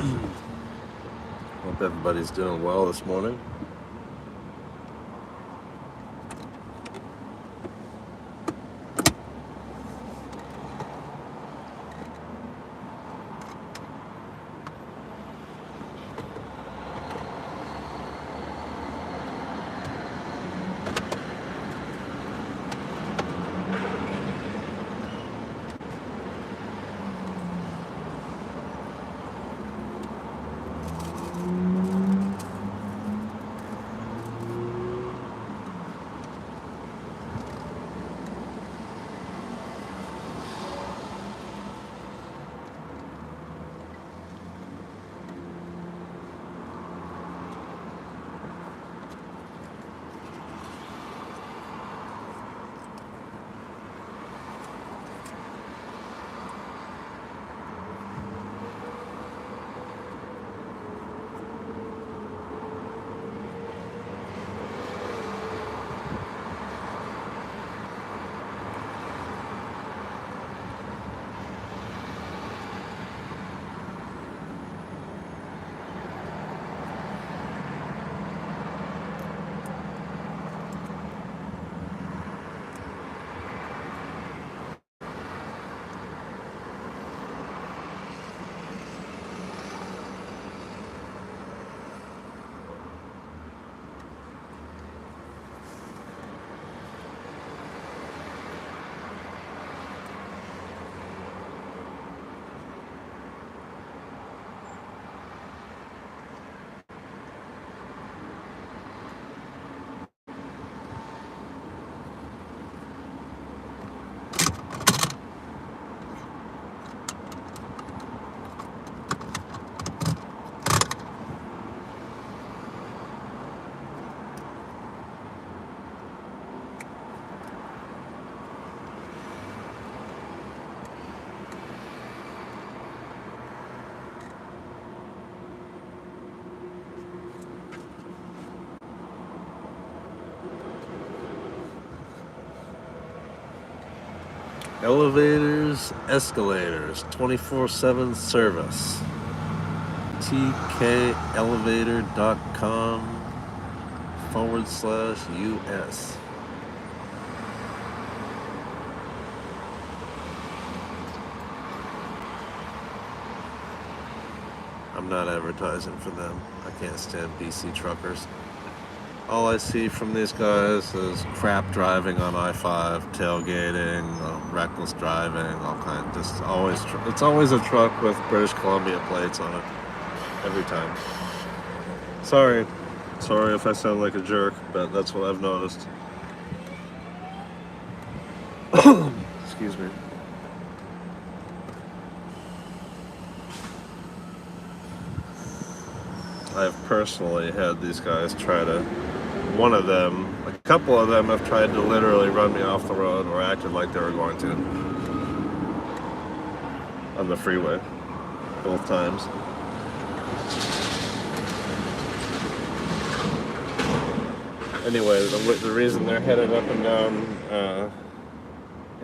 Hope everybody's doing well this morning. Elevators, escalators, 24/7 service. TKElevator.com/US. I'm not advertising for them. I can't stand BC truckers. All I see from these guys is crap driving on I-5, tailgating, reckless driving, all kinds. Just always, it's always a truck with British Columbia plates on it, every time. Sorry if I sound like a jerk, but that's what I've noticed. Excuse me. I've personally had these guys one of them, a couple of them have tried to literally run me off the road or acted like they were going to on the freeway, both times. Anyway, the reason they're headed up and down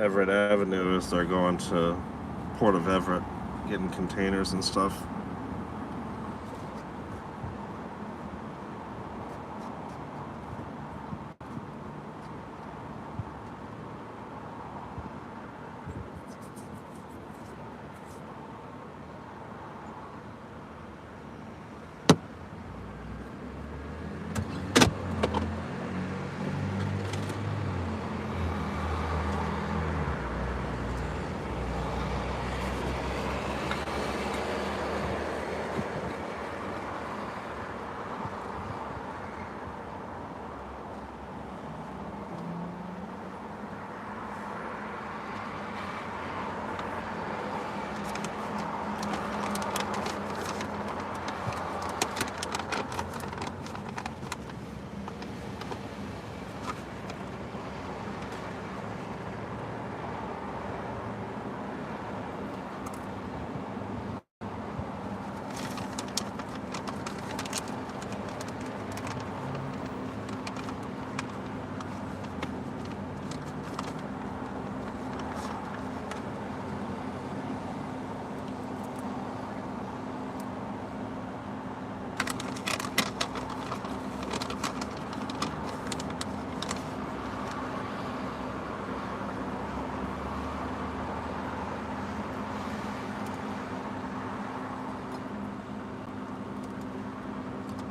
Everett Avenue is they're going to Port of Everett, getting containers and stuff.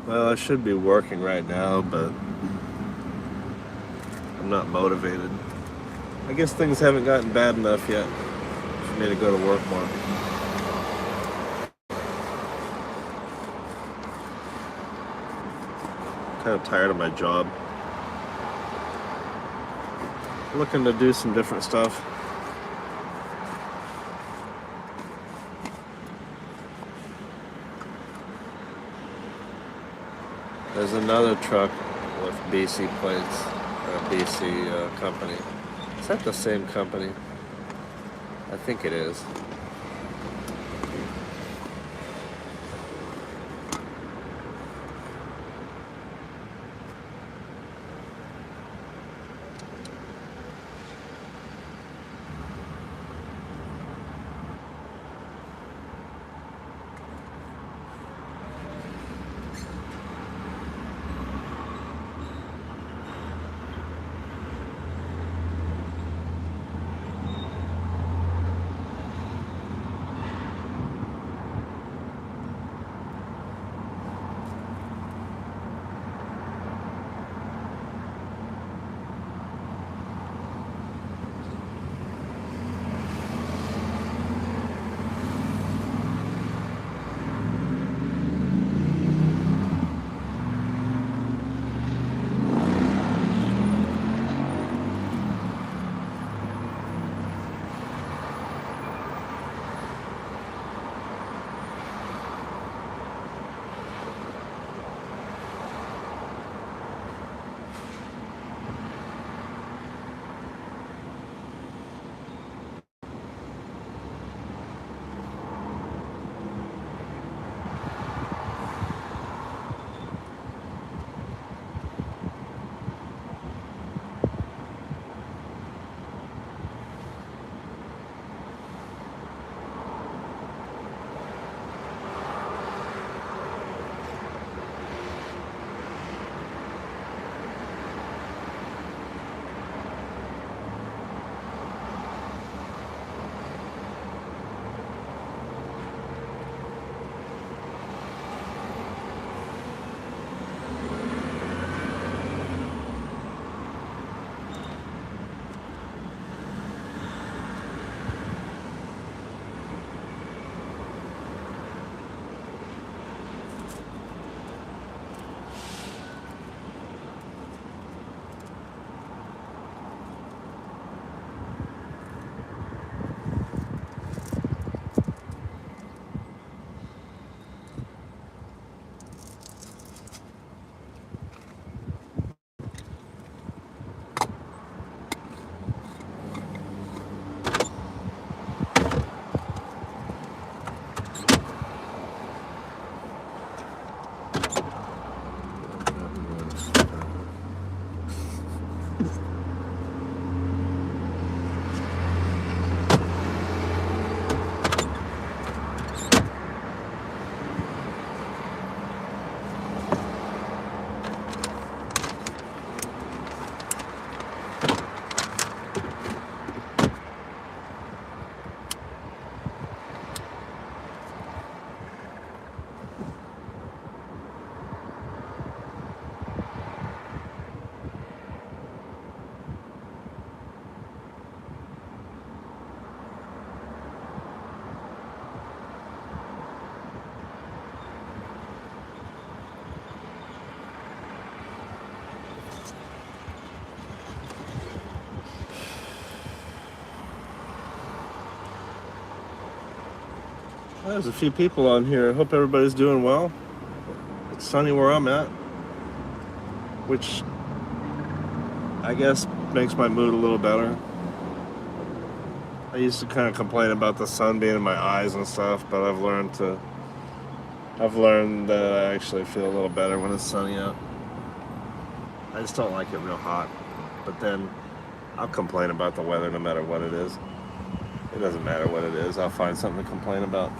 Well, I should be working right now, but I'm not motivated. I guess things haven't gotten bad enough yet for me to go to work more. Kind of tired of my job. Looking to do some different stuff. There's another truck with BC plates, a BC company. Is that the same company? I think it is. There's a few people on here. I hope everybody's doing well. It's sunny where I'm at, which I guess makes my mood a little better. I used to kind of complain about the sun being in my eyes and stuff, but I've learned that I actually feel a little better when it's sunny out. I just don't like it real hot. But then I'll complain about the weather no matter what it is. It doesn't matter what it is. I'll find something to complain about.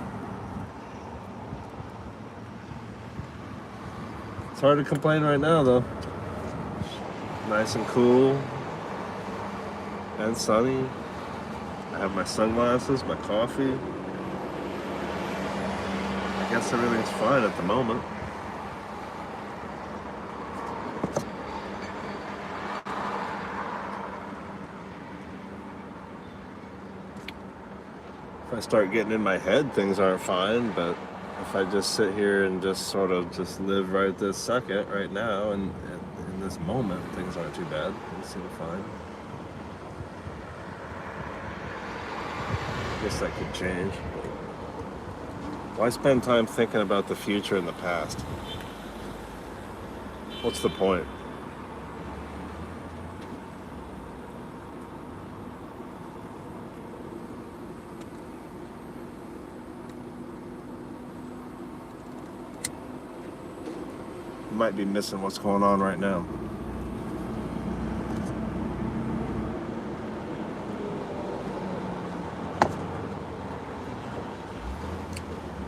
It's hard to complain right now, though. Nice and cool and sunny. I have my sunglasses, my coffee. I guess everything's fine at the moment. I start getting in my head, things aren't fine, but if I just sit here and just sort of just live right this second, right now, and in this moment, things aren't too bad. They seem fine. I guess that could change. Why spend time thinking about the future and the past? What's the point? You might be missing what's going on right now.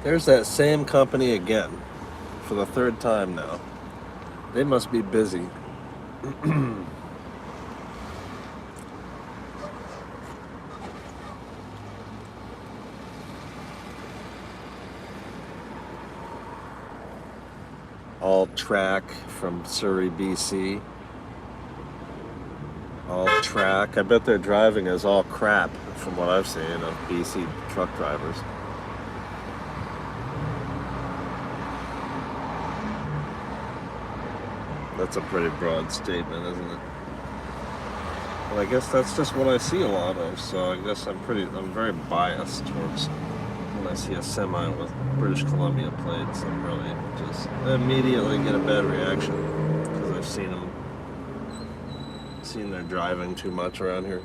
There's that same company again, for the third time now. They must be busy. All track from Surrey, BC. All track. I bet their driving is all crap from what I've seen of BC truck drivers. That's a pretty broad statement, isn't it? But I guess that's just what I see a lot of, so I guess I'm very biased towards when I see a semi with British Columbia plates. I'm really just, I immediately get a bad reaction because I've seen their driving too much around here.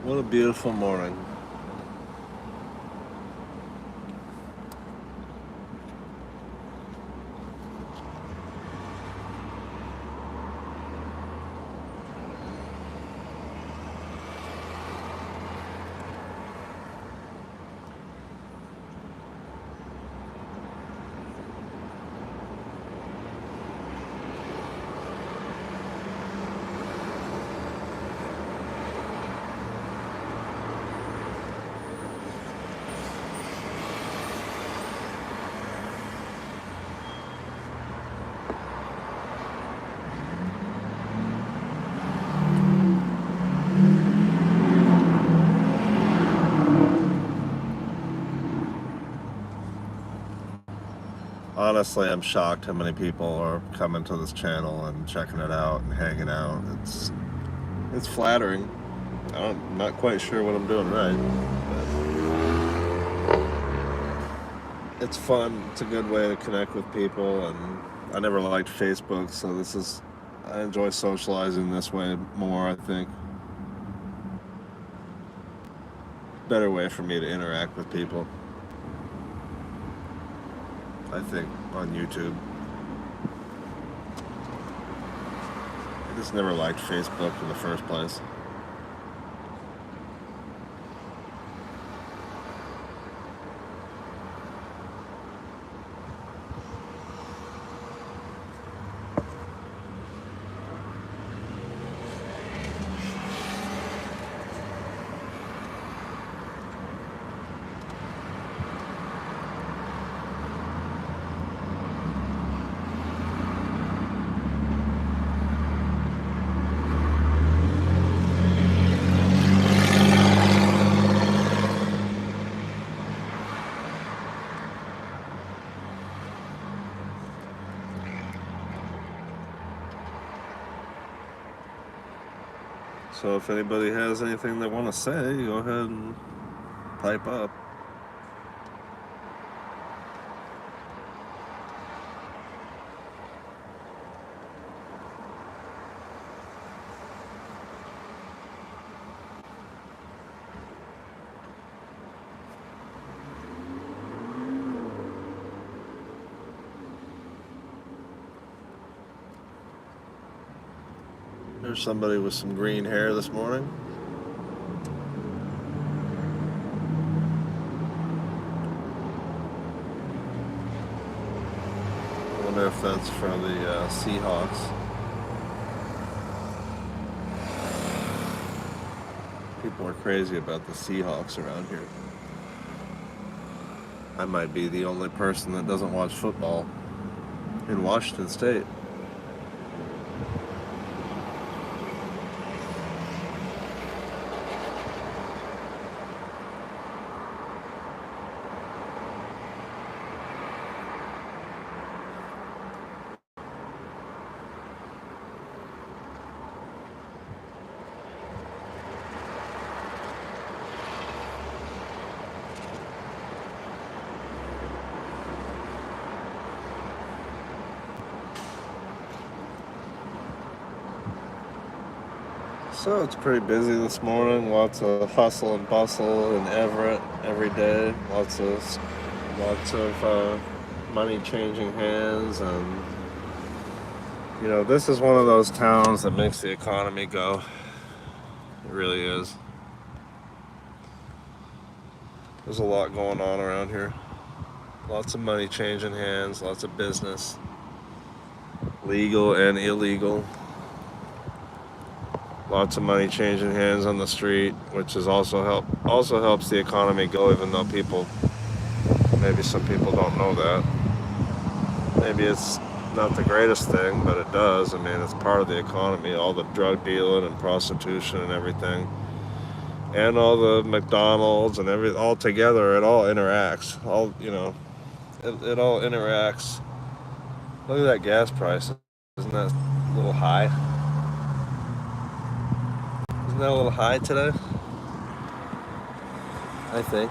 What a beautiful morning. Honestly, I'm shocked how many people are coming to this channel and checking it out and hanging out. It's flattering. I'm not quite sure what I'm doing right, but it's fun. It's a good way to connect with people, and I never liked Facebook, so I enjoy socializing this way more, I think. Better way for me to interact with people, I think, on YouTube. I just never liked Facebook in the first place. So if anybody has anything they want to say, go ahead and pipe up. There's somebody with some green hair this morning. I wonder if that's for the Seahawks. People are crazy about the Seahawks around here. I might be the only person that doesn't watch football in Washington State. So it's pretty busy this morning. Lots of hustle and bustle in Everett every day. Lots of money changing hands, and this is one of those towns that makes the economy go. It really is. There's a lot going on around here. Lots of money changing hands. Lots of business, legal and illegal. Lots of money changing hands on the street, which is also helps the economy go, even though maybe some people don't know that. Maybe it's not the greatest thing, but it does. I mean, it's part of the economy, all the drug dealing and prostitution and everything. And all the McDonald's and all together, it all interacts. It all interacts. Look at that gas price. Isn't that a little high? Isn't that a little high today? I think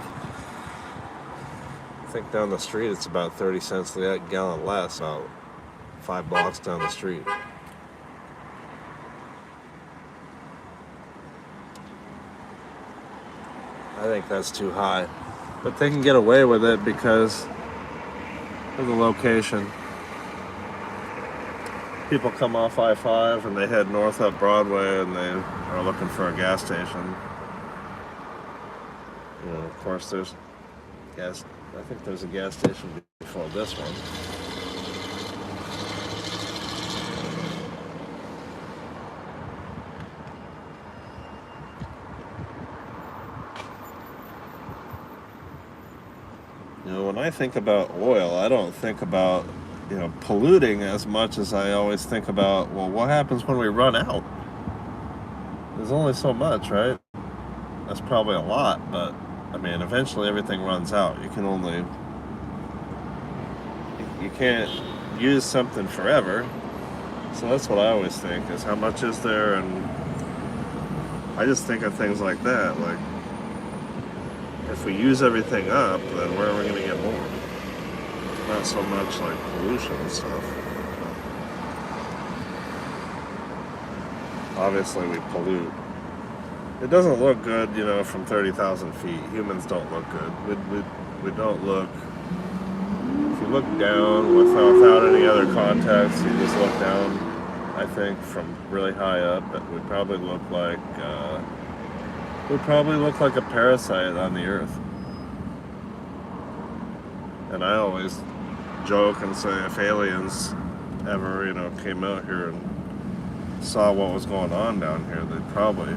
down the street it's about 30 cents a gallon less, about 5 blocks down the street. I think that's too high. But they can get away with it because of the location. People come off I-5 and they head north up Broadway and they are looking for a gas station. Of course there's gas. I think there's a gas station before this one. When I think about oil, I don't think about polluting as much as I always think about, well, what happens when we run out? There's only so much, right? That's probably a lot, but I mean, eventually everything runs out. You can't use something forever. So that's what I always think, is how much is there? And I just think of things like that, like if we use everything up, then where are we going to get more? Not so much like pollution and stuff. Obviously we pollute. It doesn't look good, from 30,000 feet. Humans don't look good. We don't look. If you look down without any other context, you just look down, I think, from really high up, we probably look like a parasite on the earth. And I always joke and say, if aliens ever, came out here and saw what was going on down here, they'd probably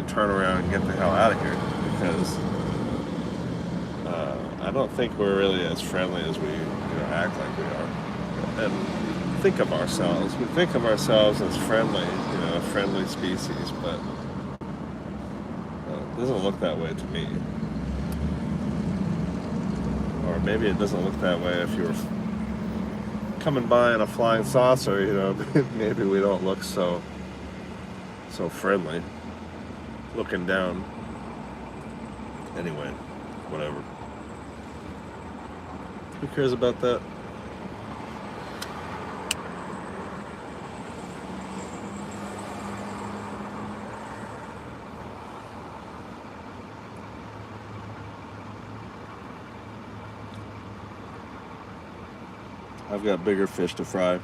turn around and get the hell out of here, because I don't think we're really as friendly as we act like we are. And think of ourselves. We think of ourselves as friendly, a friendly species, but it doesn't look that way to me. Or maybe it doesn't look that way if you were coming by in a flying saucer, maybe we don't look so friendly looking down. Anyway, whatever. Who cares about that? I've got bigger fish to fry.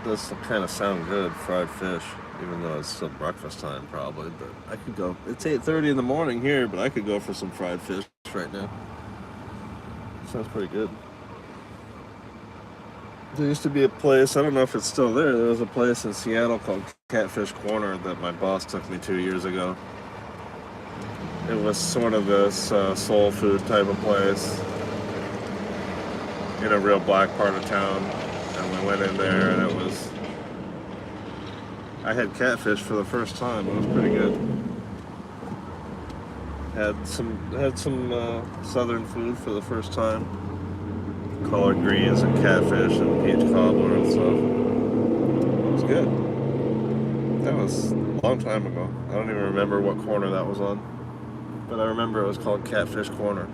does kind of sound good, fried fish, even though it's still breakfast time probably. But I could go. It's 8:30 in the morning here, but I could go for some fried fish right now. Sounds pretty good. There used to be a place, I don't know if it's still there. There was a place in Seattle called Catfish Corner that my boss took me to years ago. It was sort of this soul food type of place in a real black part of town. And we went in there and it was, I had catfish for the first time. It was pretty good. Had some southern food for the first time. Collard greens and catfish and peach cobbler and stuff. It was good. That was a long time ago. I don't even remember what corner that was on. But I remember it was called Catfish Corner.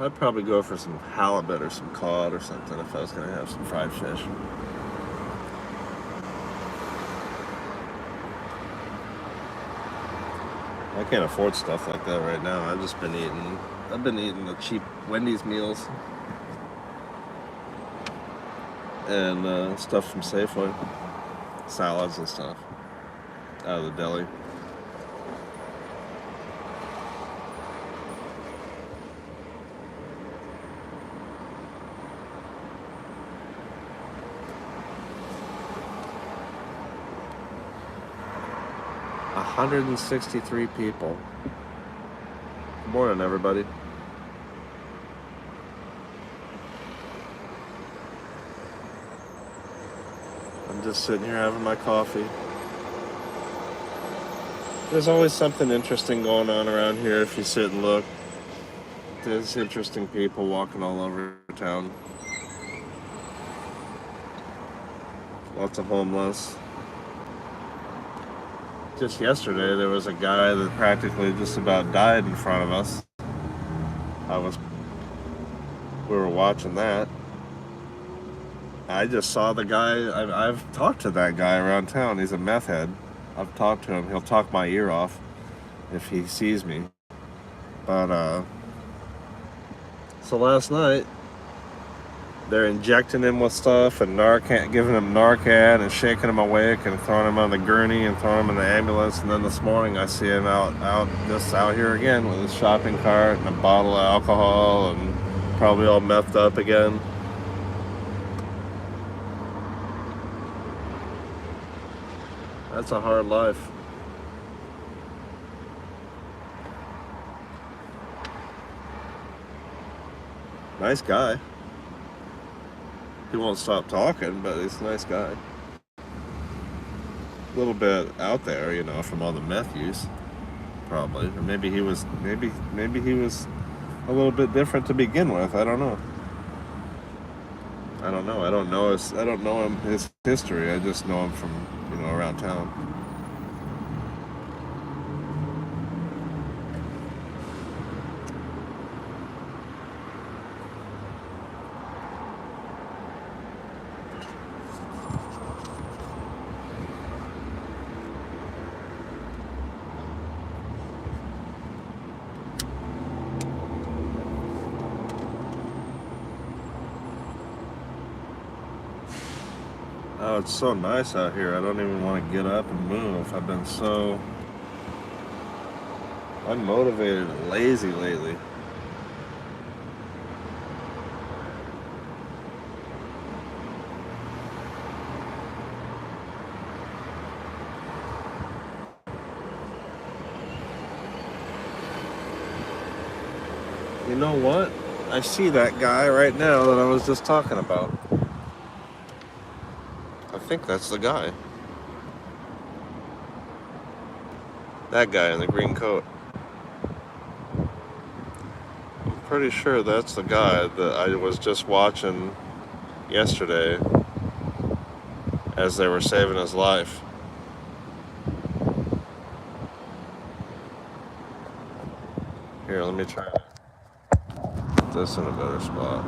I'd probably go for some halibut or some cod or something if I was going to have some fried fish. I can't afford stuff like that right now. I've been eating the cheap Wendy's meals and stuff from Safeway, salads and stuff out of the deli. One 163 people. Good morning, everybody. I'm just sitting here having my coffee. There's always something interesting going on around here if you sit and look. There's interesting people walking all over town. Lots of homeless. Just yesterday, there was a guy that practically just about died in front of us. We were watching that. I just saw the guy. I've talked to that guy around town. He's a meth head. I've talked to him. He'll talk my ear off if he sees me. But so last night, they're injecting him with stuff and Narcan, giving him Narcan and shaking him awake and throwing him on the gurney and throwing him in the ambulance. And then this morning I see him out here again with his shopping cart and a bottle of alcohol and probably all methed up again. That's a hard life. Nice guy. He won't stop talking, but he's a nice guy. A little bit out there, from all the meth use, probably. Or maybe he was a little bit different to begin with. I don't know. I don't know his history. I just know him from around town. Oh, it's so nice out here. I don't even want to get up and move. I've been so unmotivated and lazy lately. You know what? I see that guy right now that I was just talking about. I think that's the guy. That guy in the green coat. I'm pretty sure that's the guy that I was just watching yesterday as they were saving his life. let me try to put this in a better spot.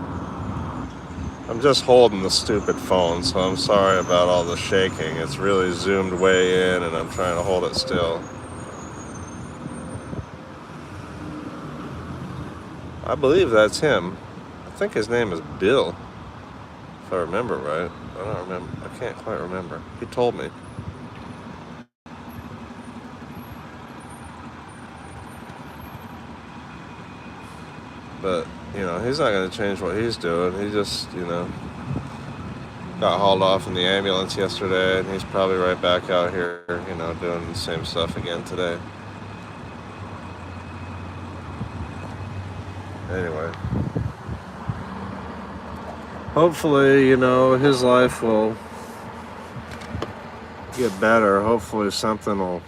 I'm just holding the stupid phone, so I'm sorry about all the shaking. It's really zoomed way in, and I'm trying to hold it still. I believe that's him. I think his name is Bill, if I remember right. I don't remember. I can't quite remember. He told me. But, he's not going to change what he's doing. He just, got hauled off in the ambulance yesterday, and he's probably right back out here, doing the same stuff again today. Anyway. Hopefully, his life will get better. Hopefully something will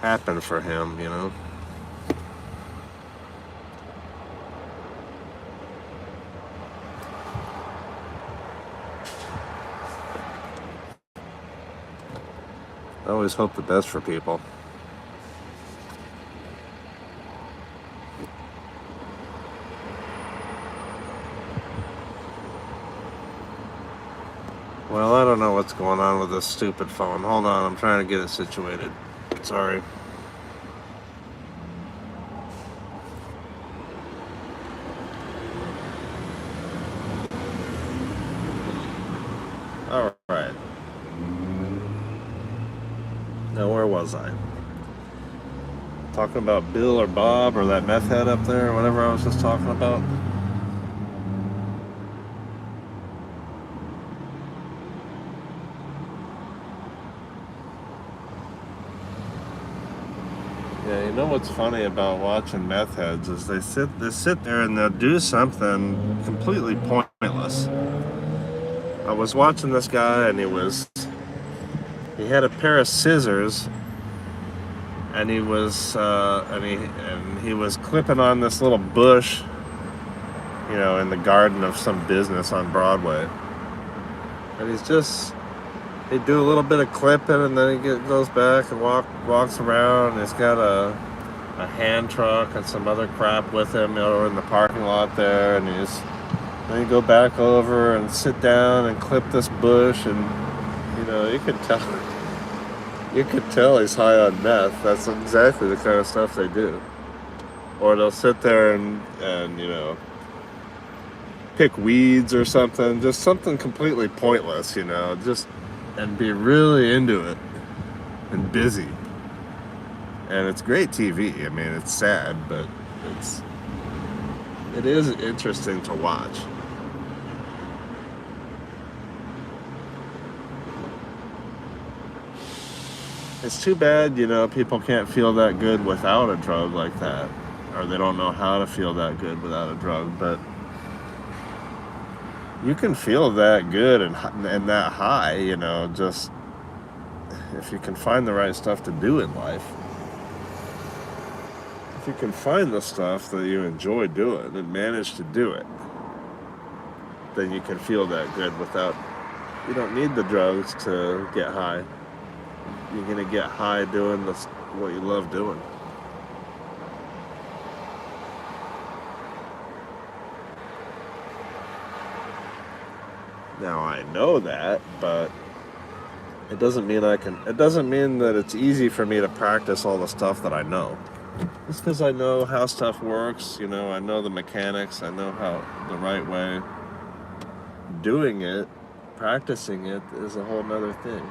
happen for him, I always hope the best for people. Well, I don't know what's going on with this stupid phone. Hold on, I'm trying to get it situated. Sorry. All right. Now, where was I? Talking about Bill or Bob or that meth head up there or whatever I was just talking about? Yeah, you know what's funny about watching meth heads is they sit there and they'll do something completely pointless. I was watching this guy and he had a pair of scissors and he was clipping on this little bush, in the garden of some business on Broadway. And he'd do a little bit of clipping and then he goes back and walks around, and he's got a hand truck and some other crap with him, in the parking lot there, and then you go back over and sit down and clip this bush, and you could tell he's high on meth. That's exactly the kind of stuff they do. Or they'll sit there and pick weeds or something, just something completely pointless, and be really into it and busy. And it's great TV. I mean, it's sad, but it is interesting to watch. It's too bad, people can't feel that good without a drug like that, or they don't know how to feel that good without a drug, but you can feel that good and that high, just if you can find the right stuff to do in life. If you can find the stuff that you enjoy doing and manage to do it, then you can feel that good you don't need the drugs to get high. You're going to get high doing what you love doing. Now I know that, but it doesn't mean that it's easy for me to practice all the stuff that I know. Just because I know how stuff works, I know the mechanics, I know how the right way. Doing it, practicing it is a whole nother thing.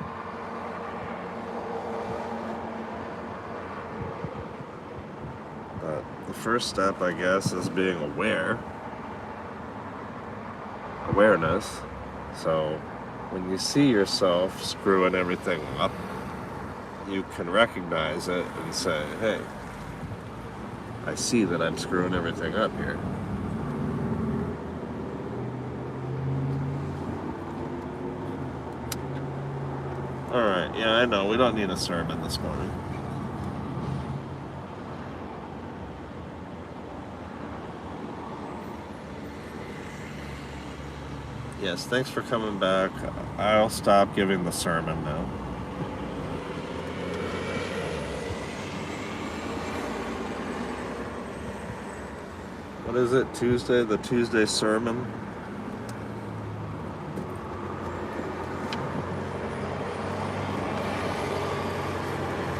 But the first step, I guess, is being awareness. So when you see yourself screwing everything up, you can recognize it and say, hey, I see that I'm screwing everything up here. Alright, yeah, I know, we don't need a sermon this morning. Yes, thanks for coming back. I'll stop giving the sermon now. What is it? Tuesday? The Tuesday sermon?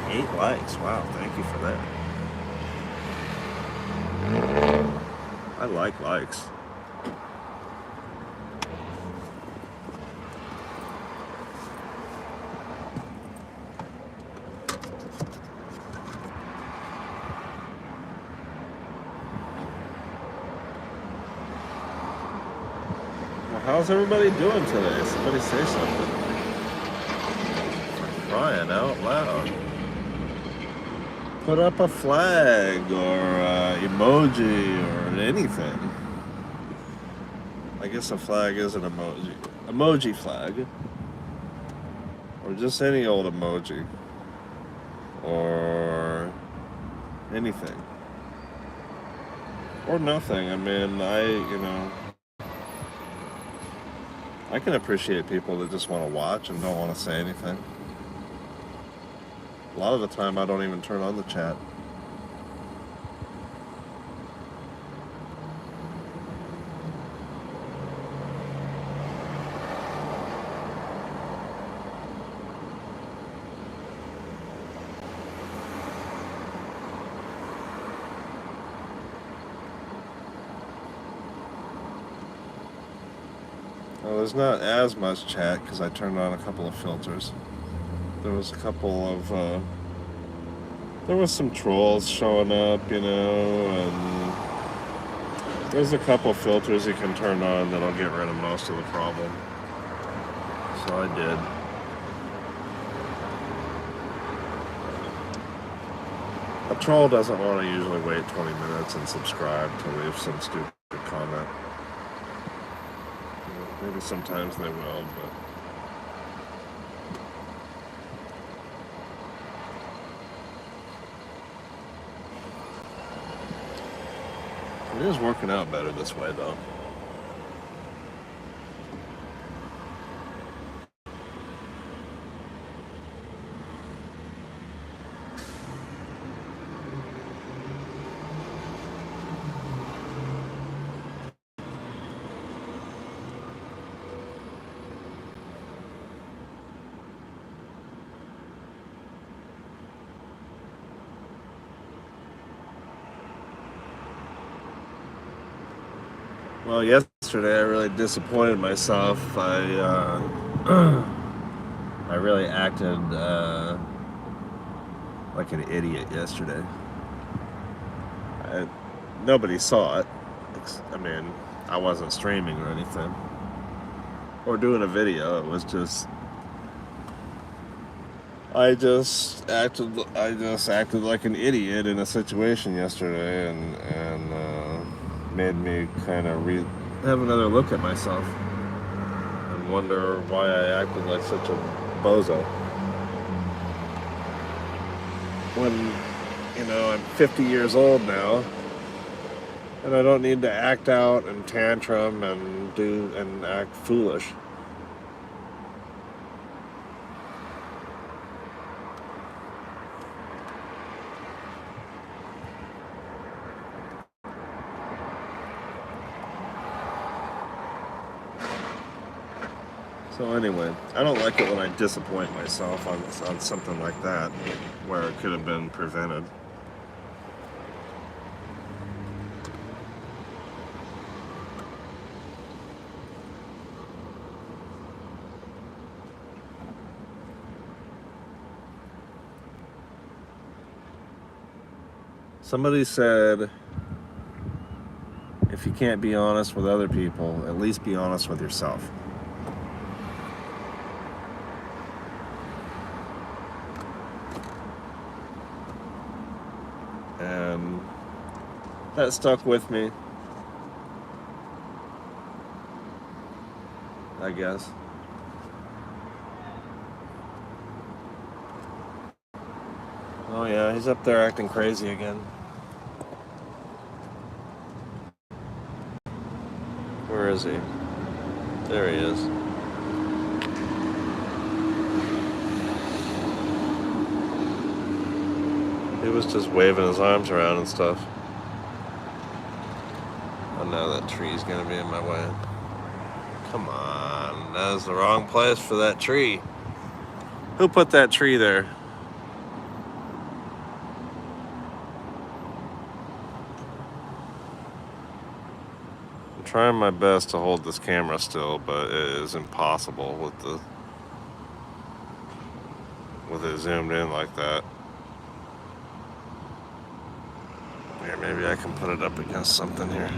8 likes. Wow, thank you for that. I like likes. Well, how's everybody doing today? Somebody say something. For crying out loud. Put up a flag or emoji or anything. I guess a flag is an emoji. Emoji flag. Or just any old emoji. Or anything. Or nothing. I mean, I can appreciate people that just want to watch and don't want to say anything. A lot of the time I don't even turn on the chat. Well, there's not as much chat because I turned on a couple of filters. There was a couple of, there was some trolls showing up, and there's a couple filters you can turn on that'll get rid of most of the problem. So I did. A troll doesn't want to usually wait 20 minutes and subscribe to leave some stupid comment. Maybe sometimes they will, but... It is working out better this way, though. Well, yesterday I really disappointed myself. I really acted like an idiot yesterday. Nobody saw it. I mean, I wasn't streaming or anything, or doing a video. It was just I just acted like an idiot in a situation yesterday, and made me kind of have another look at myself and wonder why I acted like such a bozo. When, I'm 50 years old now, and I don't need to act out and tantrum and act foolish. So anyway, I don't like it when I disappoint myself on something like that, where it could have been prevented. Somebody said, if you can't be honest with other people, at least be honest with yourself. And that stuck with me, I guess. Oh yeah, he's up there acting crazy again. Where is he? There he is. He was just waving his arms around and stuff. know that tree's gonna be in my way. Come on, that was the wrong place for that tree. Who put that tree there? I'm trying my best to hold this camera still, but it is impossible with it zoomed in like that. Here, maybe I can put it up against something here.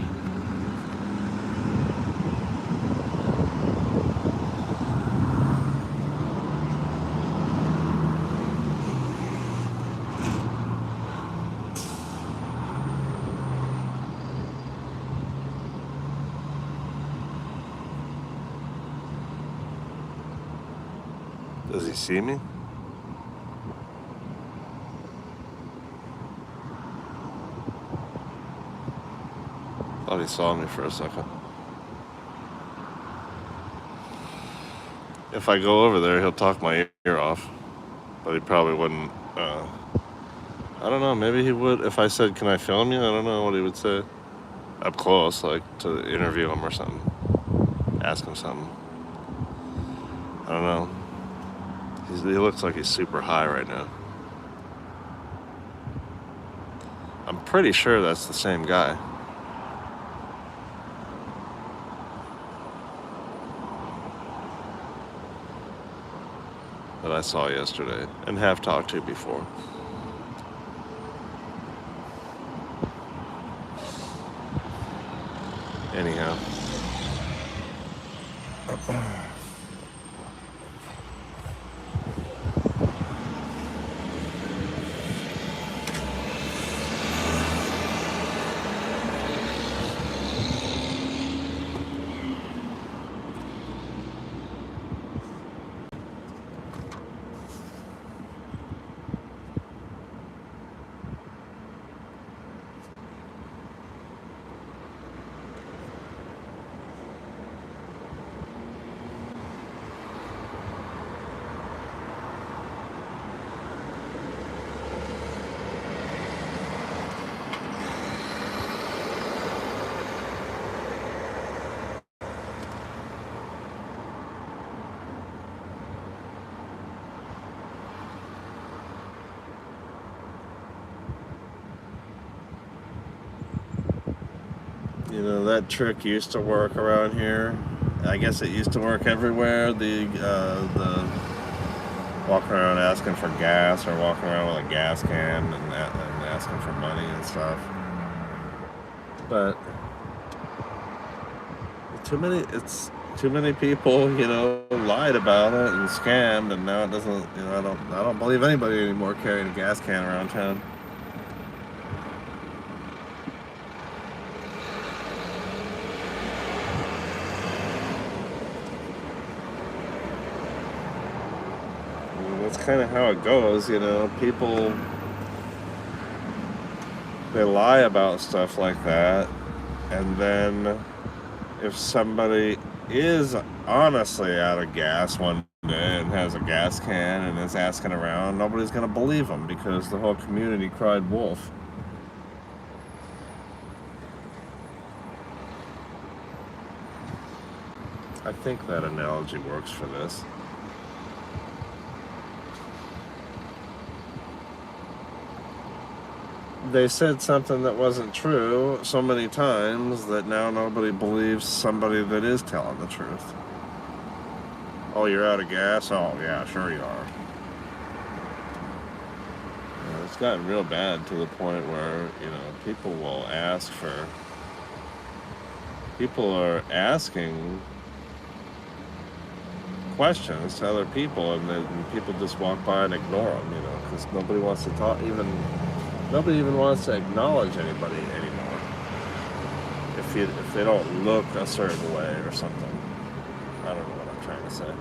Does he see me? Thought he saw me for a second. If I go over there, he'll talk my ear off. But he probably wouldn't. I don't know. Maybe he would. If I said, "Can I film you?" I don't know what he would say. Up close, like to interview him or something. Ask him something. I don't know. He looks like he's super high right now. I'm pretty sure that's the same guy. That I saw yesterday and have talked to before. Anyhow. You know, that trick used to work around here. I guess it used to work everywhere. The walking around asking for gas or walking around with a gas can and asking for money and stuff. But too many people, you know, lied about it and scammed, and now it doesn't. You know, I don't believe anybody anymore carrying a gas can around town. That's kind of how it goes, you know. People, they lie about stuff like that, and then if somebody is honestly out of gas one day and has a gas can and is asking around, nobody's going to believe them because the whole community cried wolf. I think that analogy works for this. They said something that wasn't true so many times that now nobody believes somebody that is telling the truth. Oh, you're out of gas? Oh, yeah, sure you are. It's gotten real bad to the point where, you know, people are asking questions to other people, and then people just walk by and ignore them, you know, because nobody wants to talk, nobody even wants to acknowledge anybody anymore if they don't look a certain way or something. I don't know what I'm trying to say.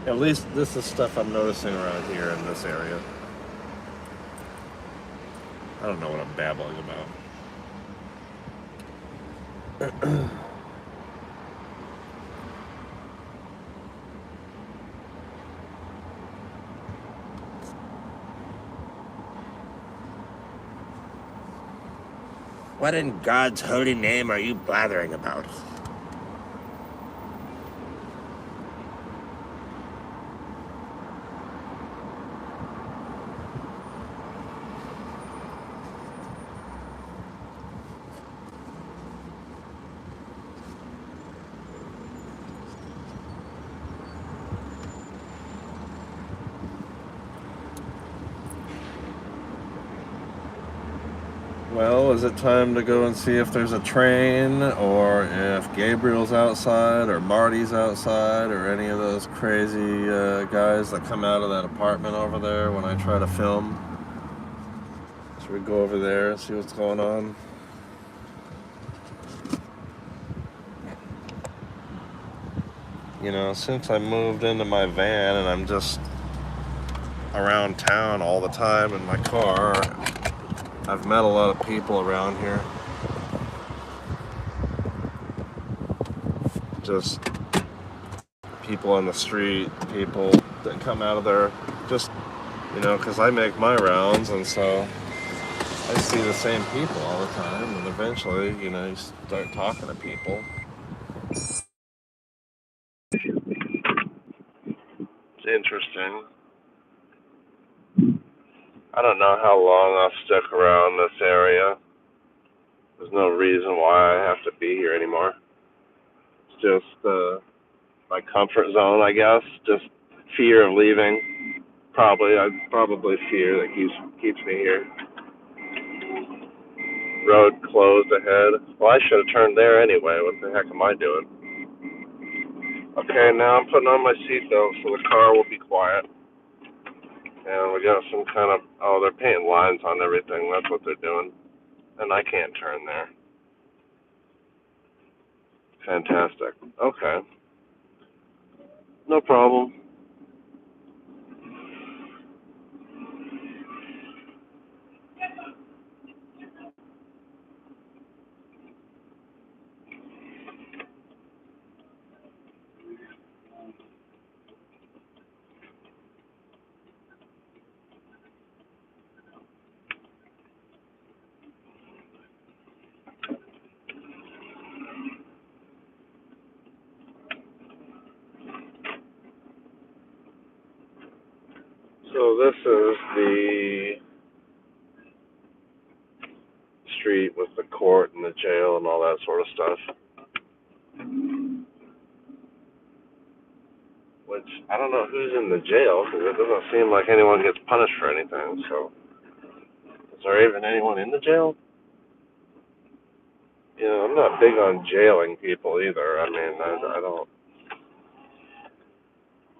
At least this is stuff I'm noticing around here in this area. I don't know what I'm babbling about. What in God's holy name are you blathering about? Well, is it time to go and see if there's a train, or if Gabriel's outside, or Marty's outside, or any of those crazy guys that come out of that apartment over there when I try to film? Should we go over there and see what's going on? You know, since I moved into my van and I'm just around town all the time in my car, I've met a lot of people around here. Just people on the street, people that come out of there, just, you know, because I make my rounds, and so I see the same people all the time, and eventually, you know, you start talking to people. It's interesting. I don't know how long I'll stick around this area. There's no reason why I have to be here anymore. It's just my comfort zone, I guess. Just fear of leaving. Probably fear that keeps me here. Road closed ahead. Well, I should have turned there anyway. What the heck am I doing? Okay, now I'm putting on my seatbelt so the car will be quiet. And we got some kind of, oh, they're painting lines on everything. That's what they're doing. And I can't turn there. Fantastic. Okay. No problem. So this is the street with the court and the jail and all that sort of stuff. Which, I don't know who's in the jail, because it doesn't seem like anyone gets punished for anything. So, is there even anyone in the jail? You know, I'm not big on jailing people either. I mean, I don't.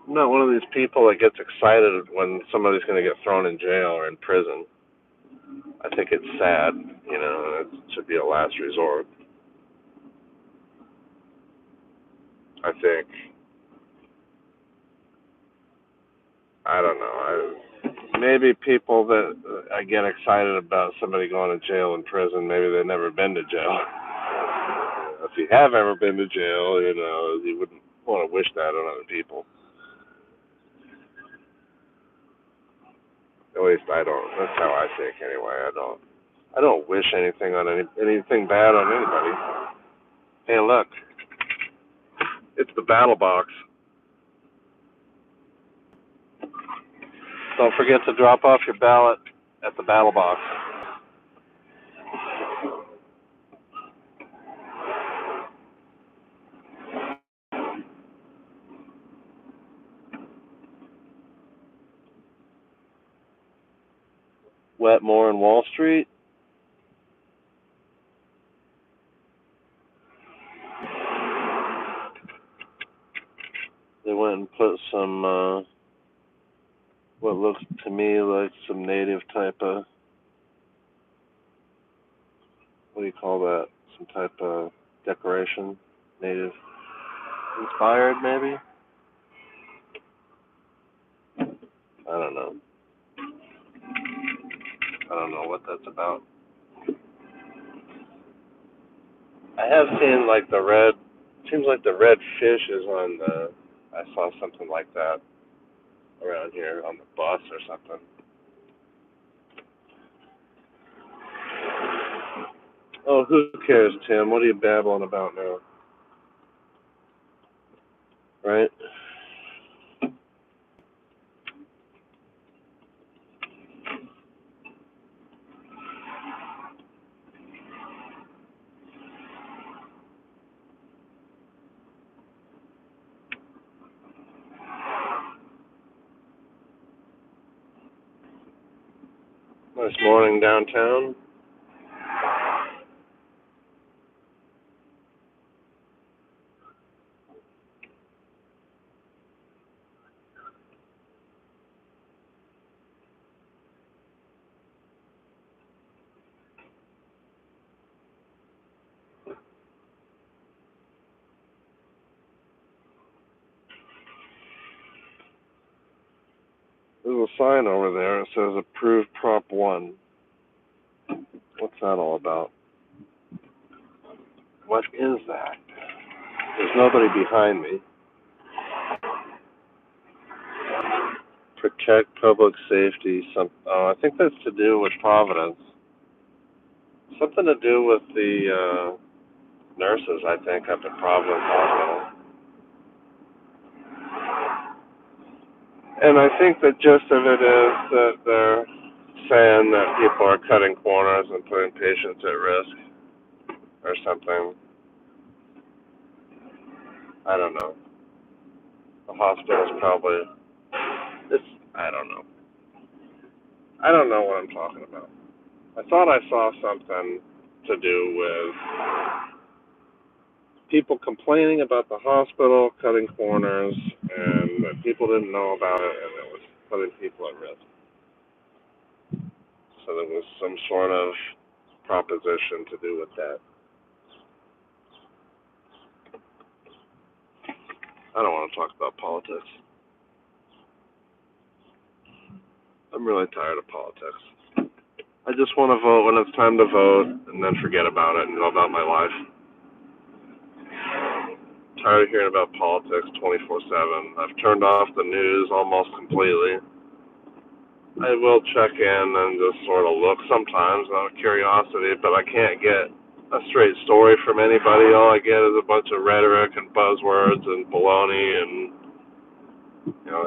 I'm not one of these people that gets excited when somebody's going to get thrown in jail or in prison. I think it's sad, you know, it should be a last resort. I think. I don't know. Maybe people that I get excited about somebody going to jail and prison, maybe they've never been to jail. If you have ever been to jail, you know, you wouldn't want to wish that on other people. At least I don't. That's how I think anyway. I don't wish anything on anything bad on anybody. Hey, look, it's the battle box. Don't forget to drop off your ballot at the battle box. Wetmore and Wall Street. They went and put some, what looks to me like some native type of, what do you call that? Some type of decoration, native inspired maybe? I don't know. I don't know what that's about. I have seen like the red, seems like the red fish is on the, I saw something like that around here on the bus or something. Oh, who cares, Tim? What are you babbling about now? Right? Nice morning downtown. There's a sign over there. It says "Approved Prop 1." What's that all about? What is that? There's nobody behind me. Protect public safety. I think that's to do with Providence. Something to do with the nurses, I think, at the Providence Hospital. And I think the gist of it is that they're saying that people are cutting corners and putting patients at risk or something. I don't know. The hospital's probably it's I don't know. I don't know what I'm talking about. I thought I saw something to do with people complaining about the hospital cutting corners and that people didn't know about it and it was putting people at risk. So there was some sort of proposition to do with that. I don't want to talk about politics. I'm really tired of politics. I just want to vote when it's time to vote and then forget about it and go about my life. I'm tired of hearing about politics 24/7. I've turned off the news almost completely. I will check in and just sort of look sometimes out of curiosity, but I can't get a straight story from anybody. All I get is a bunch of rhetoric and buzzwords and baloney, and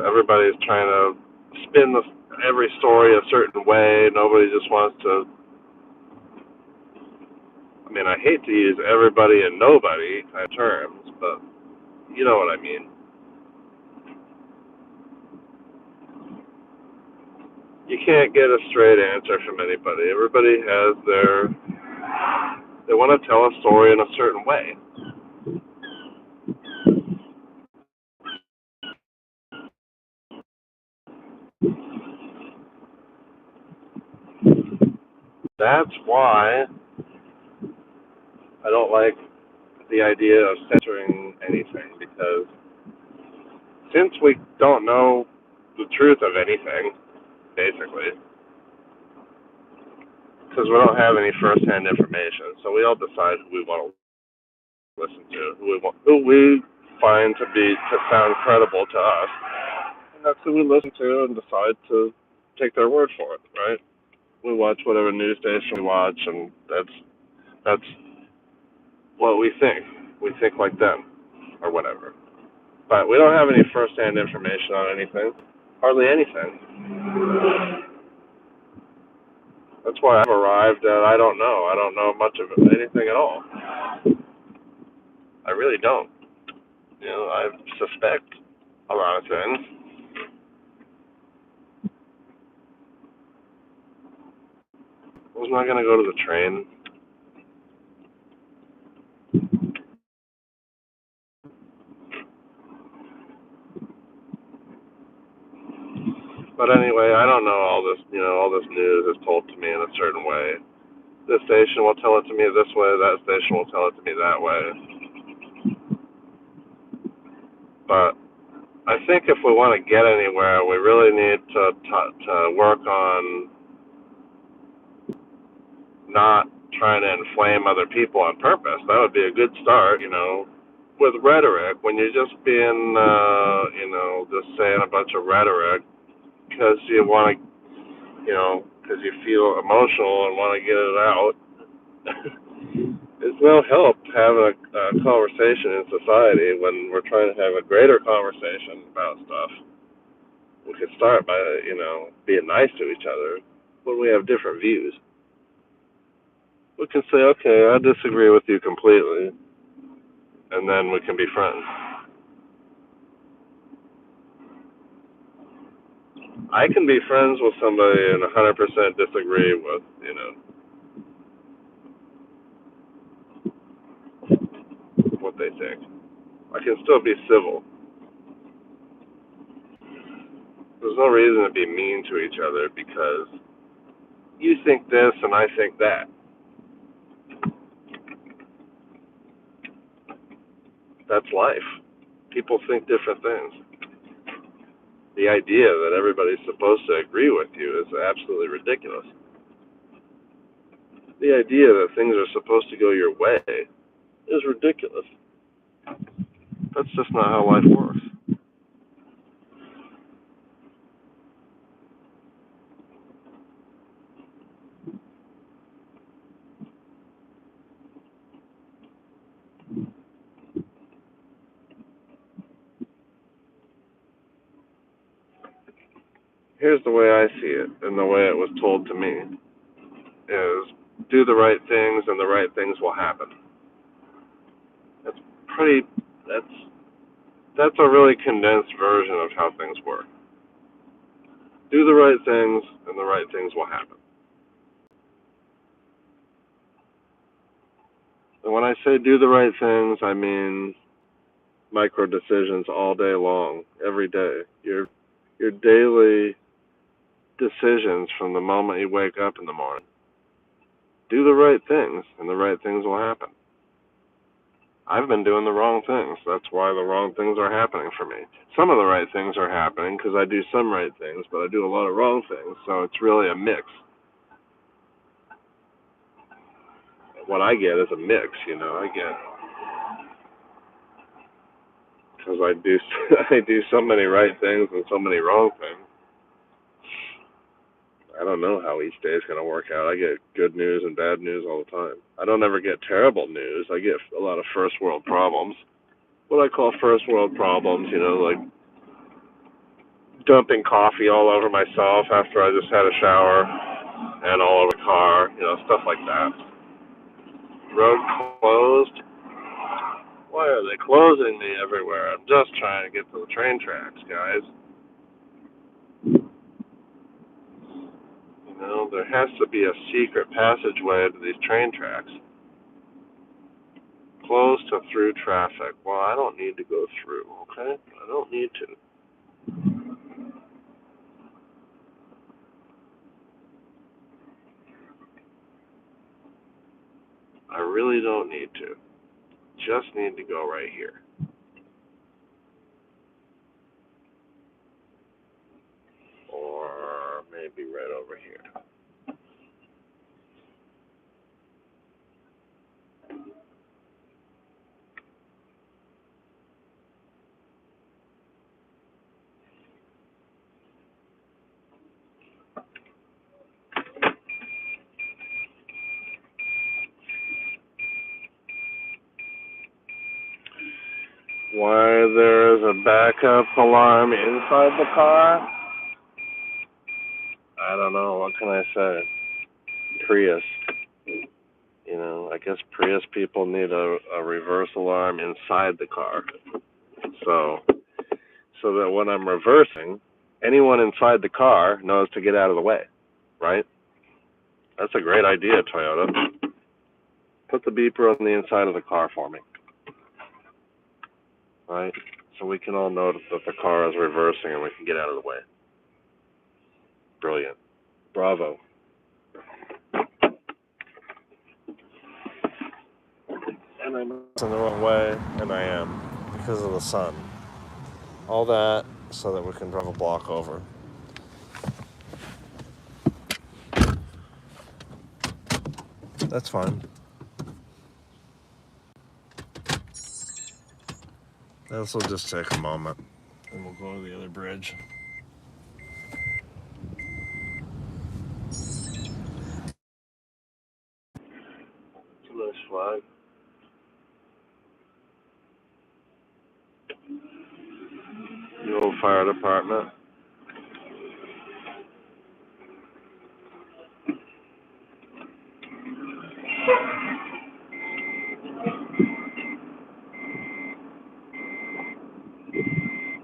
everybody's trying to spin every story a certain way. Nobody just wants to. I mean, I hate to use everybody and nobody kind of terms, but you know what I mean. You can't get a straight answer from anybody. Everybody has they want to tell a story in a certain way. That's why I don't like the idea of censoring anything, because since we don't know the truth of anything, basically, because we don't have any first-hand information, so we all decide who we want to listen to, who we find to sound credible to us, and that's who we listen to and decide to take their word for it, right? We watch whatever news station we watch, and that's what we think. We think like them, or whatever. But we don't have any first-hand information on anything, hardly anything. That's why I've arrived at I don't know. I don't know much of anything at all. I really don't. I suspect a lot of things. I was not going to go to the train. But anyway, I don't know all this. All this news is told to me in a certain way. This station will tell it to me this way. That station will tell it to me that way. But I think if we want to get anywhere, we really need to work on not trying to inflame other people on purpose. That would be a good start, with rhetoric. When you're just being, just saying a bunch of rhetoric because you want to, because you feel emotional and want to get it out. It's no help having a conversation in society when we're trying to have a greater conversation about stuff. We could start by, being nice to each other when we have different views. We can say, okay, I disagree with you completely, and then we can be friends. I can be friends with somebody and 100% disagree with, what they think. I can still be civil. There's no reason to be mean to each other because you think this and I think that. That's life. People think different things. The idea that everybody's supposed to agree with you is absolutely ridiculous. The idea that things are supposed to go your way is ridiculous. That's just not how life works. Here's the way I see it, and the way it was told to me, is do the right things and the right things will happen. That's pretty, that's, that's a really condensed version of how things work. Do the right things and the right things will happen. And when I say do the right things, I mean micro decisions all day long, every day. Your daily decisions from the moment you wake up in the morning. Do the right things, and the right things will happen. I've been doing the wrong things. That's why the wrong things are happening for me. Some of the right things are happening because I do some right things, but I do a lot of wrong things, so it's really a mix. What I get is a mix, I get because I do I do so many right things and so many wrong things. I don't know how each day is going to work out. I get good news and bad news all the time. I don't ever get terrible news. I get a lot of first world problems. What I call first world problems, like dumping coffee all over myself after I just had a shower and all over the car, stuff like that. Road closed. Why are they closing me everywhere? I'm just trying to get to the train tracks, guys. There has to be a secret passageway to these train tracks. Closed to through traffic. Well, I don't need to go through, okay? I don't need to. I really don't need to. Just need to go right here. Or maybe right over here. Why there is a backup alarm inside the car? I don't know. What can I say? Prius. I guess Prius people need a reverse alarm inside the car. So that when I'm reversing, anyone inside the car knows to get out of the way, right? That's a great idea, Toyota. Put the beeper on the inside of the car for me, right? So we can all know that the car is reversing and we can get out of the way. Brilliant. Bravo. And I'm in the wrong way, and I am, because of the sun. All that so that we can drive a block over. That's fine. This will just take a moment, and we'll go to the other bridge. So let's fire department.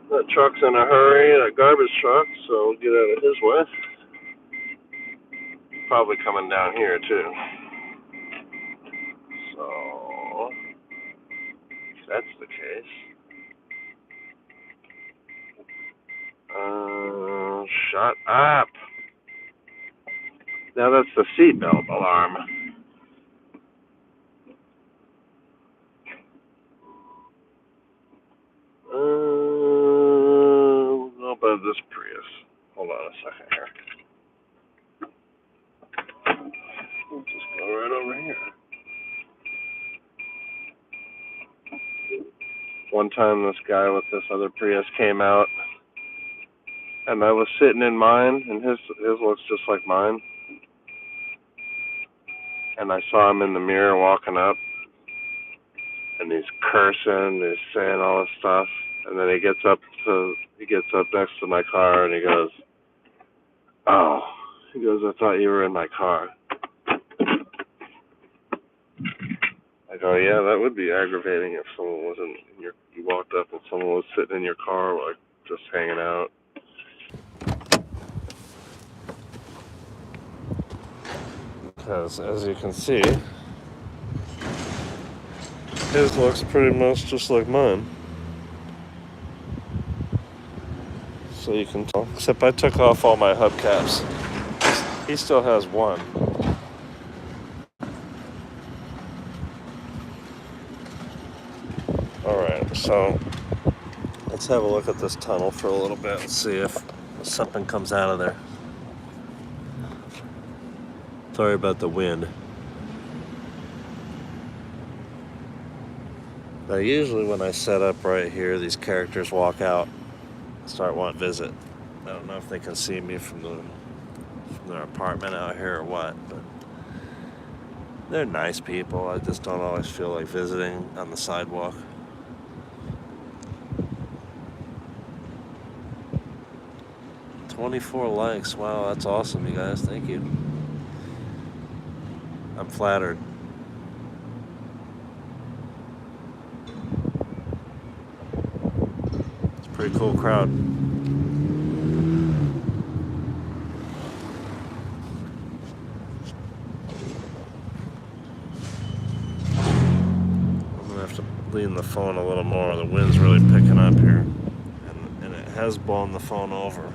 That truck's in a hurry, that garbage truck, so we'll get out of his way. Probably coming down here too. So, if that's the case. Shut up. Now that's the seatbelt alarm. We'll go above this Prius. Hold on a second here. We'll just go right over here. One time this guy with this other Prius came out, and I was sitting in mine, and his looks just like mine. And I saw him in the mirror walking up, and he's cursing, he's saying all this stuff, and then he gets up next to my car, and he goes, "Oh," he goes, "I thought you were in my car." I go, "Yeah, that would be aggravating if someone wasn't in you walked up and someone was sitting in your car, like just hanging out." Because as you can see, his looks pretty much just like mine. So you can tell. Except I took off all my hubcaps. He still has one. Alright, so let's have a look at this tunnel for a little bit and see if something comes out of there. Sorry about the wind. Now usually when I set up right here, these characters walk out and start wanting to visit. I don't know if they can see me from their apartment out here or what, but they're nice people. I just don't always feel like visiting on the sidewalk. "24 likes. Wow, that's awesome, you guys. Thank you. I'm flattered. It's a pretty cool crowd. I'm gonna have to lean the phone a little more. The wind's really picking up here, and it has blown the phone over.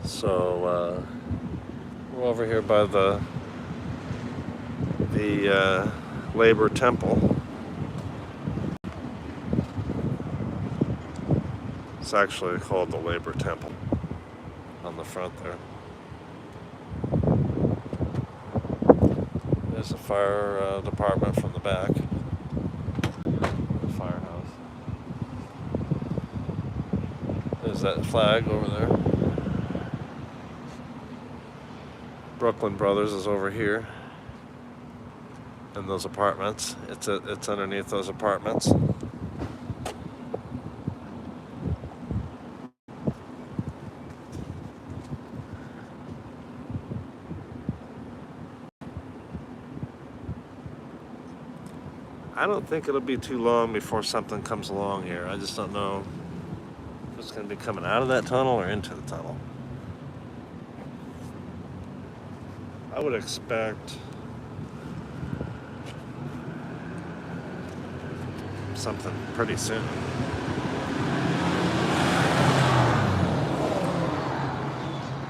So we're over here by the Labor Temple. It's actually called the Labor Temple on the front there. There's the fire department from the back. The firehouse. There's that flag over there. Brooklyn Brothers is over here, and those apartments. It's underneath those apartments. I don't think it'll be too long before something comes along here. I just don't know if it's going to be coming out of that tunnel or into the tunnel. I would expect something pretty soon.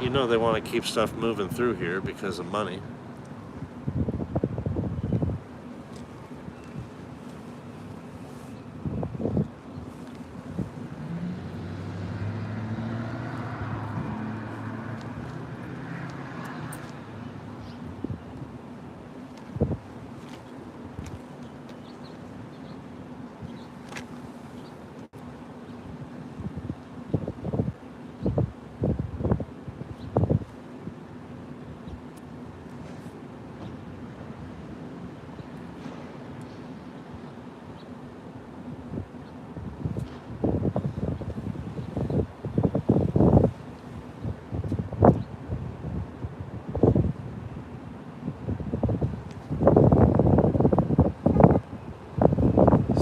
You know they want to keep stuff moving through here because of money.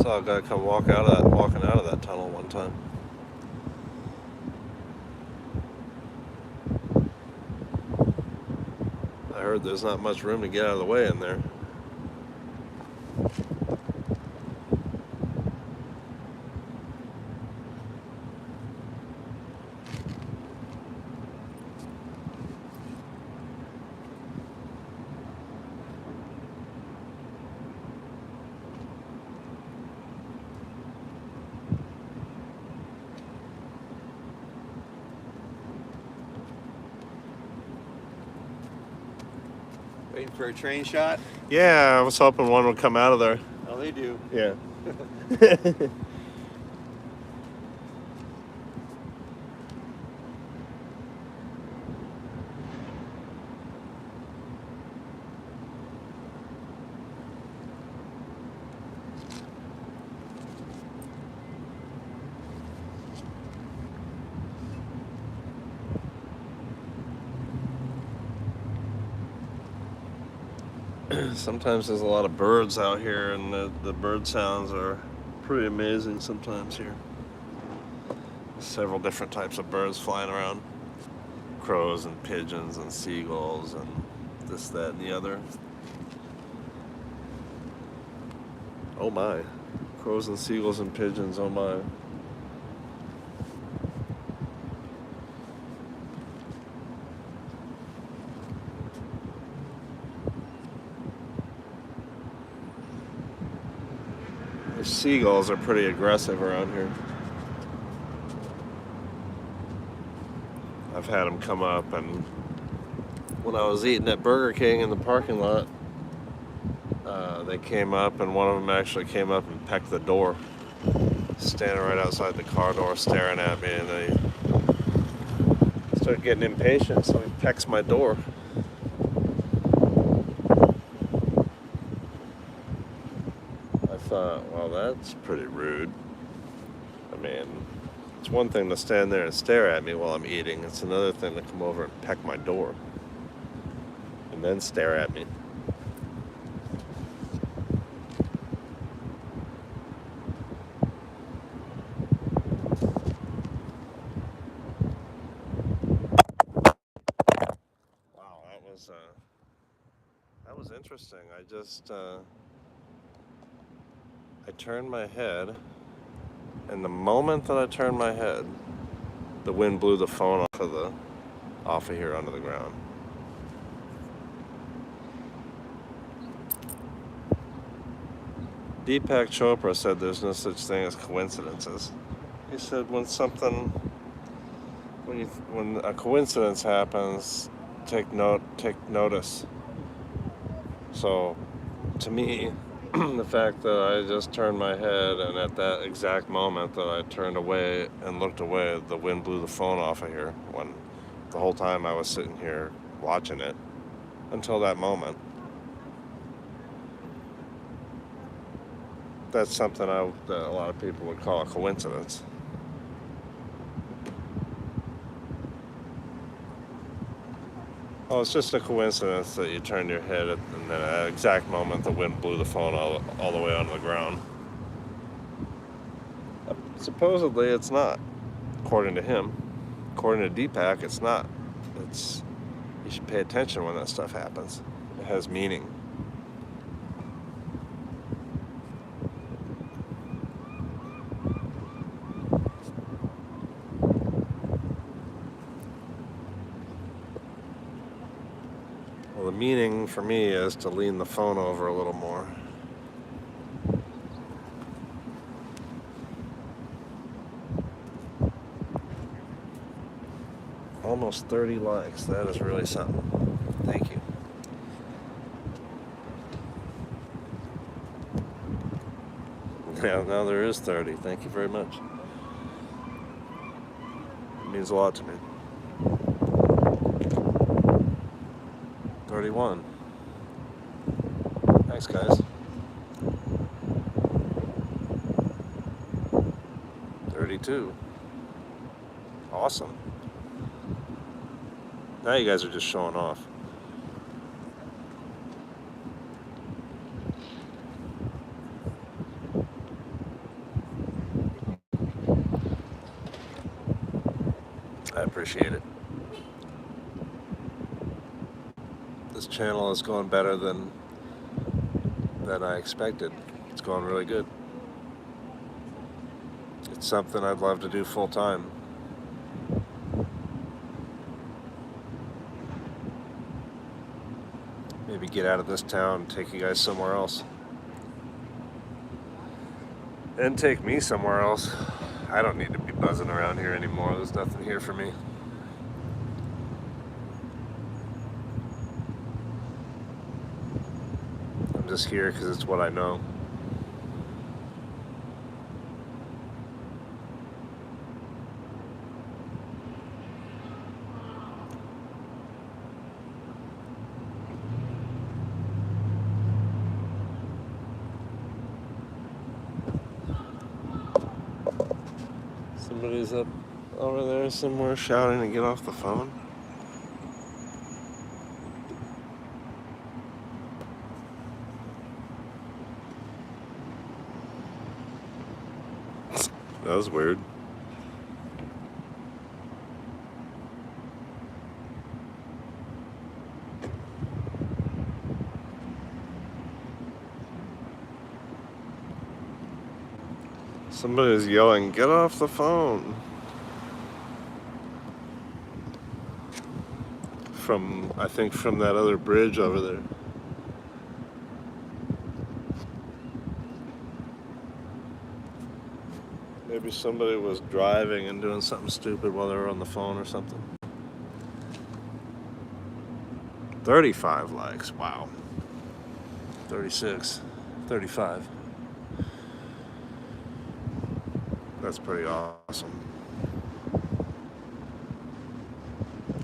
Saw a guy come walking out of that tunnel one time. I heard there's not much room to get out of the way in there. Waiting for a train shot? Yeah, I was hoping one would come out of there. Oh, they do. Yeah. Sometimes there's a lot of birds out here, and the bird sounds are pretty amazing sometimes here. Several different types of birds flying around. Crows and pigeons and seagulls and this, that, and the other. Oh my. Crows and seagulls and pigeons, oh my. The seagulls are pretty aggressive around here. I've had them come up, and when I was eating at Burger King in the parking lot, they came up, and one of them actually came up and pecked the door, standing right outside the car door staring at me, and they started getting impatient, so he pecks my door. I thought, well, that's pretty rude. I mean, it's one thing to stand there and stare at me while I'm eating. It's another thing to come over and peck my door and then stare at me. Wow, that was interesting. I turned my head, and the moment that I turned my head, the wind blew the phone off of here onto the ground. Deepak Chopra said there's no such thing as coincidences. He said when a coincidence happens, take notice. So, to me, the fact that I just turned my head, and at that exact moment that I turned away and looked away, the wind blew the phone off of here, when the whole time I was sitting here watching it until that moment. That's something that a lot of people would call a coincidence. Oh, it's just a coincidence that you turned your head and then at that exact moment the wind blew the phone all the way onto the ground. Supposedly it's not, according to him. According to Deepak, it's not. You should pay attention when that stuff happens. It has meaning. Well, the meaning for me is to lean the phone over a little more. Almost 30 likes. That is really something. Thank you. Yeah, now there is 30. Thank you very much. It means a lot to me. 31. Thanks, guys. 32. Awesome. Now you guys are just showing off. appreciate it. This channel is going better than I expected. It's going really good. It's something I'd love to do full time. Maybe get out of this town and take you guys somewhere else. And take me somewhere else. I don't need to be buzzing around here anymore. There's nothing here for me. I'm just here because it's what I know. Somebody's up over there somewhere shouting to get off the phone. That was weird. Somebody's yelling, "Get off the phone!" I think from that other bridge over there. Maybe somebody was driving and doing something stupid while they were on the phone or something. 35 likes, wow. 36, 35. That's pretty awesome.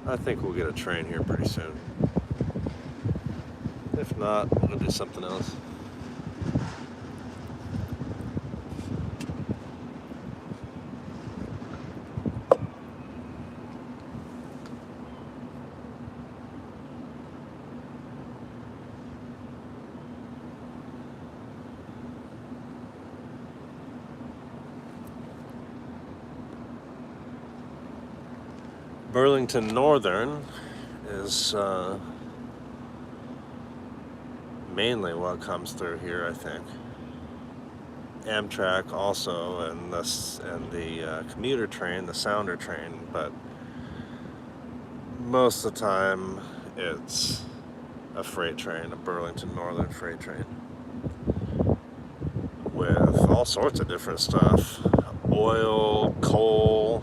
I think we'll get a train here pretty soon. If not, we'll do something else. Burlington Northern is mainly what comes through here, I think. Amtrak also, and the commuter train, the Sounder train, but most of the time it's a freight train, a Burlington Northern freight train, with all sorts of different stuff: oil, coal,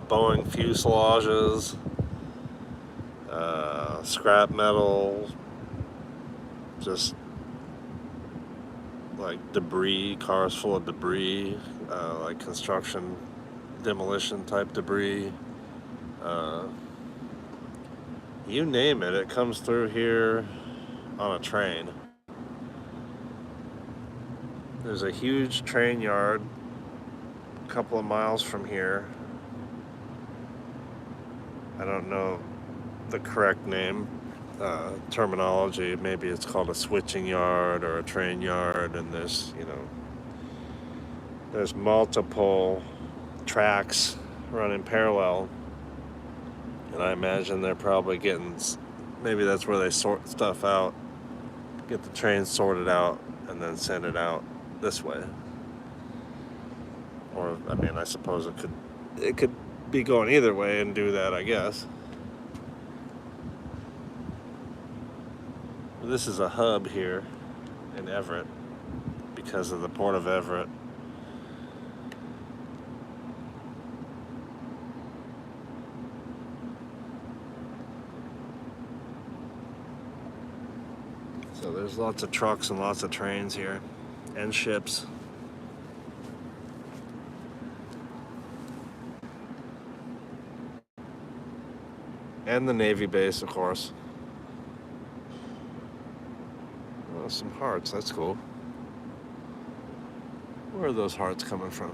Boeing fuselages, scrap metal, just like debris, cars full of debris, like construction, demolition type debris. You name it, it comes through here on a train. There's a huge train yard a couple of miles from here. I don't know the correct name, terminology. Maybe it's called a switching yard or a train yard, and there's multiple tracks running parallel, and I imagine they're probably maybe that's where they sort stuff out, get the train sorted out, and then send it out this way. Or, I mean, I suppose it could be going either way and do that, I guess. This is a hub here in Everett because of the Port of Everett. So there's lots of trucks and lots of trains here, and ships. And the Navy base, of course. Oh, some hearts, that's cool. Where are those hearts coming from?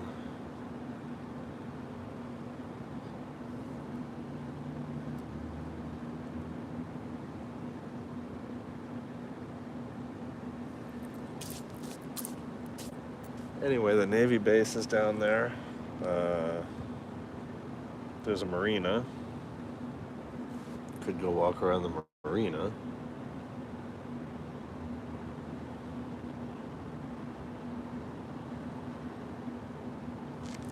Anyway, the Navy base is down there. There's a marina. Could go walk around the marina.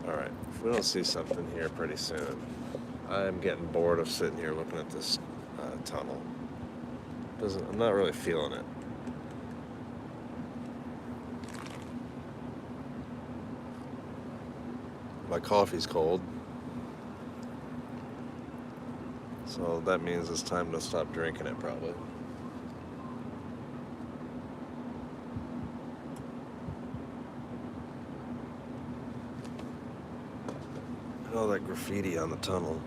Alright, if we don't see something here pretty soon, I'm getting bored of sitting here looking at this tunnel. I'm not really feeling it. My coffee's cold, so that means it's time to stop drinking it, probably. And all that graffiti on the tunnel.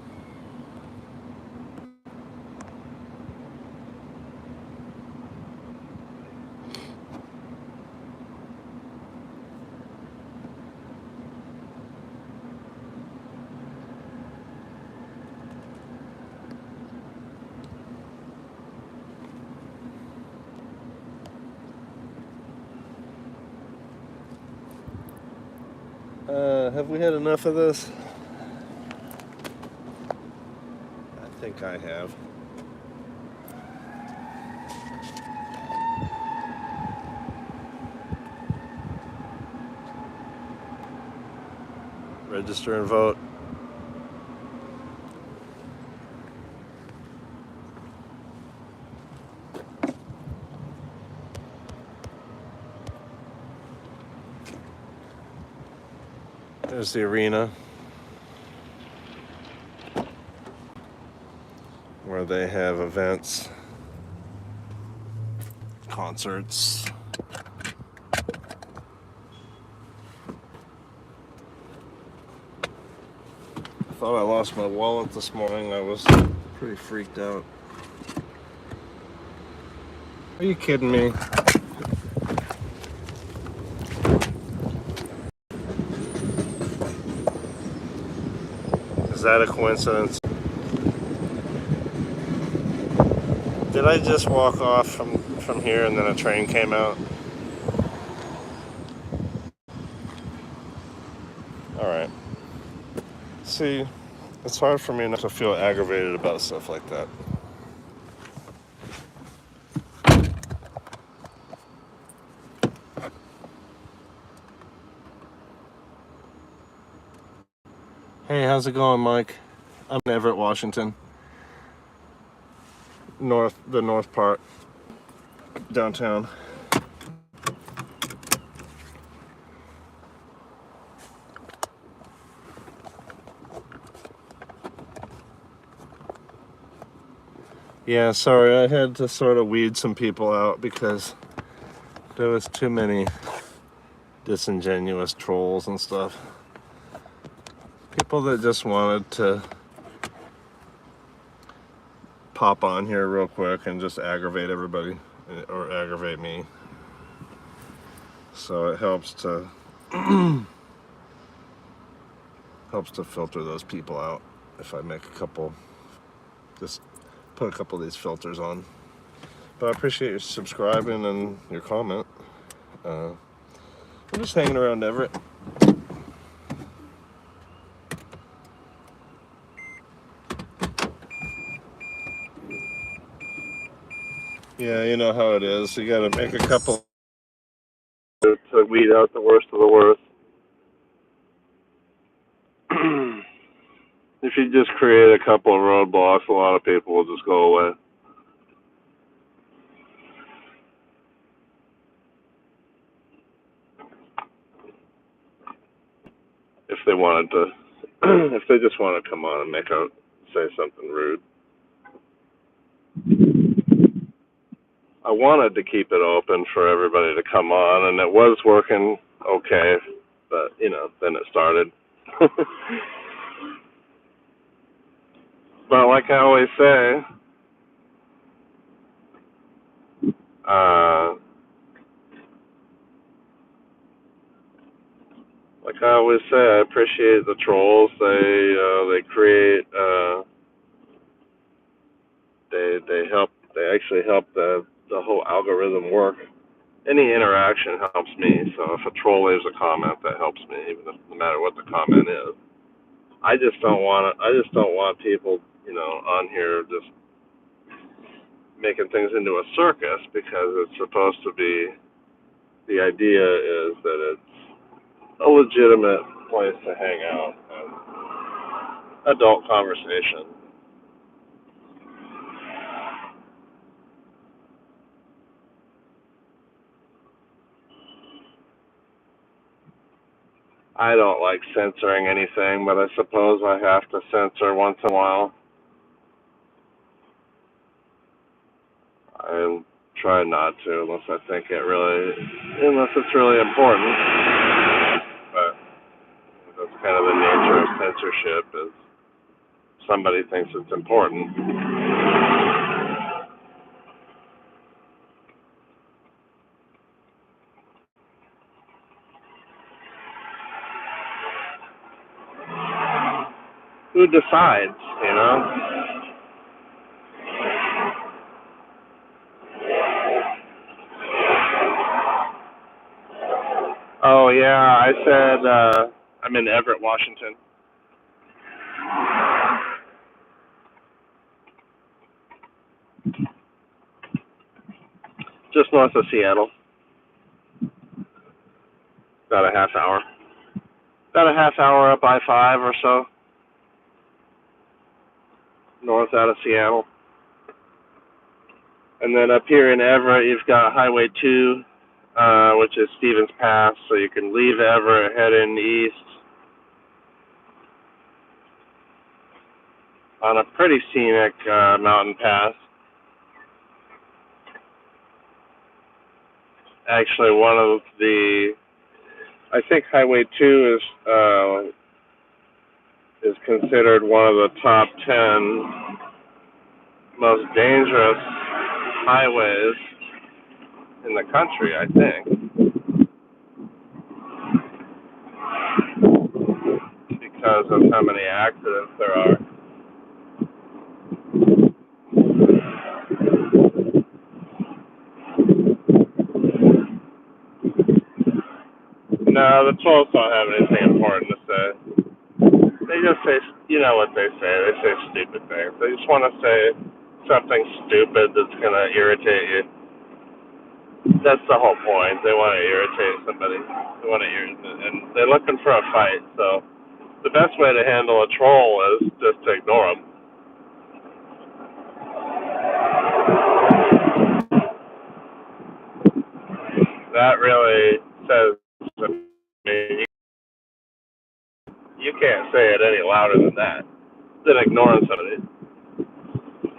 Have we had enough of this? I think I have. Register and vote. There's the arena where they have events, concerts. I thought I lost my wallet this morning. I was pretty freaked out. Are you kidding me? Is that a coincidence? Did I just walk off from here and then a train came out? Alright. See, it's hard for me not to feel aggravated about stuff like that. Hey, how's it going, Mike? I'm in Everett, Washington. The north part, downtown. Yeah, sorry, I had to sort of weed some people out because there was too many disingenuous trolls and stuff. People that just wanted to pop on here real quick and just aggravate everybody or aggravate me. So it helps to filter those people out if I make just put a couple of these filters on. But I appreciate your subscribing and your comment. I'm just hanging around Everett. Yeah, you know how it is. You gotta make a couple to weed out the worst of the worst. If you just create a couple of roadblocks, a lot of people will just go away. If they wanted to, if they just want to come on and say something rude. I wanted to keep it open for everybody to come on, and it was working okay, but, then it started. But like I always say, I appreciate the trolls. They create, they actually help the whole algorithm work. Any interaction helps me, so if a troll leaves a comment, that helps me, no matter what the comment is. I just don't want it. I just don't want people, on here just making things into a circus because it's supposed to be. The idea is that it's a legitimate place to hang out and adult conversation. I don't like censoring anything, but I suppose I have to censor once in a while. I try not to unless unless it's really important. But that's kind of the nature of censorship is somebody thinks it's important. Who decides, you know? Oh yeah, I said I'm in Everett, Washington. Just north of Seattle. About a half hour. About a half hour up I-5 or so. North out of Seattle. And then up here in Everett, you've got Highway 2, which is Stevens Pass, so you can leave Everett, head in east on a pretty scenic mountain pass. Actually, I think Highway 2 is considered one of the top 10 most dangerous highways in the country, I think, because of how many accidents there are. No, the trolls don't have anything important to say. They just say, you know what they say. They say stupid things. They just want to say something stupid that's going to irritate you. That's the whole point. They want to irritate somebody. And they're looking for a fight. So the best way to handle a troll is just to ignore them. That really says to me, you can't say it any louder than that. Than ignoring somebody.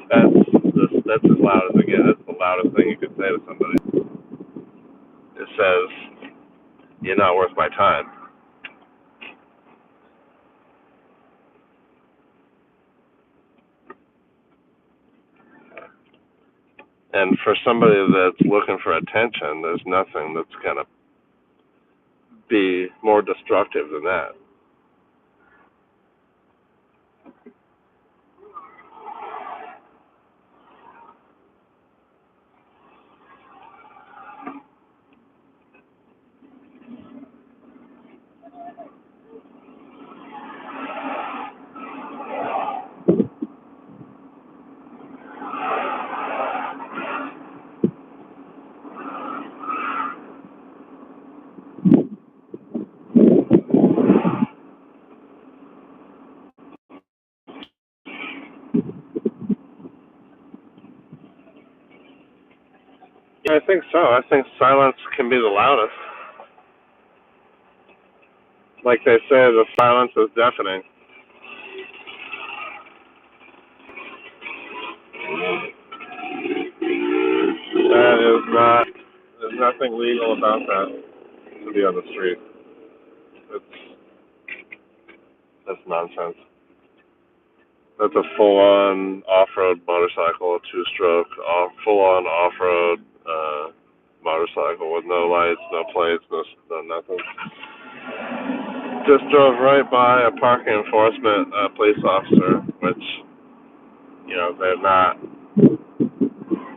That's as loud as it gets. That's the loudest thing you could say to somebody. It says, you're not worth my time. And for somebody that's looking for attention, there's nothing that's going to be more destructive than that. Yeah, I think so. I think silence can be the loudest. Like they say, the silence is deafening. That is not, there's nothing legal about that to be on the street. That's nonsense. That's a full-on off-road motorcycle, a two-stroke, full-on off-road motorcycle with no lights, no plates, no nothing. Just drove right by a parking enforcement police officer, which they're not.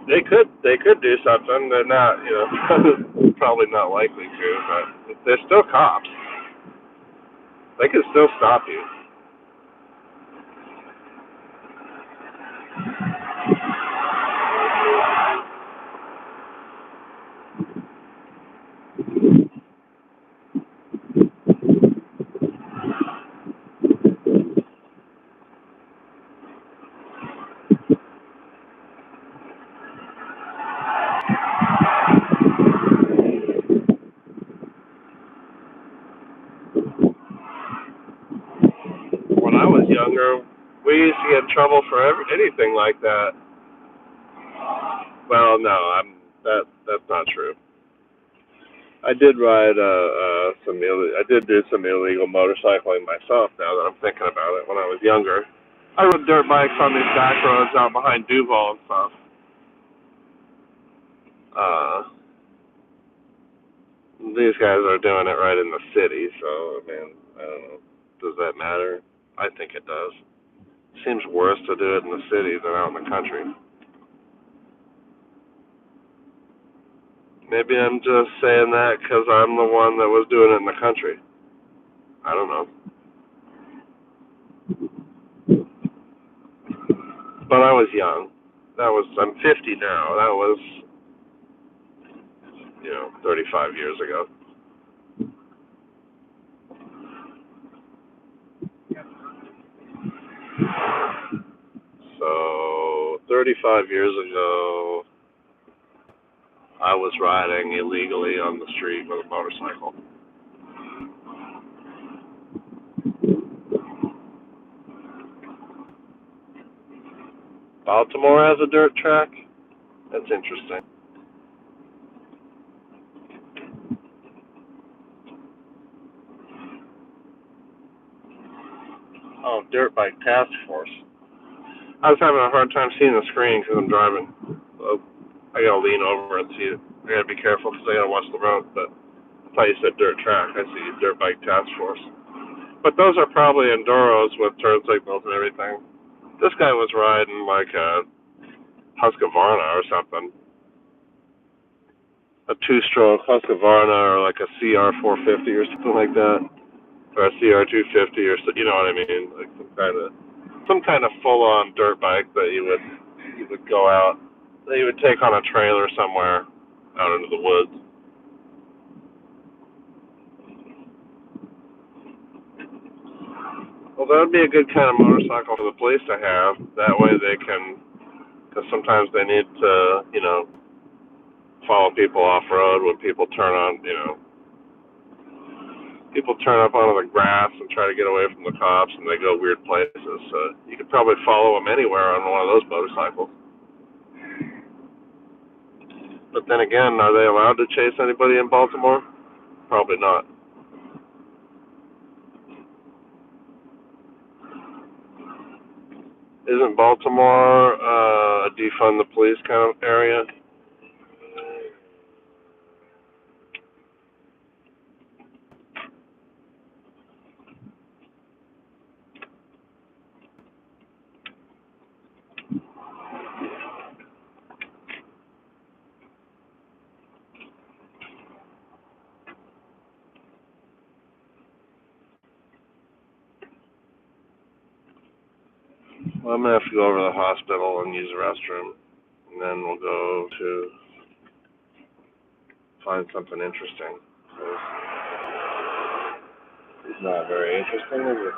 They could do something. They're not, probably not likely to, but they're still cops. They can still stop you. younger, we used to get in trouble for anything like that. Well, no, that's not true. I did ride I did do some illegal motorcycling myself. Now that I'm thinking about it, when I was younger, I rode dirt bikes on these back roads out behind Duval and stuff. These guys are doing it right in the city, so I mean, I don't know. Does that matter? I think it does. Seems worse to do it in the city than out in the country. Maybe I'm just saying that because I'm the one that was doing it in the country. I don't know. But I was young. I'm 50 now. That was, 35 years ago. So, 35 years ago, I was riding illegally on the street with a motorcycle. Baltimore has a dirt track? That's interesting. Oh, Dirt Bike Task Force. I was having a hard time seeing the screen because I'm driving. So I gotta lean over and see it. I gotta be careful because I gotta watch the road. But I thought you said dirt track. I see Dirt Bike Task Force. But those are probably enduros with turn signals and everything. This guy was riding like a Husqvarna or something. A two-stroke Husqvarna or like a CR450 or something like that. Or a CR250 or so, you know what I mean? Like some kind of full-on dirt bike that you would go out, that you would take on a trailer somewhere out into the woods. Well, that would be a good kind of motorcycle for the police to have. That way they can, because sometimes they need to, follow people off road when people turn up onto the grass and try to get away from the cops and they go weird places. So you could probably follow them anywhere on one of those motorcycles. But then again, are they allowed to chase anybody in Baltimore? Probably not. Isn't Baltimore a defund the police kind of area? Well, I'm going to have to go over to the hospital and use the restroom. And then we'll go to find something interesting. It's not very interesting, is it?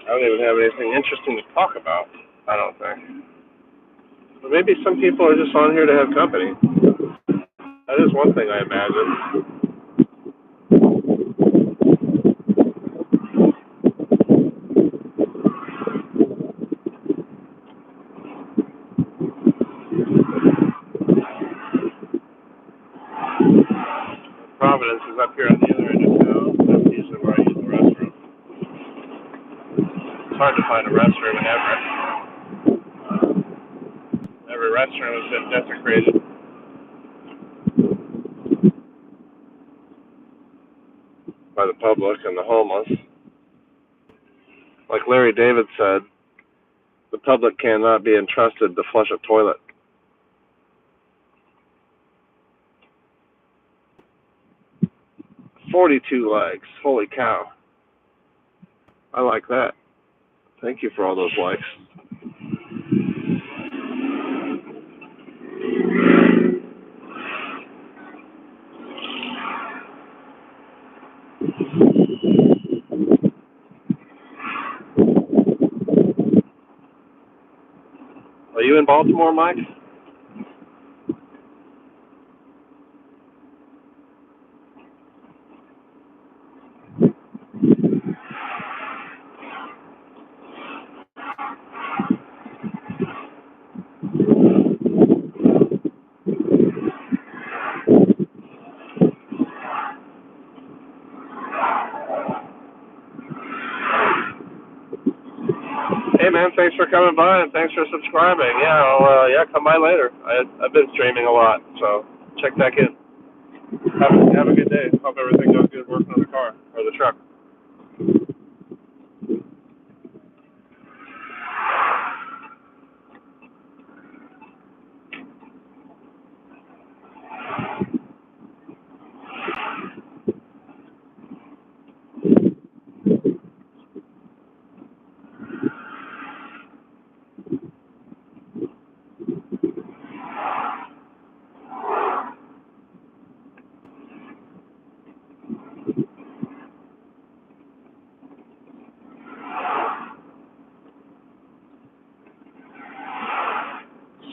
I don't even have anything interesting to talk about, I don't think. But maybe some people are just on here to have company. That is one thing I imagine. Providence is up here on the other end of town. That's usually where I use the restroom. It's hard to find a restroom in Everett. Every restroom has been desecrated by the public and the homeless. Like Larry David said, the public cannot be entrusted to flush a toilet. "42 likes. Holy cow. I like that. Thank you for all those likes." Are you in Baltimore, Mike? man. Thanks for coming by and thanks for subscribing. Yeah, come by later. I've been streaming a lot, so check back in. Have a good day. Hope everything goes good working on the car or the truck.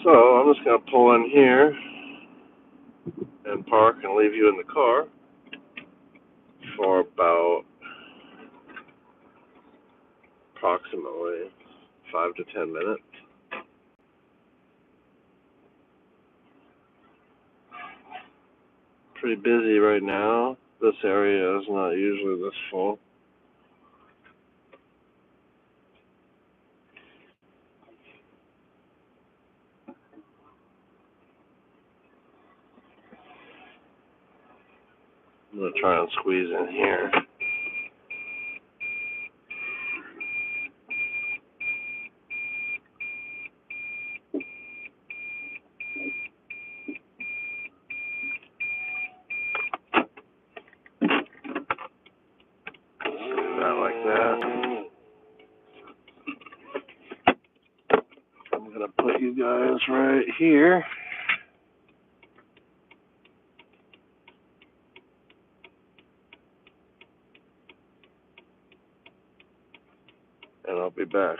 So I'm just gonna pull in here and park and leave you in the car for about approximately 5 to 10 minutes. Pretty busy right now. This area is not usually this full. I'm gonna try and squeeze in here. About like that. I'm gonna put you guys right here. And I'll be back.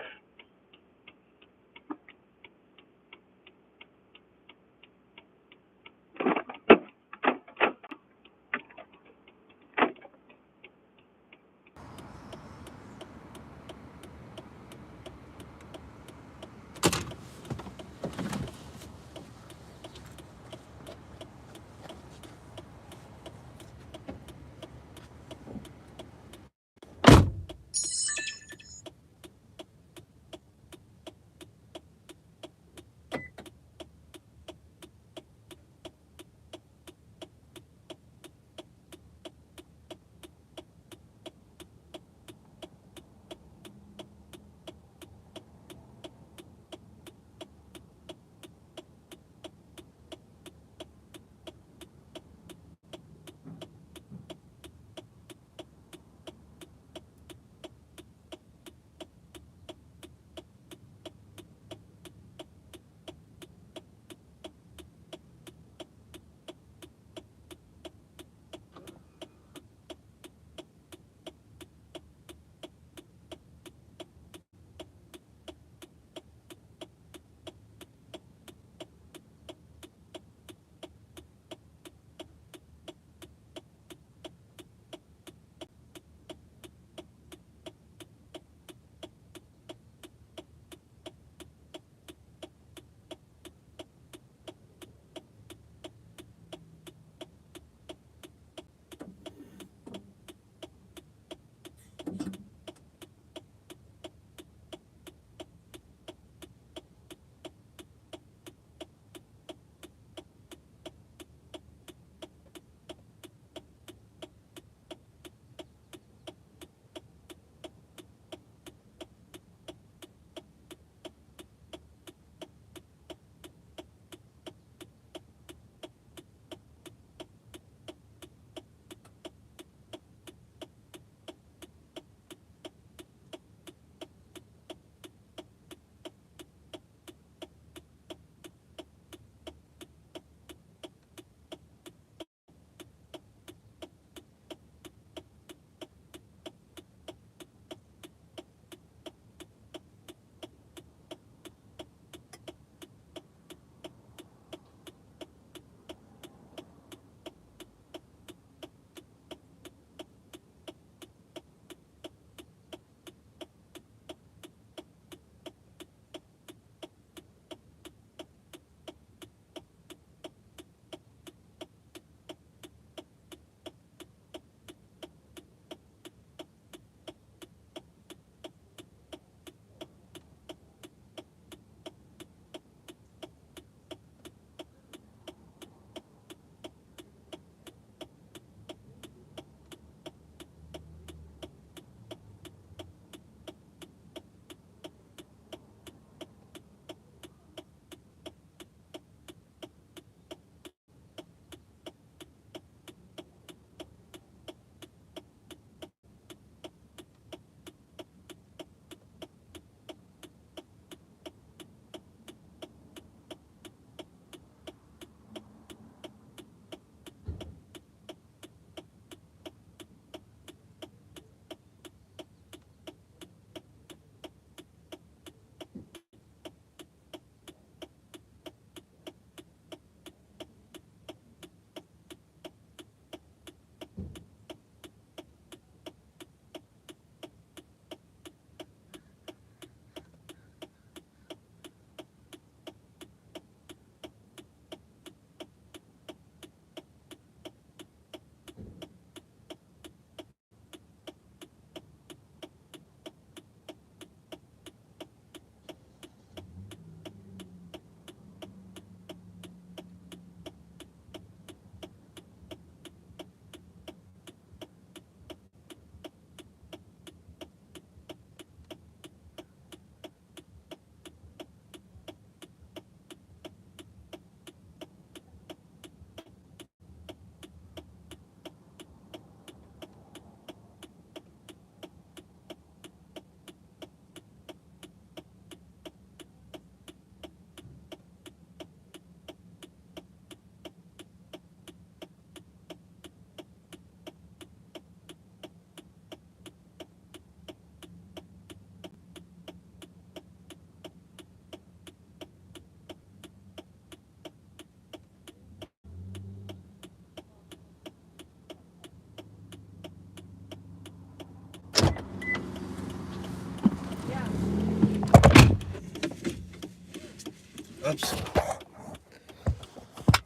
Oops.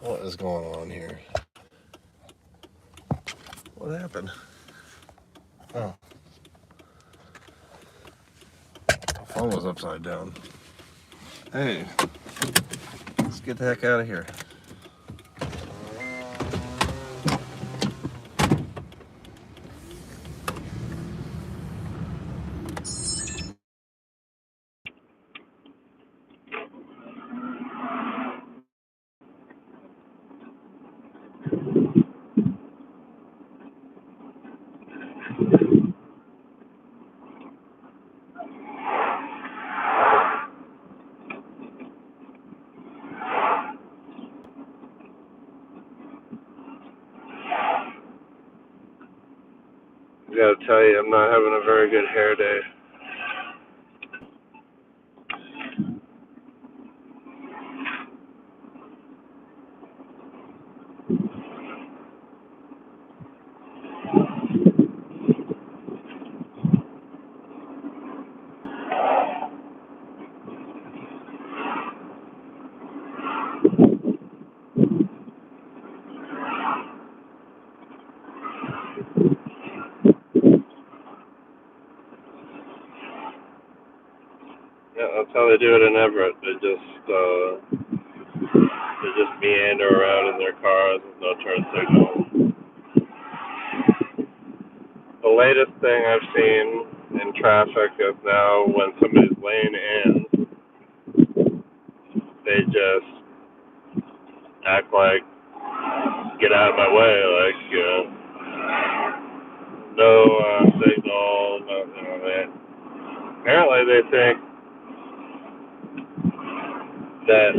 What is going on here? What happened? Oh. My phone was upside down. Hey. Let's get the heck out of here. I gotta tell you, I'm not having a very good hair day. Yeah, that's how they do it in Everett. They just meander around in their cars with no turn signal. The latest thing I've seen in traffic is now when somebody's lane ends, they just act like, get out of my way, like, no signal, no. Apparently they think that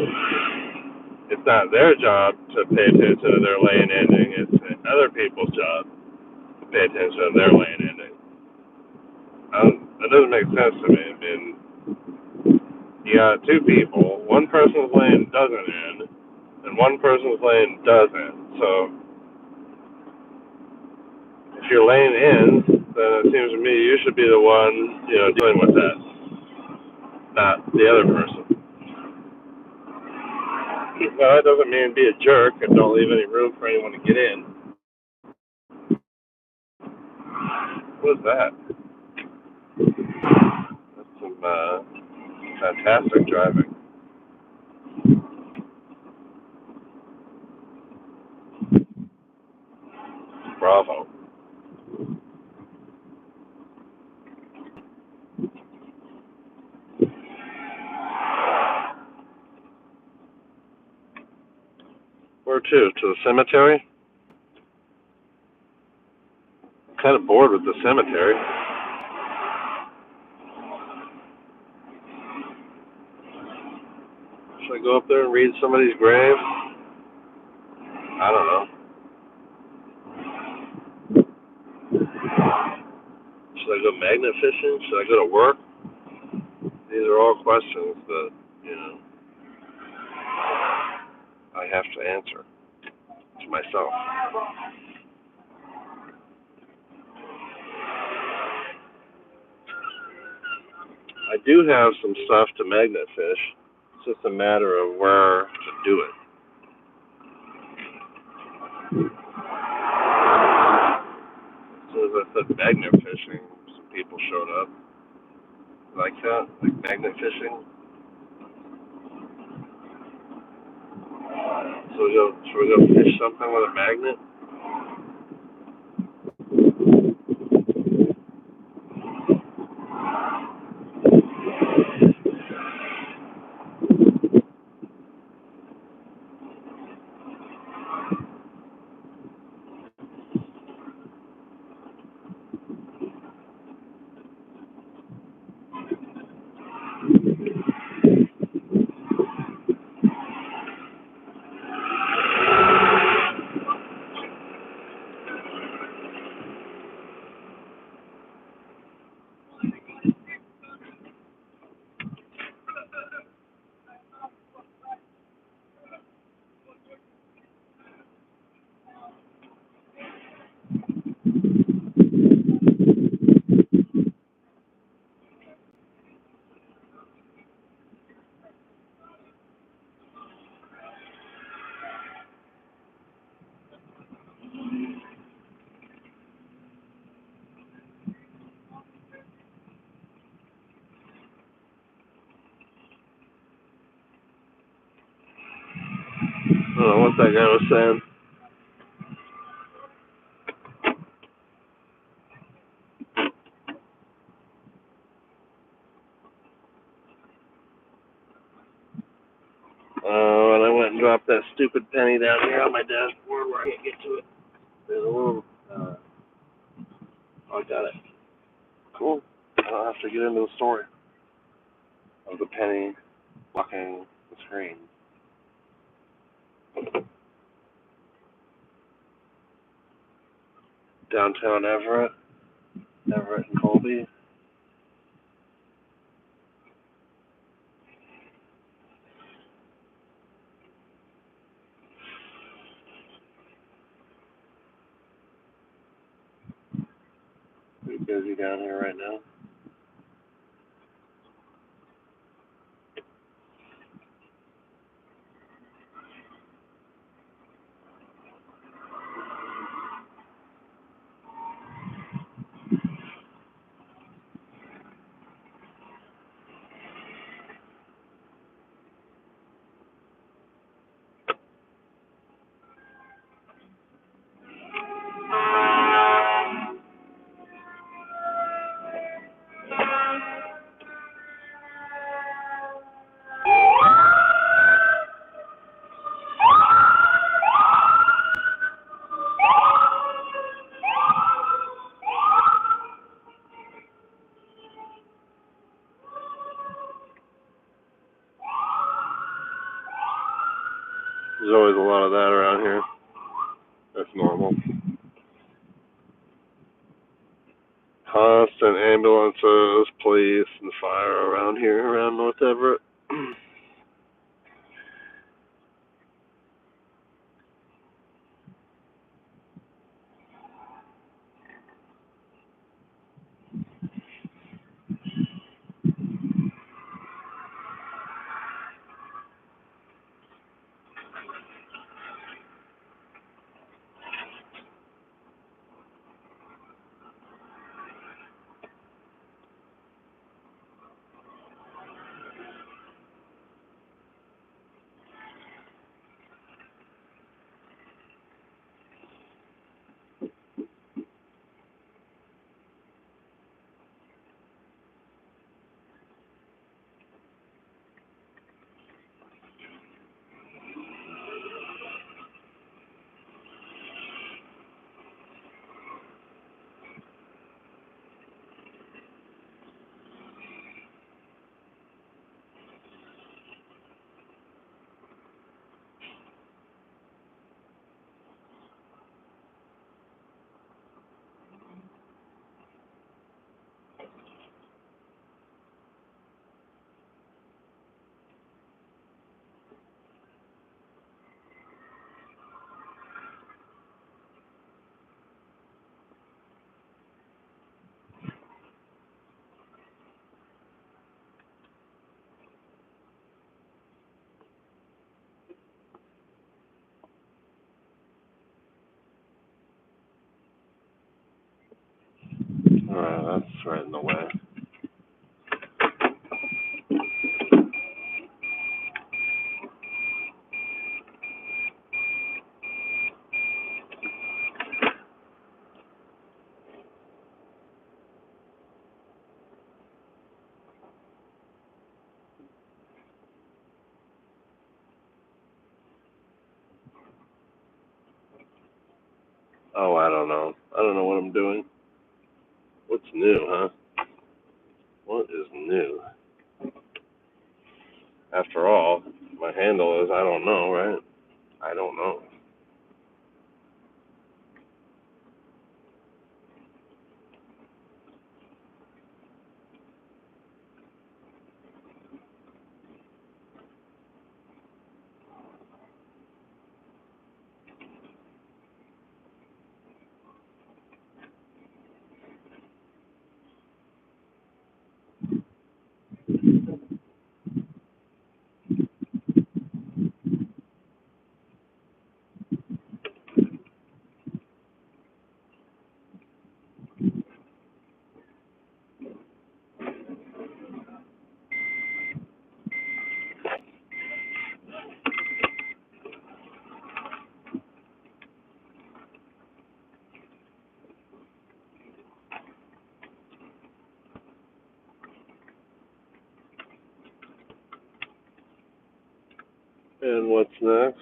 it's not their job to pay attention to their lane ending, it's other people's job to pay attention to their lane ending. That doesn't make sense to me. I mean, you got two people, one person's lane doesn't end, and one person's lane does end. So, if your lane ends, then it seems to me you should be the one, dealing with that, not the other person. Well, that doesn't mean be a jerk and don't leave any room for anyone to get in. What is that? That's some fantastic driving. Bravo. Where to? To the cemetery? I'm kind of bored with the cemetery. Should I go up there and read somebody's grave? I don't know. Should I go magnet fishing? Should I go to work? These are all questions that, I have to answer to myself. I do have some stuff to magnet fish. It's just a matter of where to do it. As soon as I said magnet fishing, some people showed up. Like that? Like magnet fishing? So should we go fish something with a magnet? don't know what that guy was saying. And I went and dropped that stupid penny down here on my dashboard where I can't get to it. There's a little, oh, I got it. Cool. I don't have to get into the story of the penny blocking the screen. Downtown Everett and Colby. Pretty busy down here right now. There's always a lot of that around here. That's normal. Constant ambulances, police, and fire around here, around North Everett. That's right in the way. Oh, I don't know. I don't know what I'm doing. What's new, huh? What is new? After all, my handle is I don't know, right? I don't know. And what's next?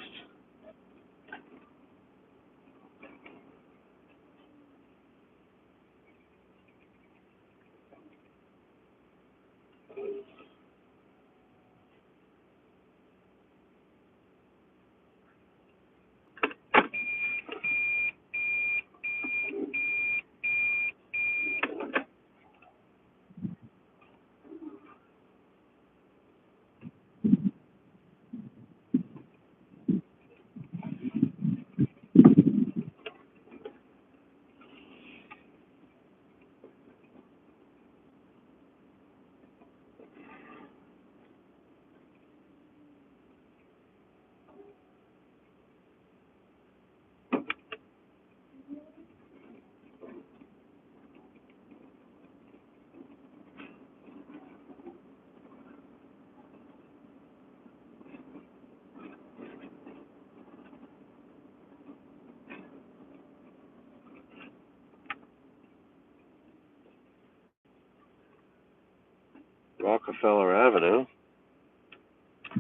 Rockefeller Avenue.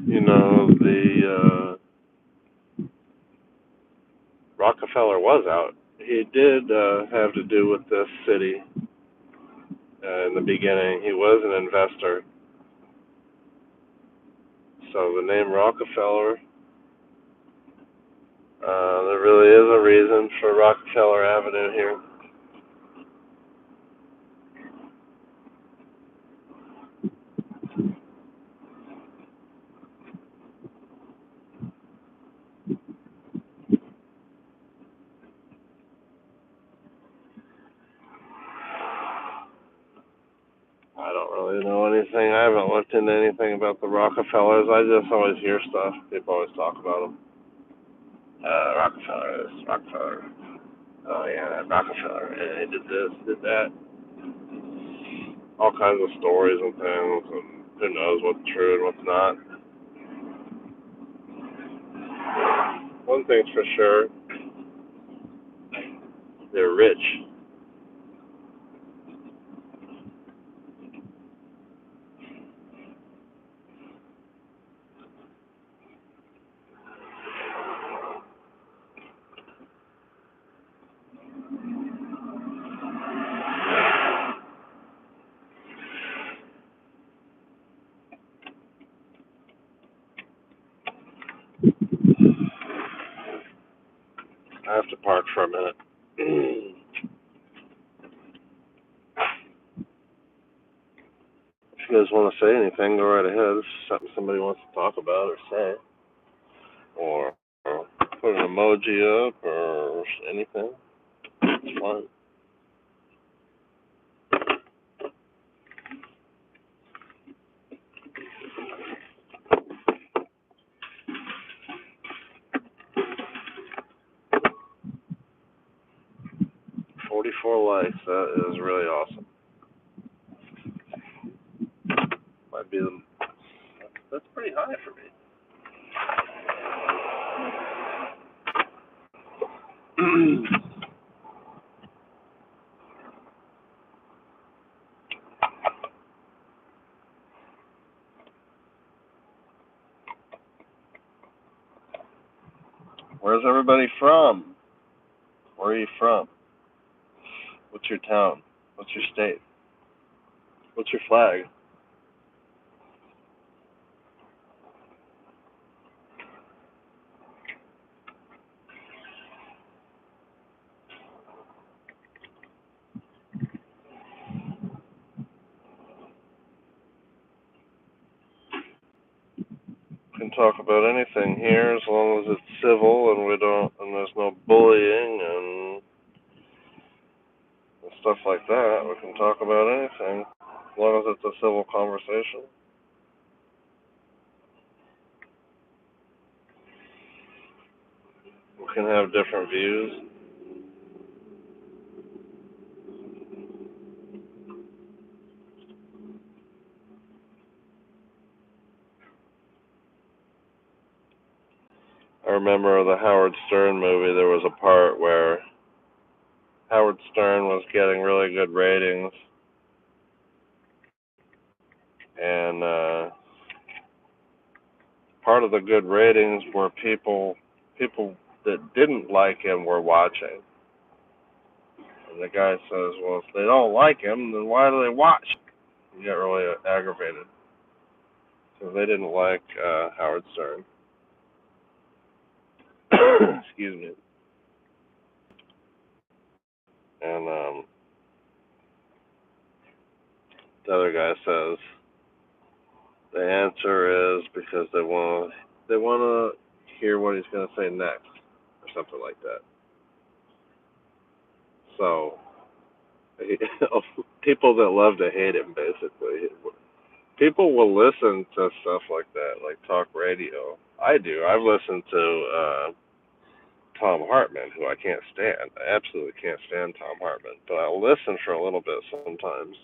You know, the Rockefeller was out. He did have to do with this city in the beginning. He was an investor. So the name Rockefeller, there really is a reason for Rockefeller Avenue here. I don't really know anything. I haven't looked into anything about the Rockefellers. I just always hear stuff. People always talk about them. Rockefeller. Oh yeah, that Rockefeller. Yeah, he did this, did that. All kinds of stories and things, and who knows what's true and what's not. One thing's for sure, they're rich. I have to park for a minute. If you guys want to say anything, go right ahead. This is something somebody wants to talk about or say, or put an emoji up or anything. It's fine. $44 likes. That is really awesome. Might be that's pretty high for me. Where's everybody from? Where are you from? What's your town? What's your state? What's your flag? We can talk about anything here as long as it's civil and there's no bullying and stuff like that. We can talk about anything as long as it's a civil conversation. We can have different views. I remember the Howard Stern movie, there was a part where Howard Stern was getting really good ratings, and part of the good ratings were people that didn't like him were watching. And the guy says, well, if they don't like him, then why do they watch? He got really aggravated because they didn't like Howard Stern. Excuse me. And the other guy says the answer is because they want to hear what he's going to say next or something like that. So people that love to hate him, basically. People will listen to stuff like that, like talk radio. I do. I've listened to Tom Hartman, who I can't stand. I absolutely can't stand Tom Hartman, but I'll listen for a little bit sometimes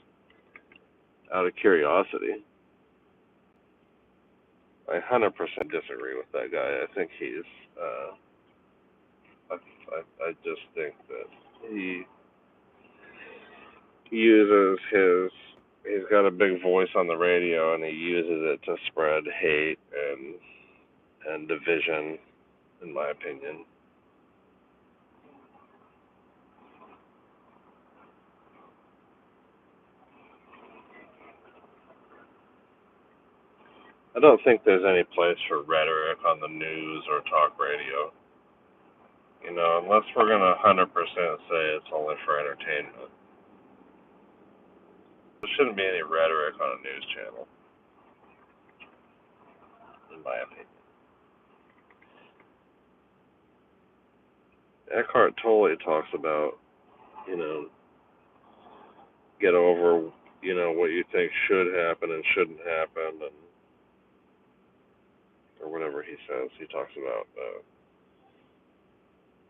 out of curiosity. I 100% disagree with that guy. I think he's, I just think that he uses he's got a big voice on the radio and he uses it to spread hate and division, in my opinion. I don't think there's any place for rhetoric on the news or talk radio. You know, unless we're going to 100% say it's only for entertainment. There shouldn't be any rhetoric on a news channel, in my opinion. Eckhart Tolle talks about, you know, get over, you know, what you think should happen and shouldn't happen, and or whatever he says. He talks about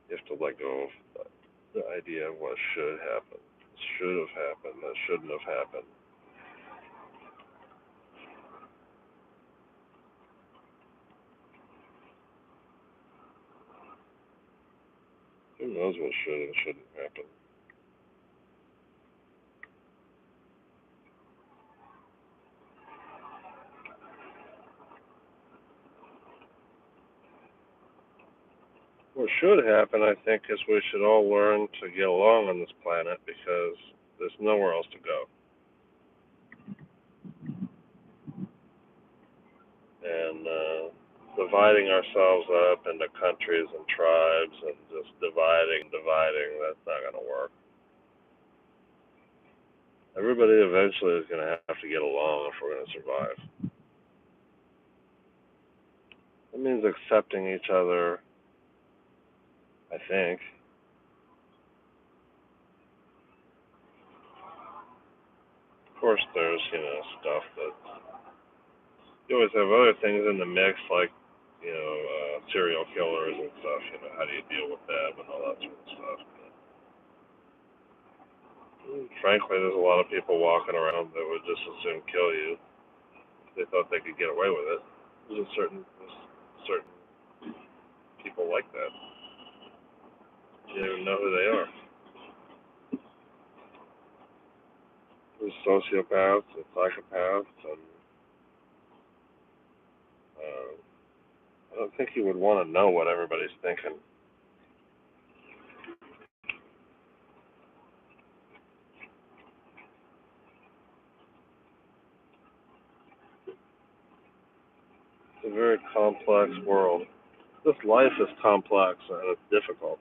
you have to let go of the idea of what should happen, should have happened, that shouldn't have happened. Who knows what should and shouldn't happen? What should happen, I think, is we should all learn to get along on this planet because there's nowhere else to go. And dividing ourselves up into countries and tribes and just dividing, that's not going to work. Everybody eventually is going to have to get along if we're going to survive. It means accepting each other, I think. Of course, there's, you know, stuff that you always have other things in the mix, like, you know, serial killers and stuff. You know, how do you deal with them and all that sort of stuff. Frankly, there's a lot of people walking around that would just as soon kill you if they thought they could get away with it. There's certain people like that. You don't even know who they are. There's sociopaths and psychopaths, and I don't think you would want to know what everybody's thinking. It's a very complex world. This life is complex and it's difficult.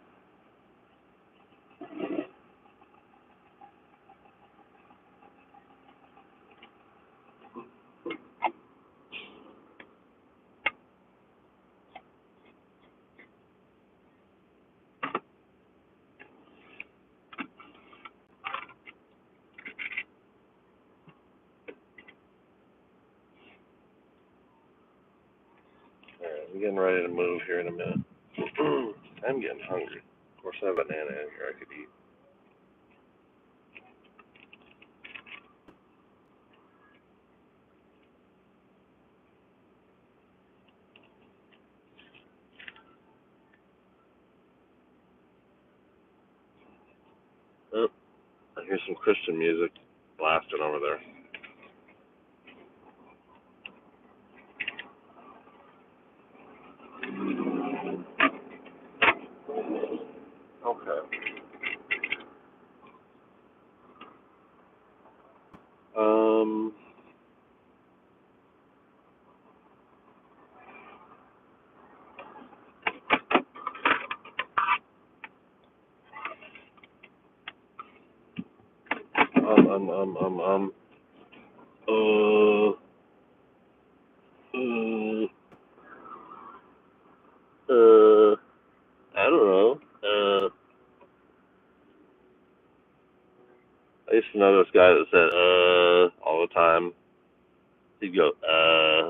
Alright, I'm getting ready to move here in a minute. I'm getting hungry. Of course, I have a banana in here I could eat. Oh, I hear some Christian music blasting over there. um, um, um, um, um, uh, uh, I don't know. I used to know this guy that said, all the time. He'd go,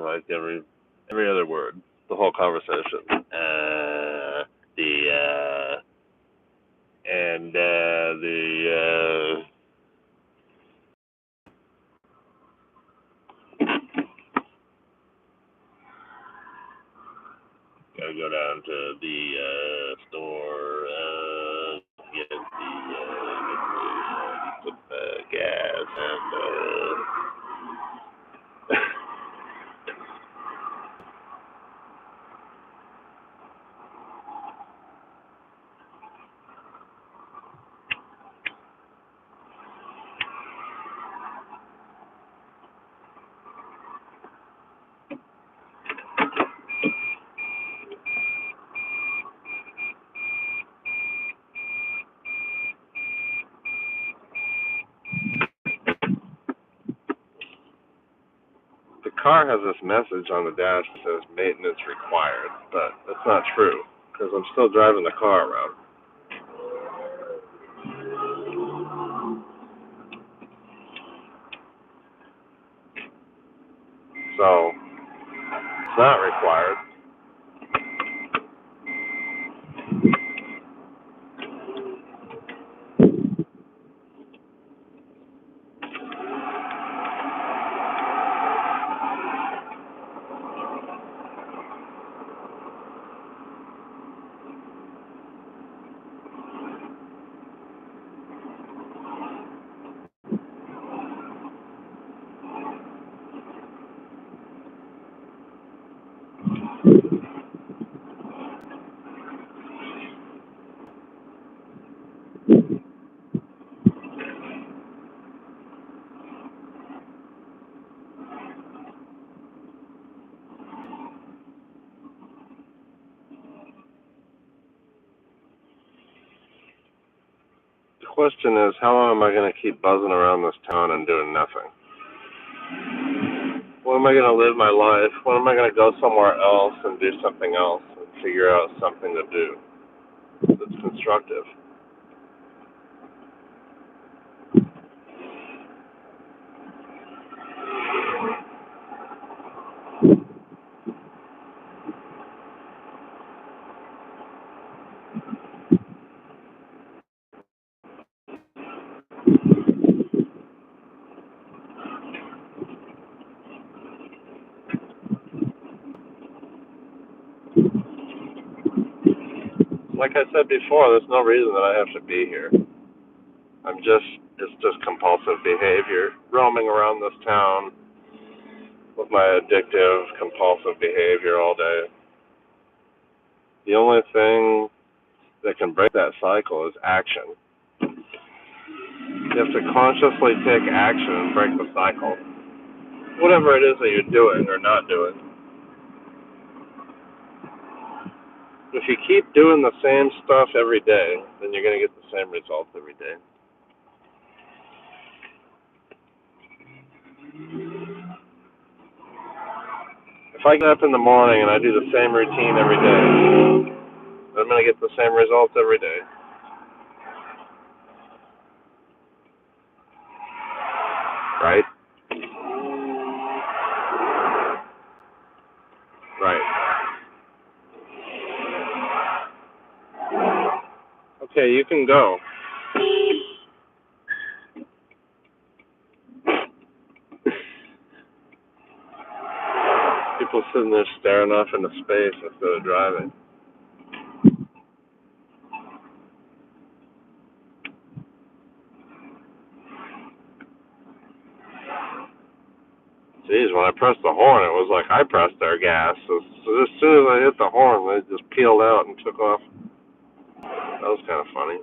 like every other word, the whole conversation. And, gotta go down to the, store, get the gas and, the car has this message on the dash that says maintenance required, but that's not true because I'm still driving the car around. So it's not required. The question is, how long am I going to keep buzzing around this town and doing nothing? When am I going to live my life? When am I going to go somewhere else and do something else and figure out something to do that's constructive? Like I said before, there's no reason that I have to be here. It's just compulsive behavior, roaming around this town with my addictive, compulsive behavior all day. The only thing that can break that cycle is action. You have to consciously take action and break the cycle. Whatever it is that you're doing or not doing. If you keep doing the same stuff every day, then you're going to get the same results every day. If I get up in the morning and I do the same routine every day, I'm going to get the same results every day. Right? Right. Okay, you can go. People sitting there staring off into space instead of driving. Geez, when I pressed the horn, it was like I pressed their gas. So as soon as I hit the horn, they just peeled out and took off. That was kind of funny.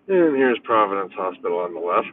And here's Providence Hospital on the left.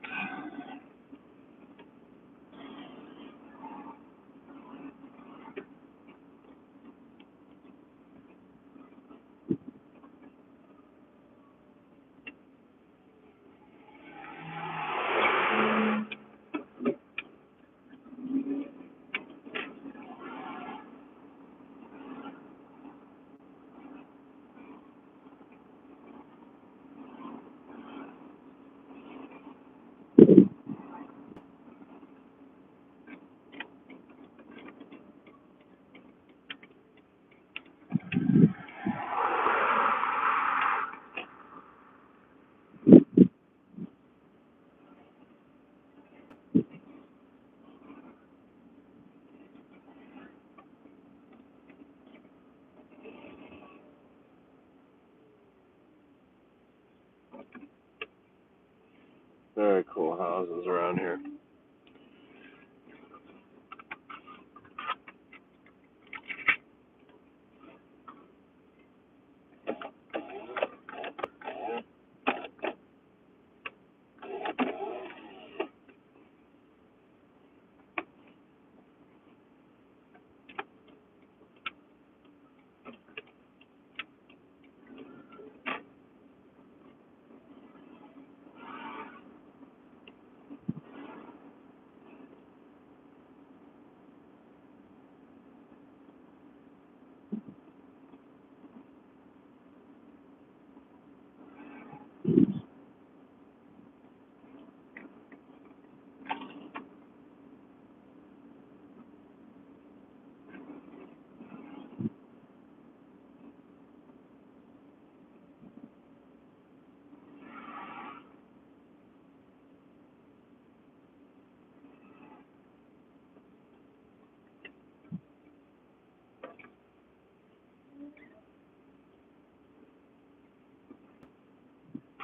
Very cool houses around here.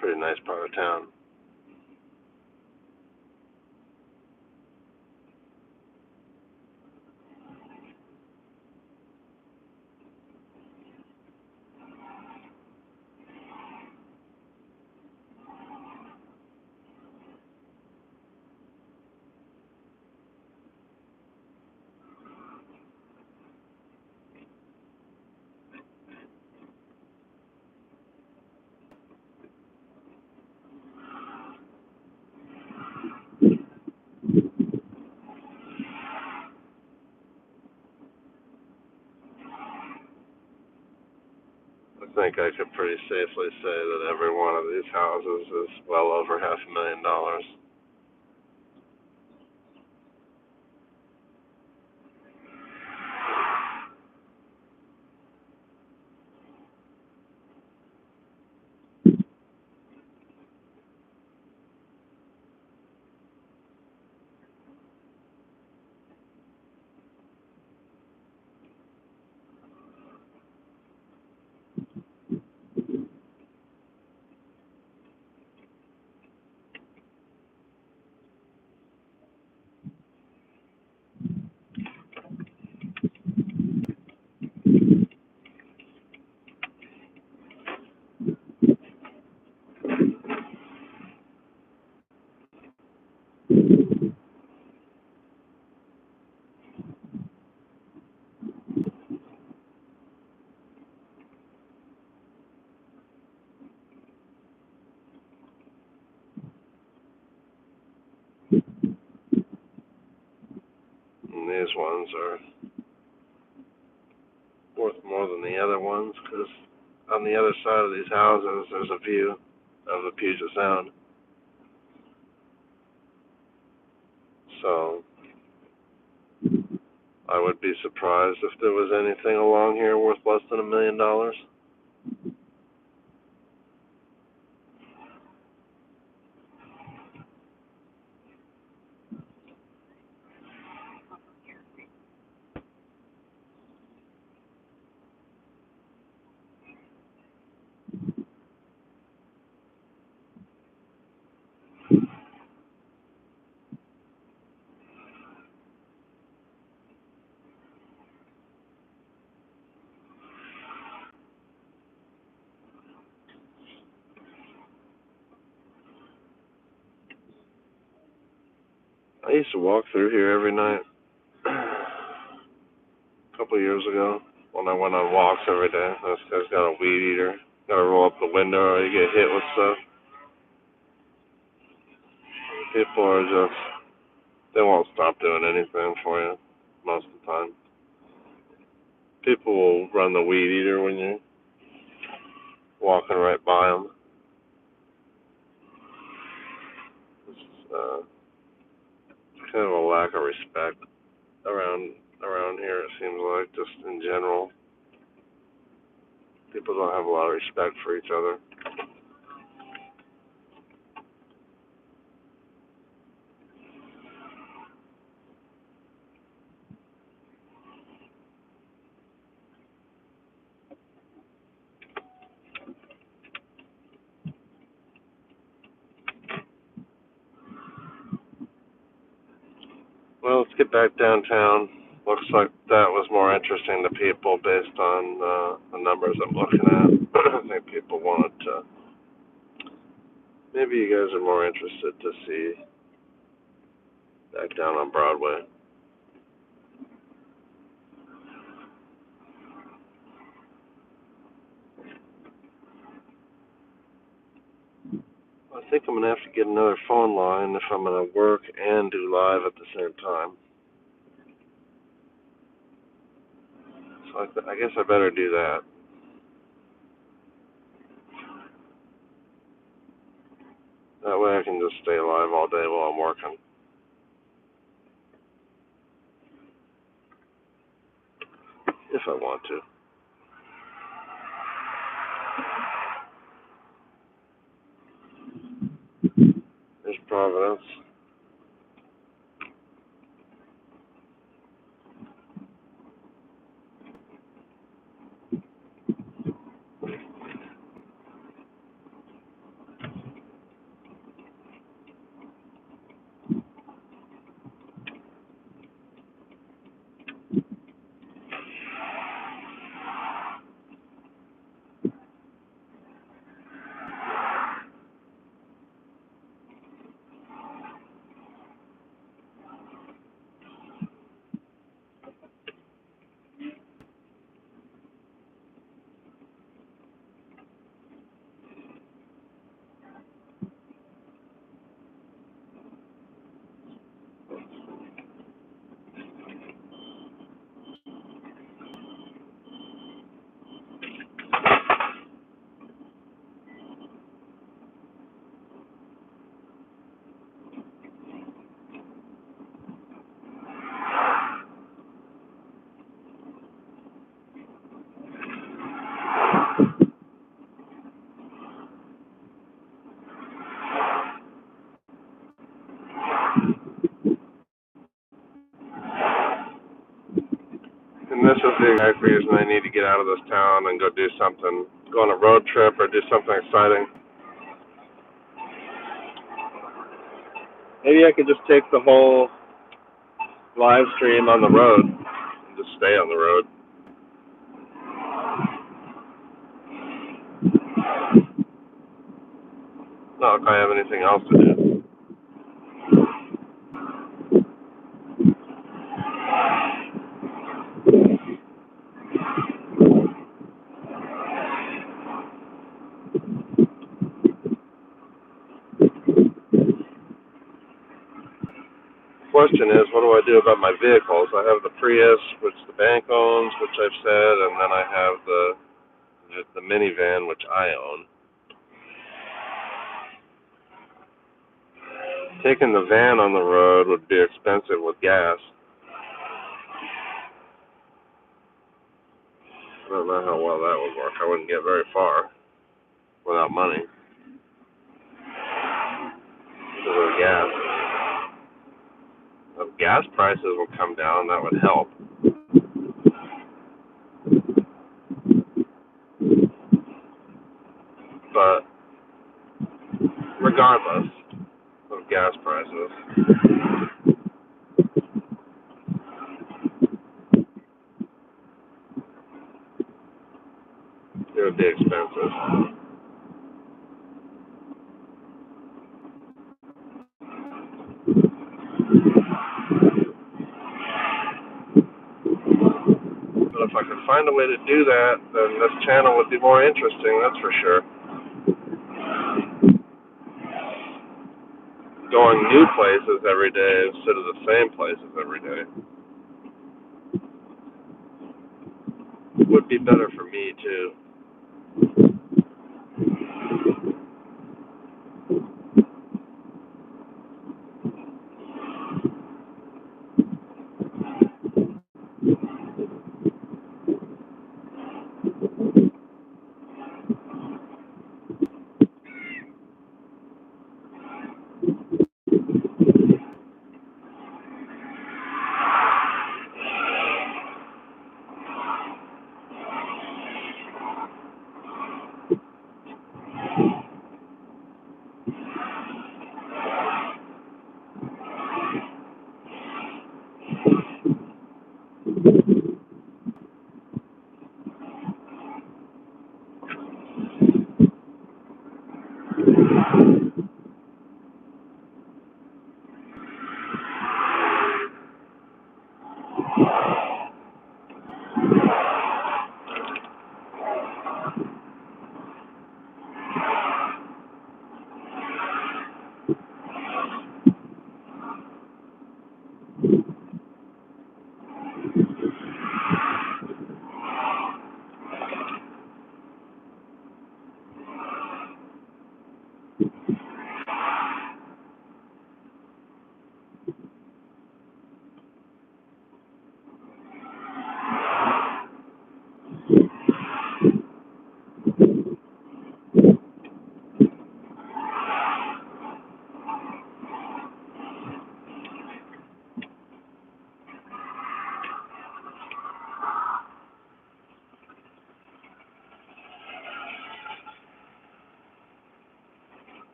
Pretty nice part of town. I think I could pretty safely say that every one of these houses is well over $500,000. And these ones are worth more than the other ones because on the other side of these houses there's a view of the Puget Sound. So I would be surprised if there was anything along here worth less than $1,000,000. I used to walk through here every night a couple of years ago when I went on walks every day. This guy's got a weed eater. Gotta roll up the window or you get hit with stuff. People are just, they won't stop doing anything for you most of the time. People will run the weed eater when you're walking right by them. It's kind of a lack of respect around here. It seems like just in general, people don't have a lot of respect for each other. Well, let's get back downtown. Looks like that was more interesting to people based on the numbers I'm looking at. I think people wanted to. Maybe you guys are more interested to see back down on Broadway. I think I'm gonna have to get another phone line if I'm gonna work and do live at the same time. So I guess I better do that. That way I can just stay live all day while I'm working. If I want to. There's Providence. And this is the exact reason I need to get out of this town and go do something, go on a road trip or do something exciting. Maybe I could just take the whole live stream on the road and just stay on the road. Not like I have anything else to do. Question is, what do I do about my vehicles? I have the Prius, which the bank owns, which I've said, and then I have the minivan, which I own. Taking the van on the road would be expensive with gas. I don't know how well that would work. I wouldn't get very far without money because of the gas. If gas prices will come down, that would help. But regardless of gas prices, it would be expensive. if I could find a way to do that, then this channel would be more interesting, that's for sure. Going new places every day instead of the same places every day would be better for me, too.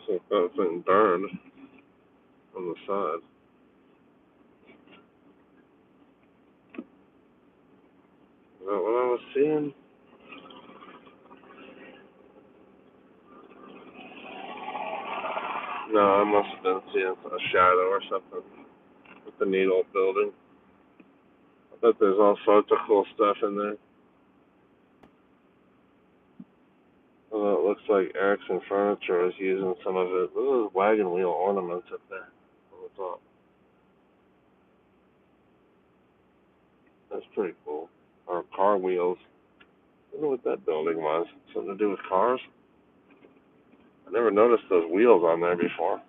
So that thing burned on the side. Is that what I was seeing? No, I must have been seeing a shadow or something with the needle building. I bet there's all sorts of cool stuff in there. Well, it looks like Erickson Furniture is using some of it. Look at those wagon wheel ornaments up there on the top. That's pretty cool. Or car wheels. I wonder what that building was. Something to do with cars? I never noticed those wheels on there before.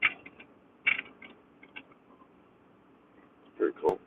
Pretty cool.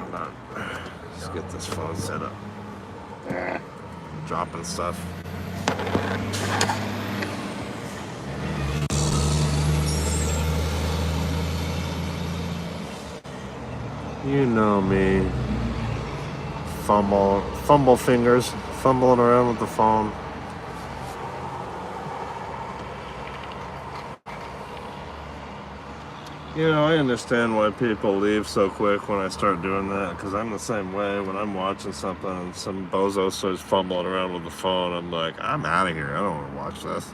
Hold on. get this phone set up. Dropping stuff. You know me. Fumble fingers, fumbling around with the phone. You know, I understand why people leave so quick when I start doing that, because I'm the same way. When I'm watching something and some bozo starts fumbling around with the phone, I'm like, I'm out of here. I don't want to watch this.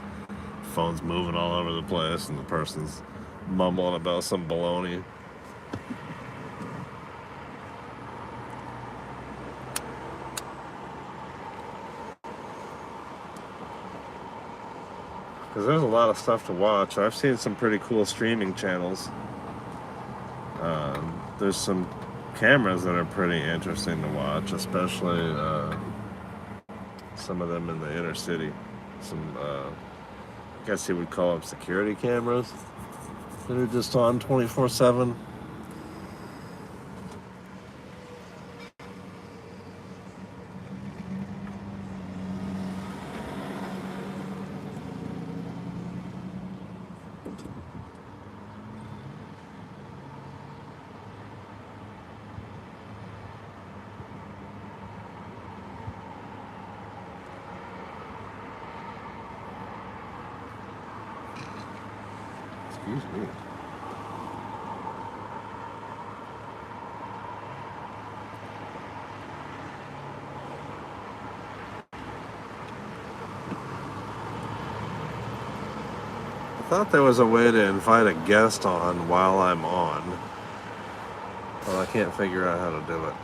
Phone's moving all over the place and the person's mumbling about some baloney. Because there's a lot of stuff to watch. I've seen some pretty cool streaming channels. There's some cameras that are pretty interesting to watch, especially some of them in the inner city. Some, I guess you would call them security cameras that are just on 24/7. Excuse me. I thought there was a way to invite a guest on while I'm on. Well, I can't figure out how to do it.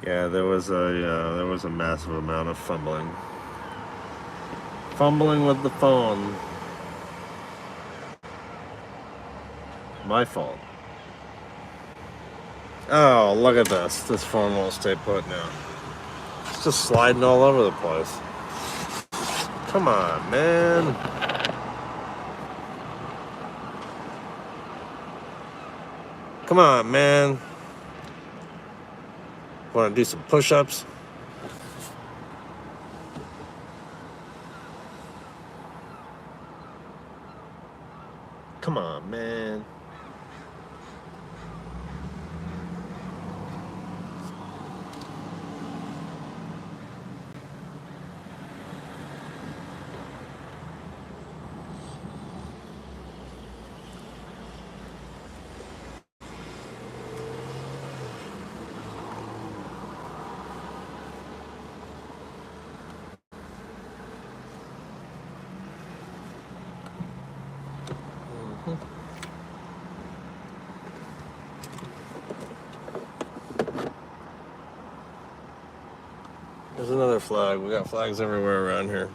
Yeah, there was a massive amount of fumbling with the phone. My fault. Oh, look at this. This phone won't stay put now. It's just sliding all over the place. Come on, man. Come on, man. Want to do some push-ups? Come on, man. another flag. We got flags everywhere around here.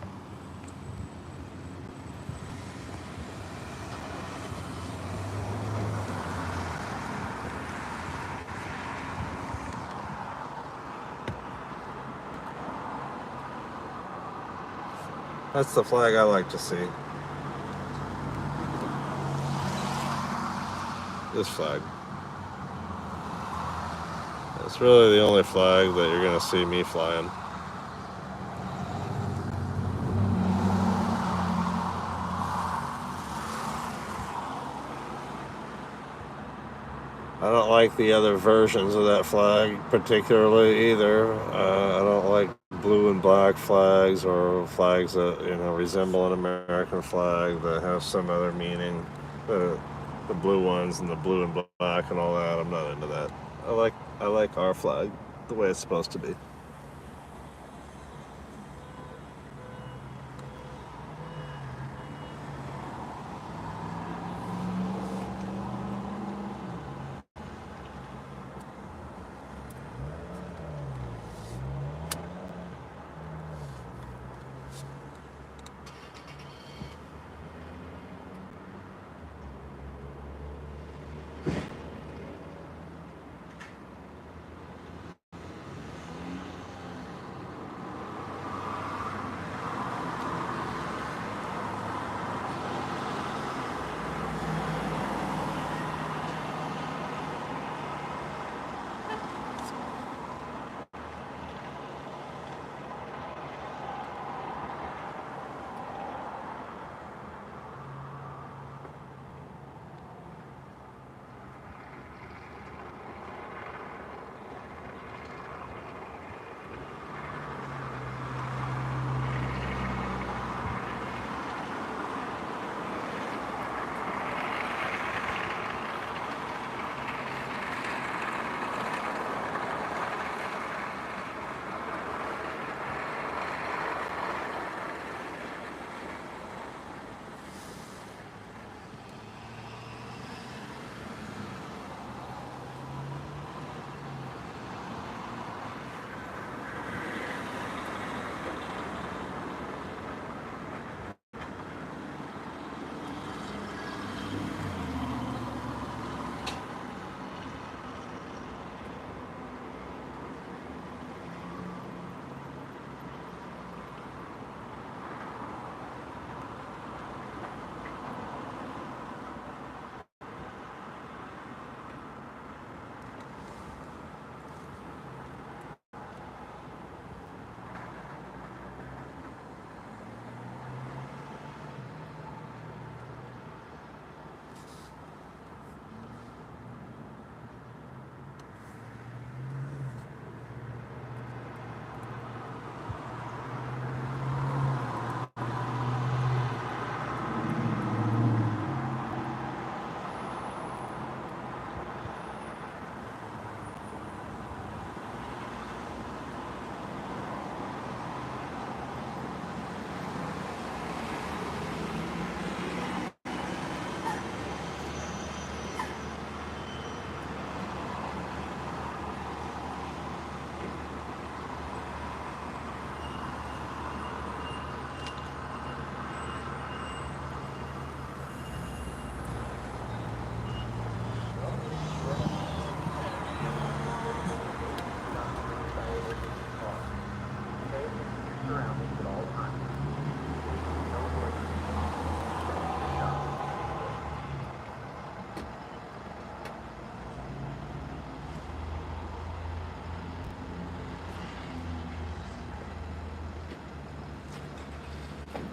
That's the flag I like to see. This flag. It's really the only flag that you're going to see me flying. I don't like the other versions of that flag particularly either. I don't like blue and black flags or flags that resemble an American flag that have some other meaning. The blue ones and the blue and black and all that. I'm not into that. I like our flag the way it's supposed to be.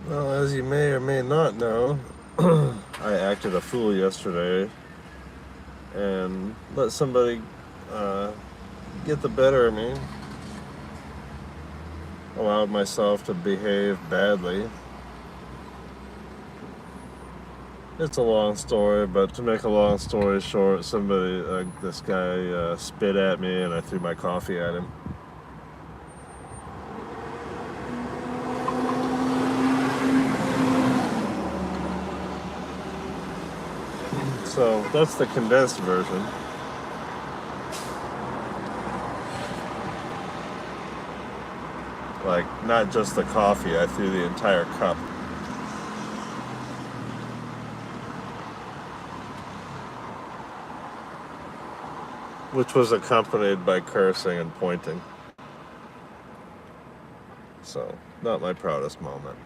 Well, as you may or may not know, I acted a fool yesterday and let somebody get the better of me. Allowed myself to behave badly. It's a long story, but to make a long story short, this guy spit at me and I threw my coffee at him. So that's the condensed version. Like, not just the coffee. I threw the entire cup. Which was accompanied by cursing and pointing. So, not my proudest moment.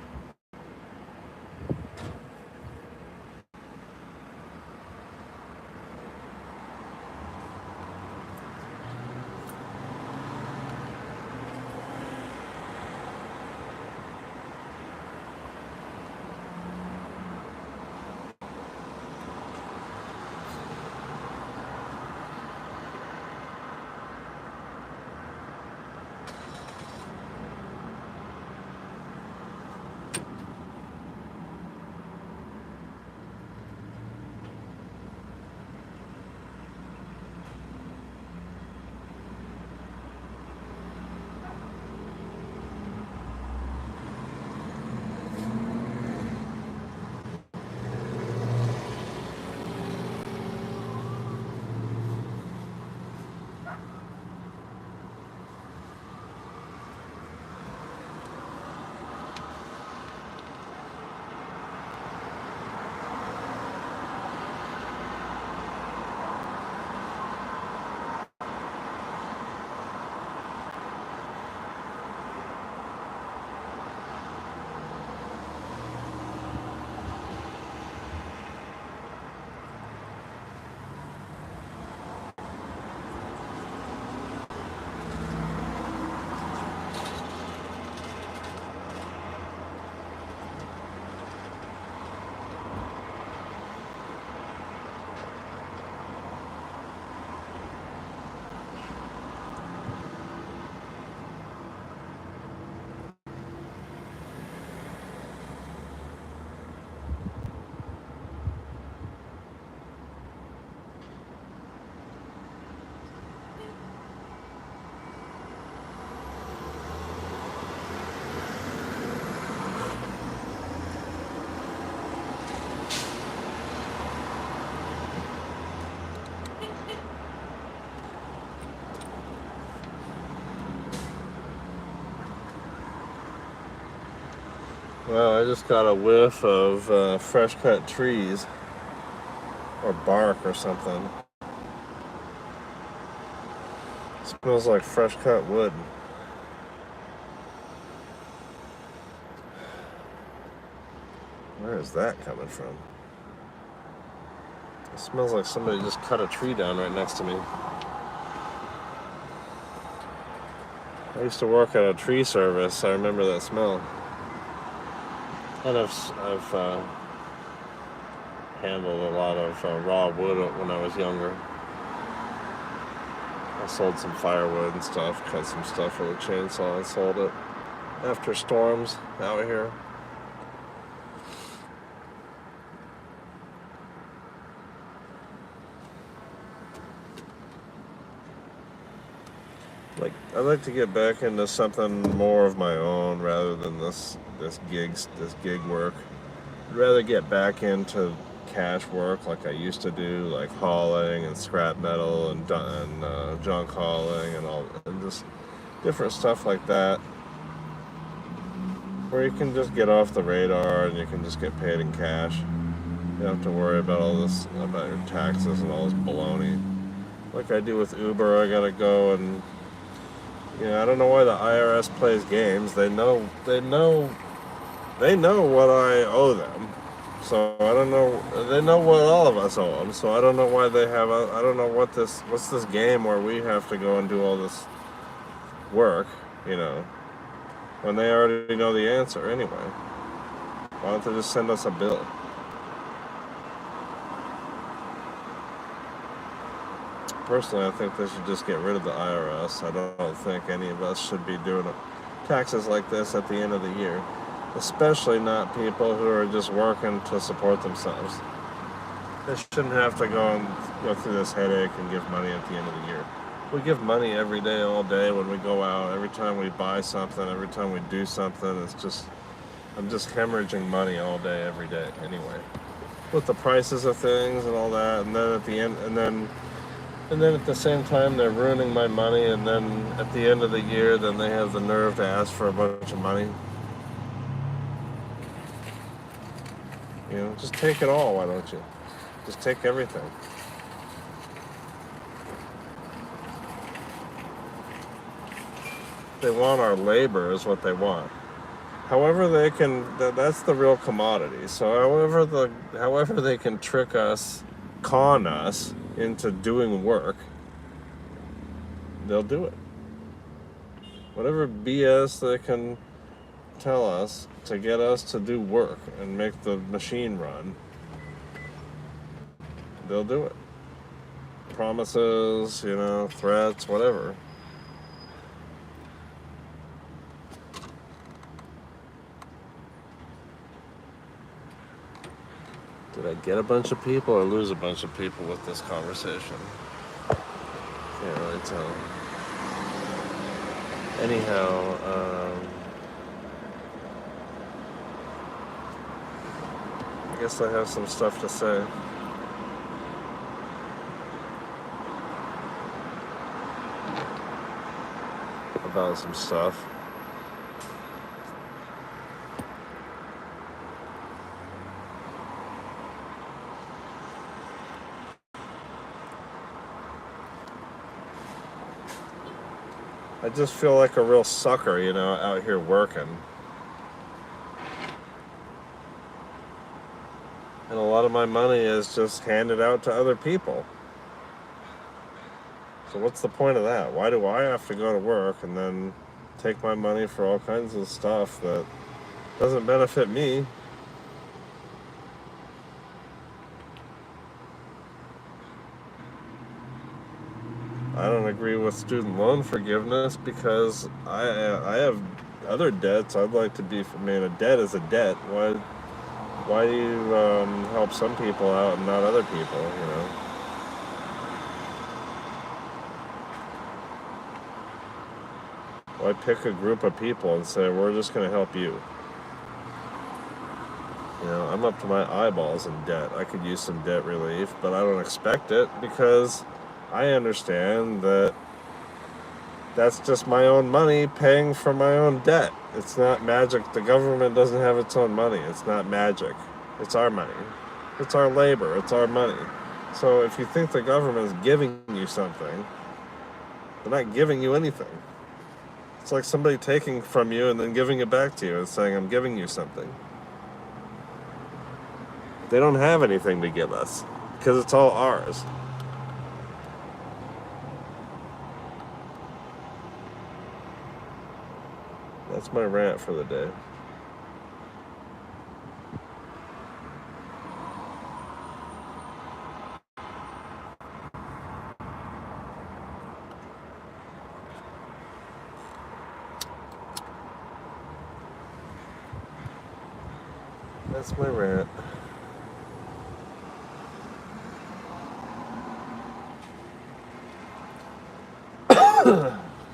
Well, I just got a whiff of fresh cut trees or bark or something. Smells like fresh cut wood. Where is that coming from? It smells like somebody just cut a tree down right next to me. I used to work at a tree service. I remember that smell. And I've handled a lot of raw wood when I was younger. I sold some firewood and stuff, cut some stuff with a chainsaw and sold it after storms out here. I'd like to get back into something more of my own rather than this gig work. I'd rather get back into cash work like I used to do, like hauling and scrap metal and junk hauling and just different stuff like that, where you can just get off the radar and you can just get paid in cash. You don't have to worry about all this, about your taxes and all this baloney. Like I do with Uber, I gotta go and I don't know why the IRS plays games. They know what I owe them. So I don't know. They know what all of us owe them. So I don't know why they have. I don't know what's this game where we have to go and do all this work. When they already know the answer anyway. Why don't they just send us a bill? Personally, I think they should just get rid of the IRS. I don't think any of us should be doing taxes like this at the end of the year. Especially not people who are just working to support themselves. They shouldn't have to go through this headache and give money at the end of the year. We give money every day, all day when we go out. Every time we buy something, every time we do something, I'm just hemorrhaging money all day, every day anyway. With the prices of things and all that, and then at the end, and then And then at the same time, they're ruining my money, and then at the end of the year, then they have the nerve to ask for a bunch of money. You know, just take it all, why don't you? Just take everything. They want our labor is what they want. However they can, that's the real commodity. So however they can trick us, con us into doing work, they'll do it. Whatever BS they can tell us to get us to do work and make the machine run, they'll do it. Promises, threats, whatever. Did I get a bunch of people or lose a bunch of people with this conversation? Can't really tell. Anyhow, I guess I have some stuff to say. About some stuff. I just feel like a real sucker, out here working. And a lot of my money is just handed out to other people. So what's the point of that? Why do I have to go to work and then take my money for all kinds of stuff that doesn't benefit me? I don't agree with student loan forgiveness because I have other debts I'd like to be. A debt is a debt. Why do you help some people out and not other people? Why pick a group of people and say we're just going to help you? I'm up to my eyeballs in debt. I could use some debt relief, but I don't expect it because I understand that that's just my own money paying for my own debt. It's not magic. The government doesn't have its own money. It's not magic. It's our money. It's our labor. It's our money. So if you think the government is giving you something, they're not giving you anything. It's like somebody taking from you and then giving it back to you and saying, I'm giving you something. They don't have anything to give us because it's all ours. That's my rant for the day. That's my rant.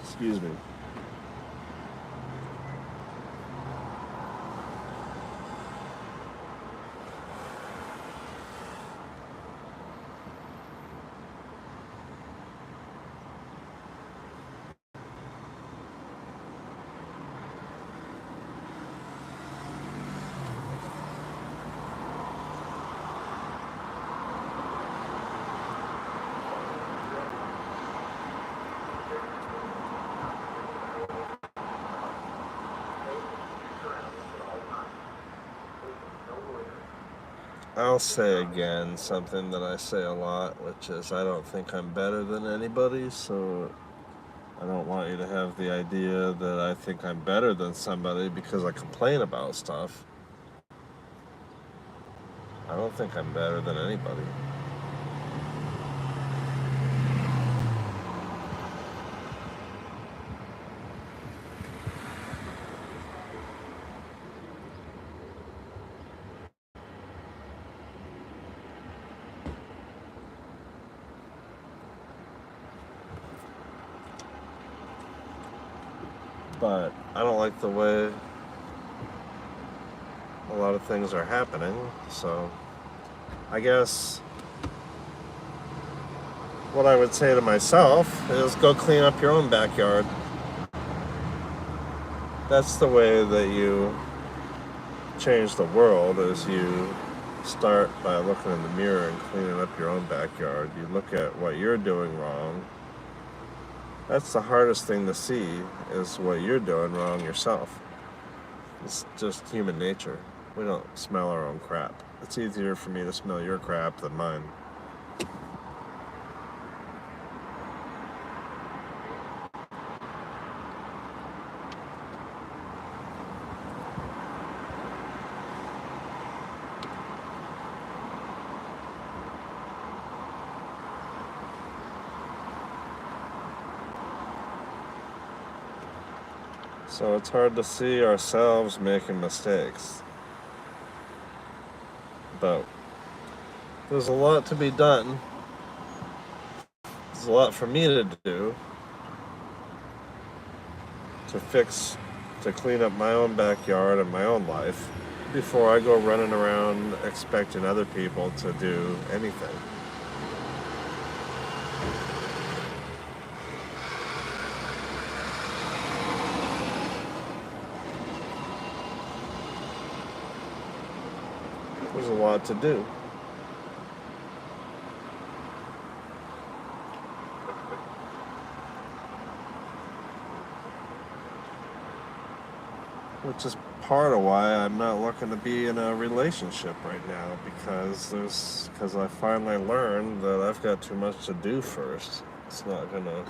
Excuse me. I'll say again something that I say a lot, which is I don't think I'm better than anybody, so I don't want you to have the idea that I think I'm better than somebody because I complain about stuff. I don't think I'm better than anybody. But I don't like the way a lot of things are happening, so I guess what I would say to myself is go clean up your own backyard. That's the way that you change the world, is you start by looking in the mirror and cleaning up your own backyard. You look at what you're doing wrong. That's the hardest thing to see, is what you're doing wrong yourself. It's just human nature. We don't smell our own crap. It's easier for me to smell your crap than mine. So it's hard to see ourselves making mistakes. But there's a lot to be done. There's a lot for me to do to clean up my own backyard and my own life before I go running around expecting other people to do anything. There's a lot to do. Which is part of why I'm not looking to be in a relationship right now, because I finally learned that I've got too much to do first. It's not gonna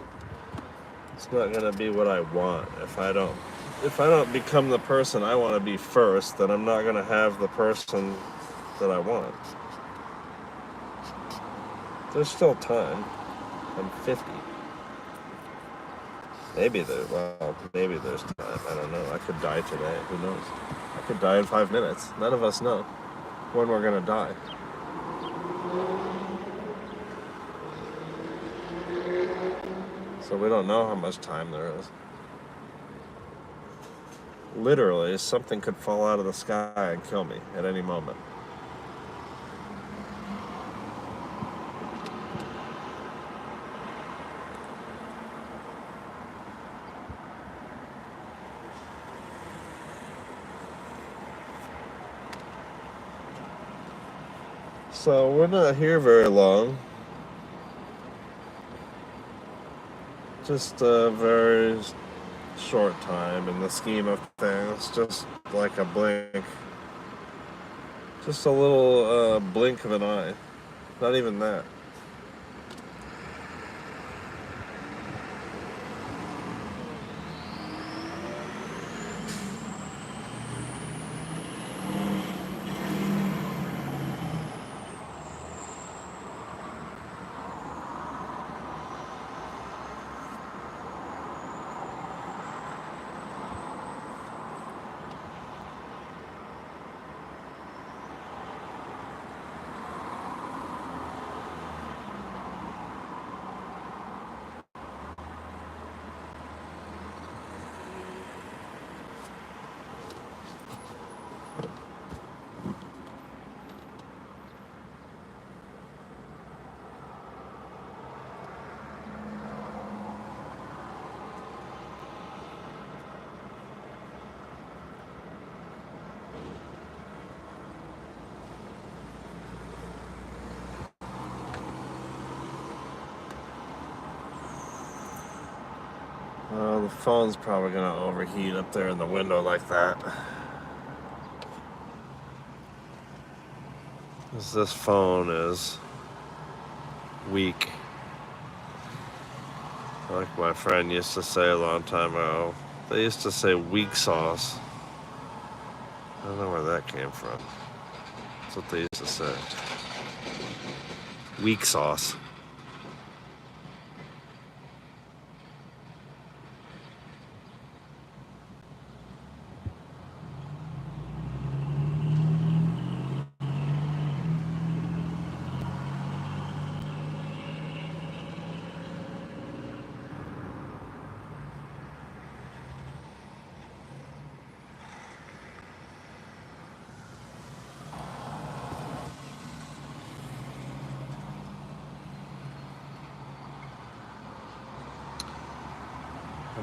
be what I want. If I don't become the person I want to be first, then I'm not gonna have the person that I want. There's still time. I'm 50. Maybe there's time. I don't know. I could die today. Who knows? I could die in 5 minutes. None of us know when we're gonna die. So we don't know how much time there is. Literally, something could fall out of the sky and kill me at any moment. So we're not here very long. Just a very short time in the scheme of things. Just like a blink. Just a little blink of an eye. Not even that. The phone's probably gonna overheat up there in the window like that. 'Cause this phone is weak. Like my friend used to say a long time ago. They used to say weak sauce. I don't know where that came from. That's what they used to say. Weak sauce.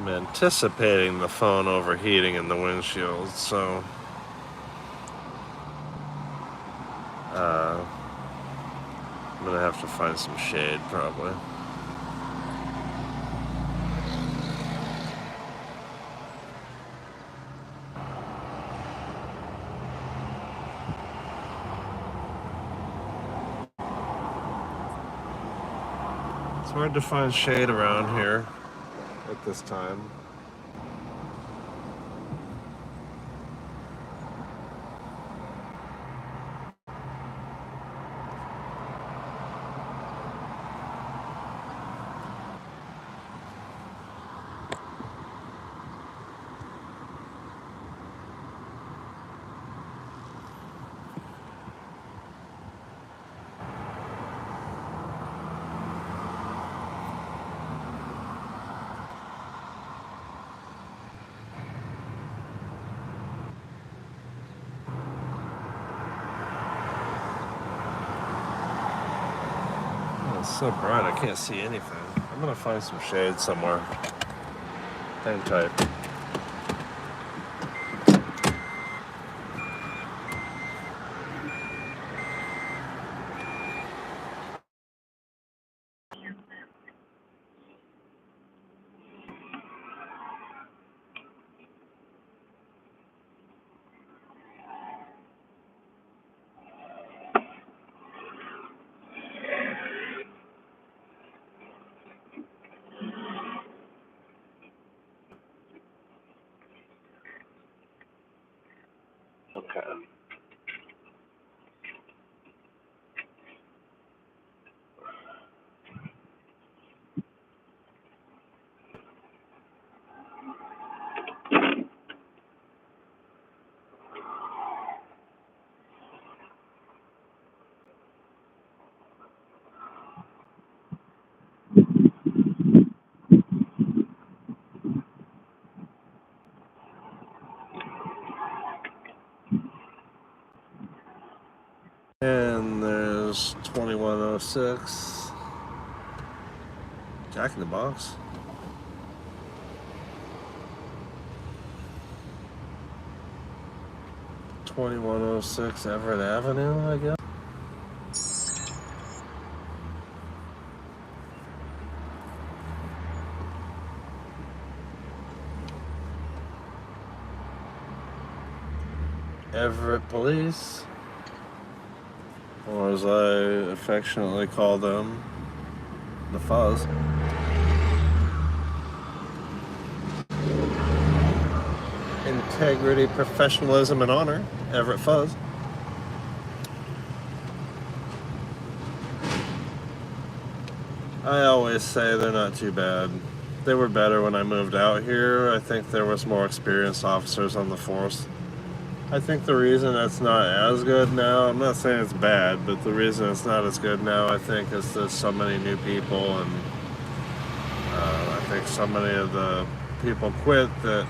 I'm anticipating the phone overheating in the windshield, so I'm gonna have to find some shade probably. It's hard to find shade around here at this time. It's so bright I can't see anything. I'm gonna find some shade somewhere. Hang tight. Okay. And there's 2106. Jack in the Box. (2106) Everett Avenue, I guess. Everett Police, or as I affectionately call them, the Fuzz. Integrity, professionalism, and honor, Everett Fuzz. I always say they're not too bad. They were better when I moved out here. I think there was more experienced officers on the force. I think the reason it's not as good now, I'm not saying it's bad, but the reason it's not as good now, I think, is there's so many new people, and I think so many of the people quit that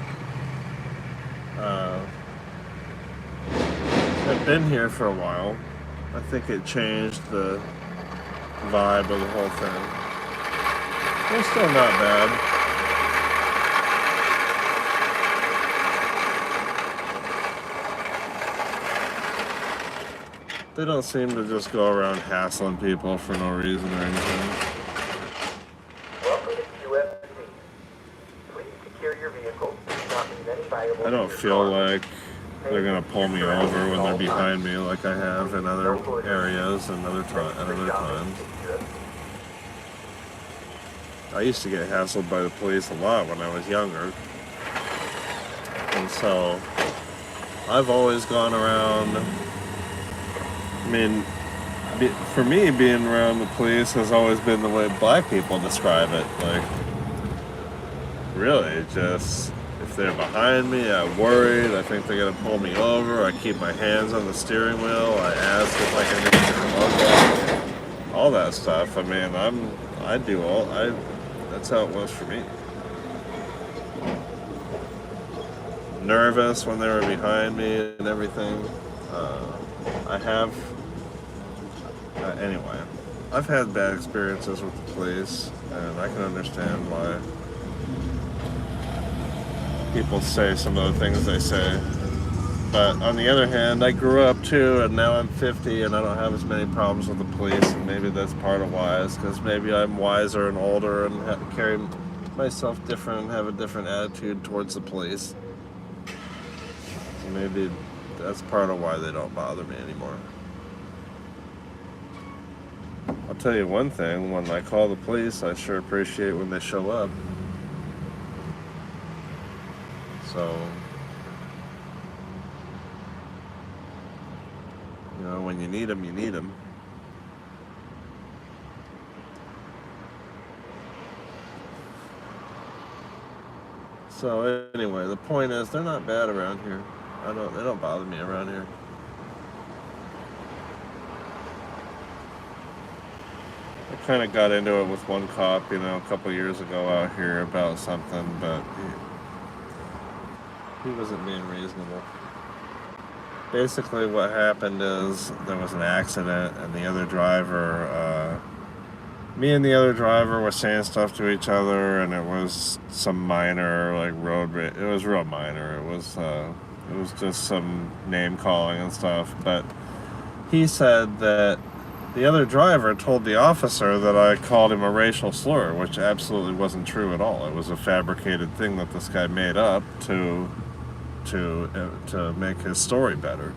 have been here for a while. I think it changed the vibe of the whole thing. They're still not bad. They don't seem to just go around hassling people for no reason or anything. Welcome to USC. Please secure your vehicle. Do not leave any valuables I don't in your feel car. like they're gonna pull me over when they're behind me like I have in other areas and at other times. I used to get hassled by the police a lot when I was younger. And so I've always gone around. I mean, for me, being around the police has always been the way black people describe it. Like, really, just if they're behind me, I'm worried. I think they're gonna pull me over. I keep my hands on the steering wheel. I ask if I can get all that stuff. I mean, that's how it was for me. Nervous when they were behind me and everything. Anyway, I've had bad experiences with the police, and I can understand why people say some of the things they say. But on the other hand, I grew up too, and now I'm 50, and I don't have as many problems with the police. And maybe that's part of why, is because maybe I'm wiser and older and carry myself different and have a different attitude towards the police. So maybe that's part of why they don't bother me anymore. I'll tell you one thing, when I call the police, I sure appreciate when they show up. So, you know, when you need them, you need them. So anyway, the point is, they're not bad around here. They don't bother me around here. I kind of got into it with one cop, you know, a couple years ago out here about something, but he wasn't being reasonable. Basically what happened is there was an accident, and the other driver, me and the other driver were saying stuff to each other, and it was some minor, like, it was real minor. It was just some name calling and stuff, but he said that the other driver told the officer that I called him a racial slur, which absolutely wasn't true at all. It was a fabricated thing that this guy made up to make his story better.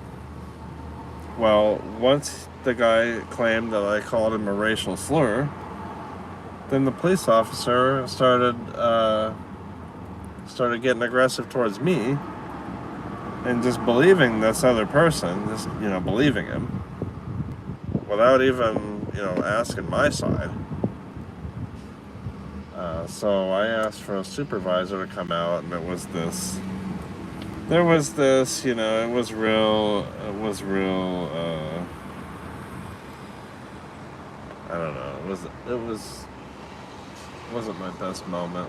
Well, once the guy claimed that I called him a racial slur, then the police officer started getting aggressive towards me, and just believing this other person, just, you know, believing him, without even, you know, asking my side. So I asked for a supervisor to come out, and there was this, you know, it was real, I don't know, it wasn't my best moment.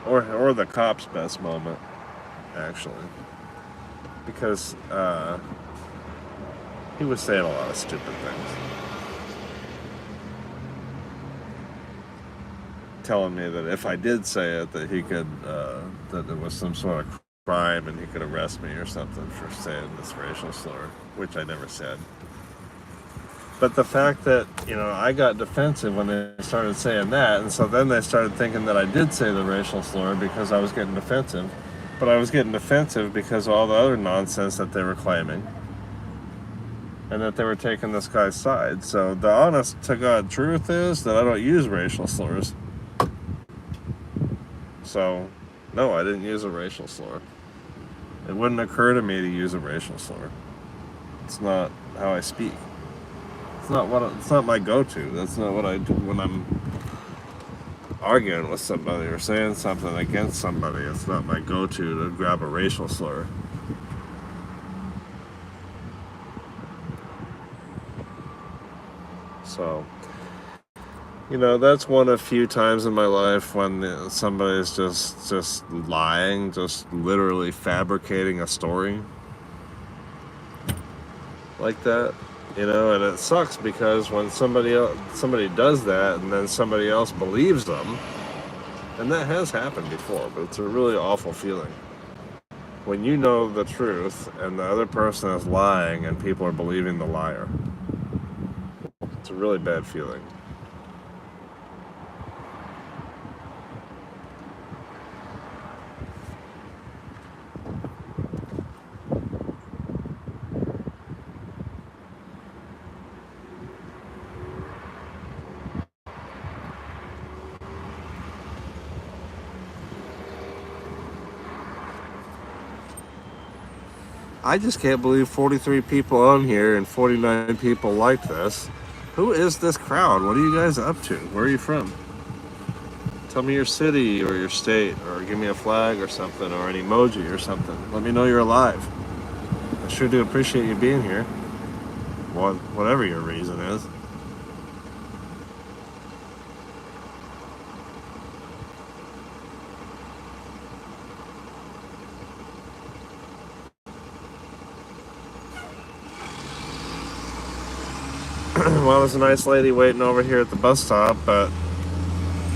Or the cop's best moment, actually. Because he was saying a lot of stupid things. Telling me that if I did say it, that he could, that there was some sort of crime and he could arrest me or something for saying this racial slur, which I never said. But the fact that, you know, I got defensive when they started saying that, and so then they started thinking that I did say the racial slur because I was getting defensive. But I was getting defensive because of all the other nonsense that they were claiming, and that they were taking this guy's side. So the honest to God truth is that I don't use racial slurs. So, no, I didn't use a racial slur. It wouldn't occur to me to use a racial slur. It's not how I speak. It's not my go-to. That's not what I do when I'm arguing with somebody or saying something against somebody. It's not my go-to to grab a racial slur. So, you know, that's one of few times in my life when somebody's just lying, just literally fabricating a story like that. You know, and it sucks because when somebody does that and then somebody else believes them, and that has happened before, but it's a really awful feeling. When you know the truth and the other person is lying and people are believing the liar. It's a really bad feeling. I just can't believe 43 people on here and 49 people like this. Who is this crowd? What are you guys up to? Where are you from? Tell me your city or your state, or give me a flag or something, or an emoji or something. Let me know you're alive. I sure do appreciate you being here. Whatever your reason is. Well, there's a nice lady waiting over here at the bus stop, but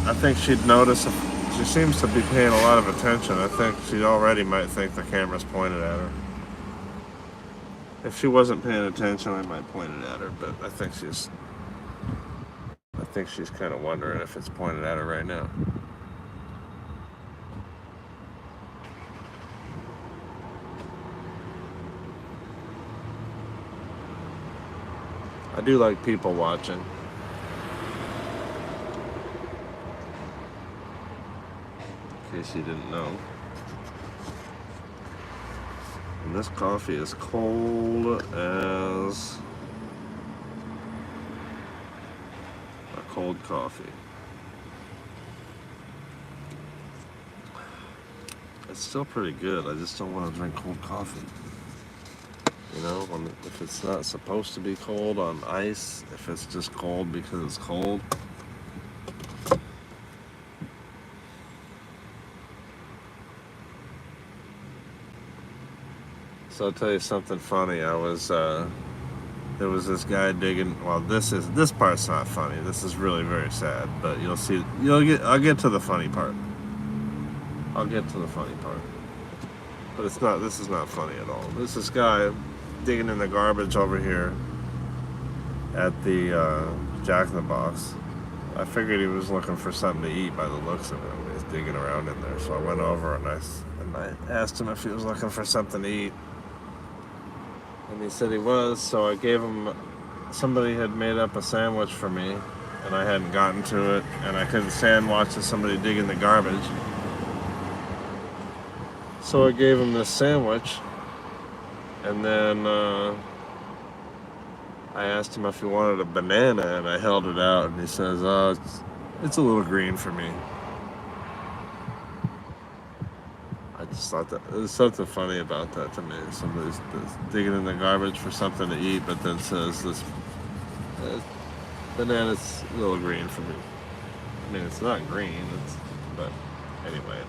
I think she'd notice if she seems to be paying a lot of attention. I think she already might think the camera's pointed at her. If she wasn't paying attention, I might point it at her, but I think she's kind of wondering if it's pointed at her right now. I do like people watching. In case you didn't know. And this coffee is cold as a cold coffee. It's still pretty good. I just don't want to drink cold coffee. You know, if it's not supposed to be cold on ice, if it's just cold because it's cold. So I'll tell you something funny. There was this guy digging. Well, this part's not funny. This is really very sad. But I'll get to the funny part. I'll get to the funny part. But this is not funny at all. This guy digging in the garbage over here at the Jack in the Box. I figured he was looking for something to eat by the looks of him. He's digging around in there. So I went over and I asked him if he was looking for something to eat. And he said he was, so I gave him, somebody had made up a sandwich for me, and I hadn't gotten to it, and I couldn't stand watching somebody dig in the garbage. So I gave him this sandwich, and then I asked him if he wanted a banana, and I held it out, and he says, it's a little green for me. I just thought that there was something funny about that to me. Somebody's digging in the garbage for something to eat, but then says this banana's a little green for me. I mean, it's not green. But anyway,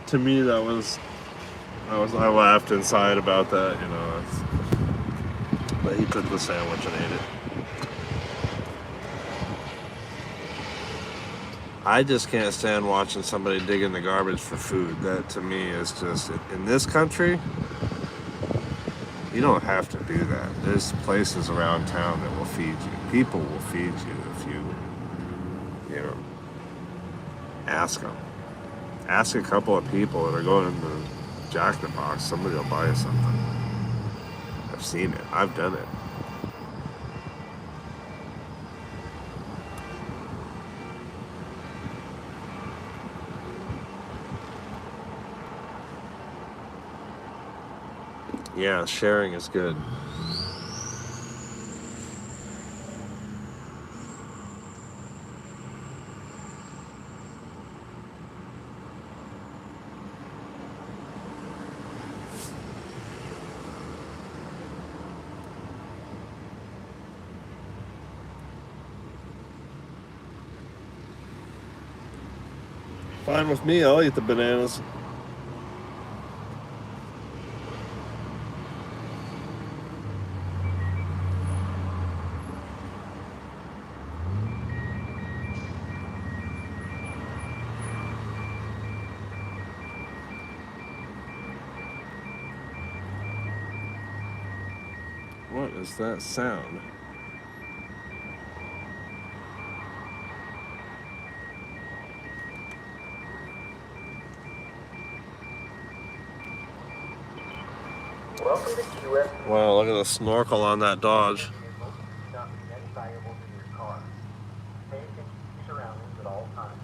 to me that was I laughed inside about that. You know, but he took the sandwich and ate it. I just can't stand watching somebody dig in the garbage for food. That to me is just, in this country, you don't have to do that. There's places around town that will feed you. People will feed you if you know, ask them. Ask a couple of people that are going to Jack in the Box. Somebody will buy you something. I've seen it. I've done it. Yeah, sharing is good. Fine with me, I'll eat the bananas. What is that sound? Welcome to QF. Wow, look at the snorkel on that Dodge. Vehicles do not mean any valuables in your car. Pay attention to your surroundings at all times.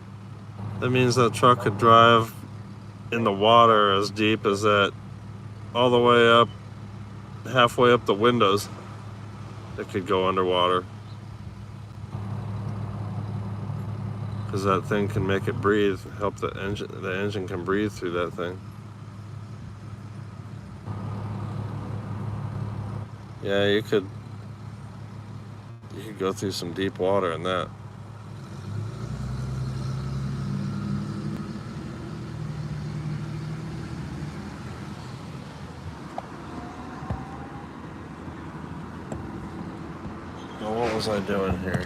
That means that truck could drive in the water as deep as that, all the way up, halfway up the windows. It could go underwater. Because that thing can make it breathe, help the engine can breathe through that thing. Yeah, you could go through some deep water in that. Now, what was I doing here?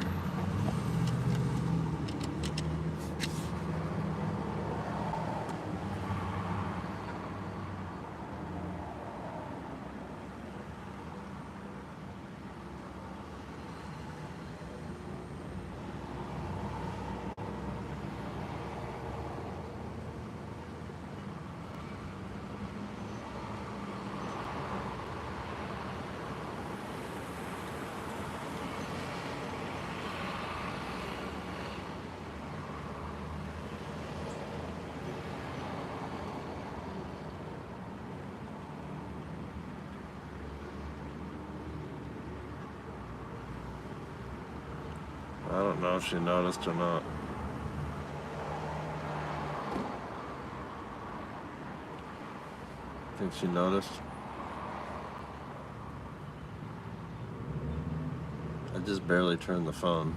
don't know if she noticed or not. Think she noticed? I just barely turned the phone.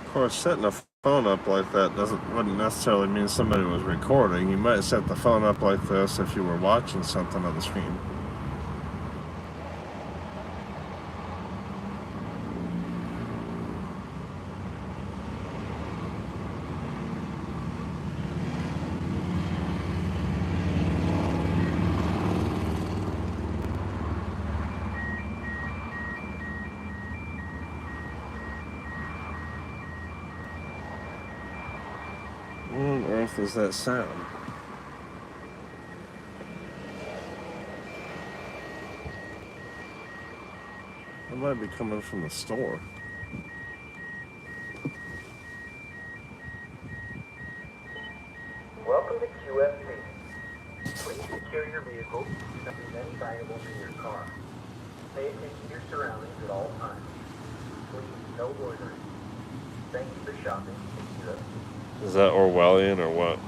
Of course, setting a phone up like that wouldn't necessarily mean somebody was recording. You might set the phone up like this if you were watching something on the screen. What on earth is that sound? It might be coming from the store. Welcome to QFC. Please secure your vehicle and not leave any valuables in your car. Pay attention to your surroundings at all times. Please, no loitering. Thank you for shopping at QFC. Is that Orwellian or what?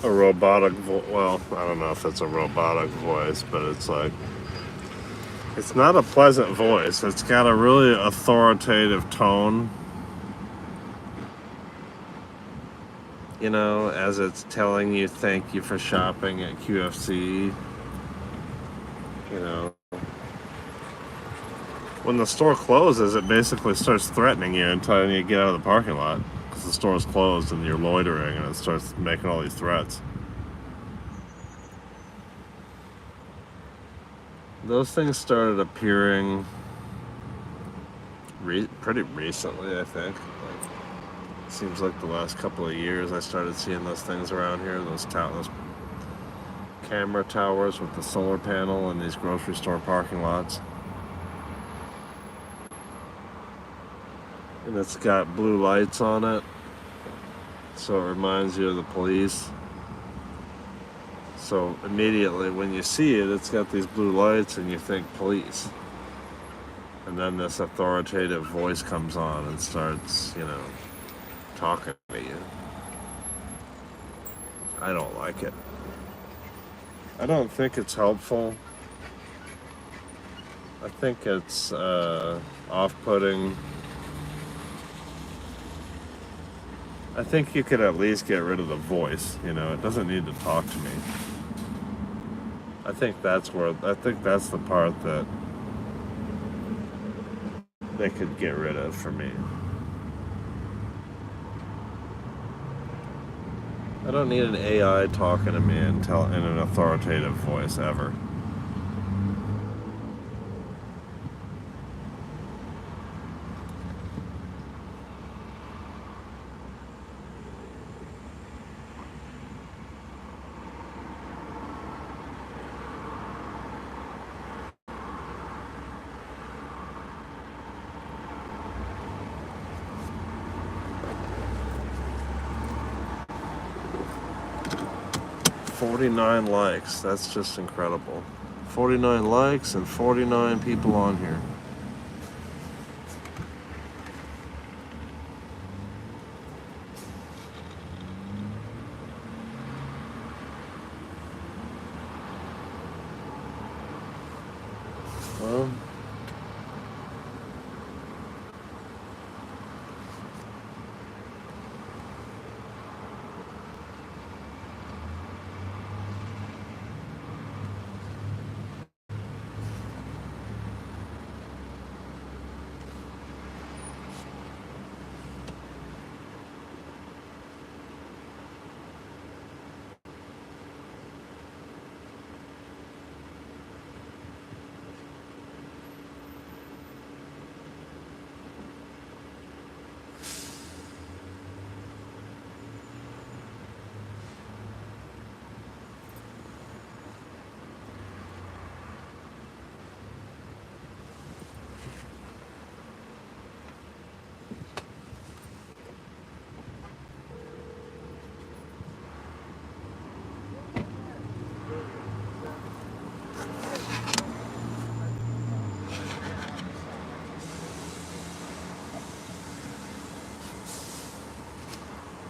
A robotic well, I don't know if it's a robotic voice, but it's like, it's not a pleasant voice. It's got a really authoritative tone. You know, as it's telling you thank you for shopping at QFC. You know, when the store closes, it basically starts threatening you and telling you to get out of the parking lot because the store is closed and you're loitering, and it starts making all these threats. Those things started appearing pretty recently, I think. Like, it seems like the last couple of years I started seeing those things around here, those camera towers with the solar panel in these grocery store parking lots. And it's got blue lights on it, so it reminds you of the police. So immediately when you see it, it's got these blue lights and you think police. And then this authoritative voice comes on and starts, talking to you. I don't like it. I don't think it's helpful. I think it's off-putting. I think you could at least get rid of the voice, it doesn't need to talk to me. I think that's the part that they could get rid of for me. I don't need an AI talking to me in an authoritative voice ever. $49 likes. That's just incredible. 49 likes and 49 people on here.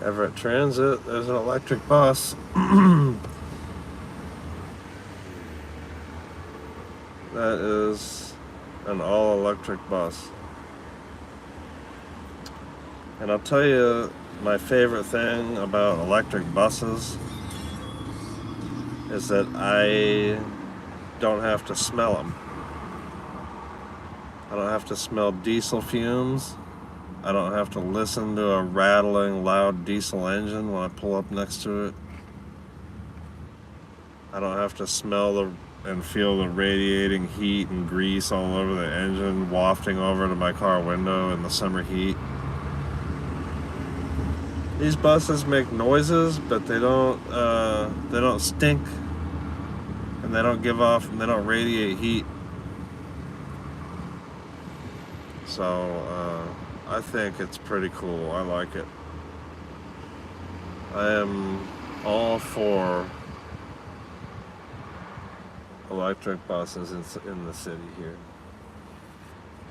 Everett Transit, there's an electric bus. That is an all-electric bus. And I'll tell you my favorite thing about electric buses is that I don't have to smell them. I don't have to smell diesel fumes. I don't have to listen to a rattling, loud diesel engine when I pull up next to it. I don't have to smell and feel the radiating heat and grease all over the engine wafting over to my car window in the summer heat. These buses make noises, but they don't stink, and they don't give off, and they don't radiate heat. So I think it's pretty cool. I like it. I am all for electric buses in the city here.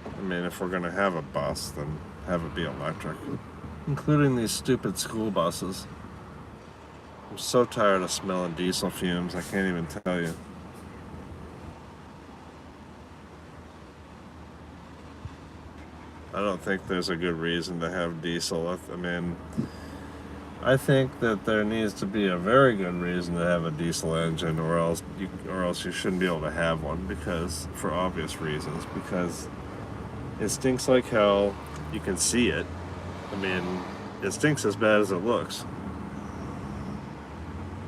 I mean, if we're gonna have a bus, then have it be electric. Including these stupid school buses. I'm so tired of smelling diesel fumes, I can't even tell you. I don't think there's a good reason to have diesel. I mean, I think that there needs to be a very good reason to have a diesel engine, or else you shouldn't be able to have one, because for obvious reasons. Because it stinks like hell. You can see it. I mean, it stinks as bad as it looks.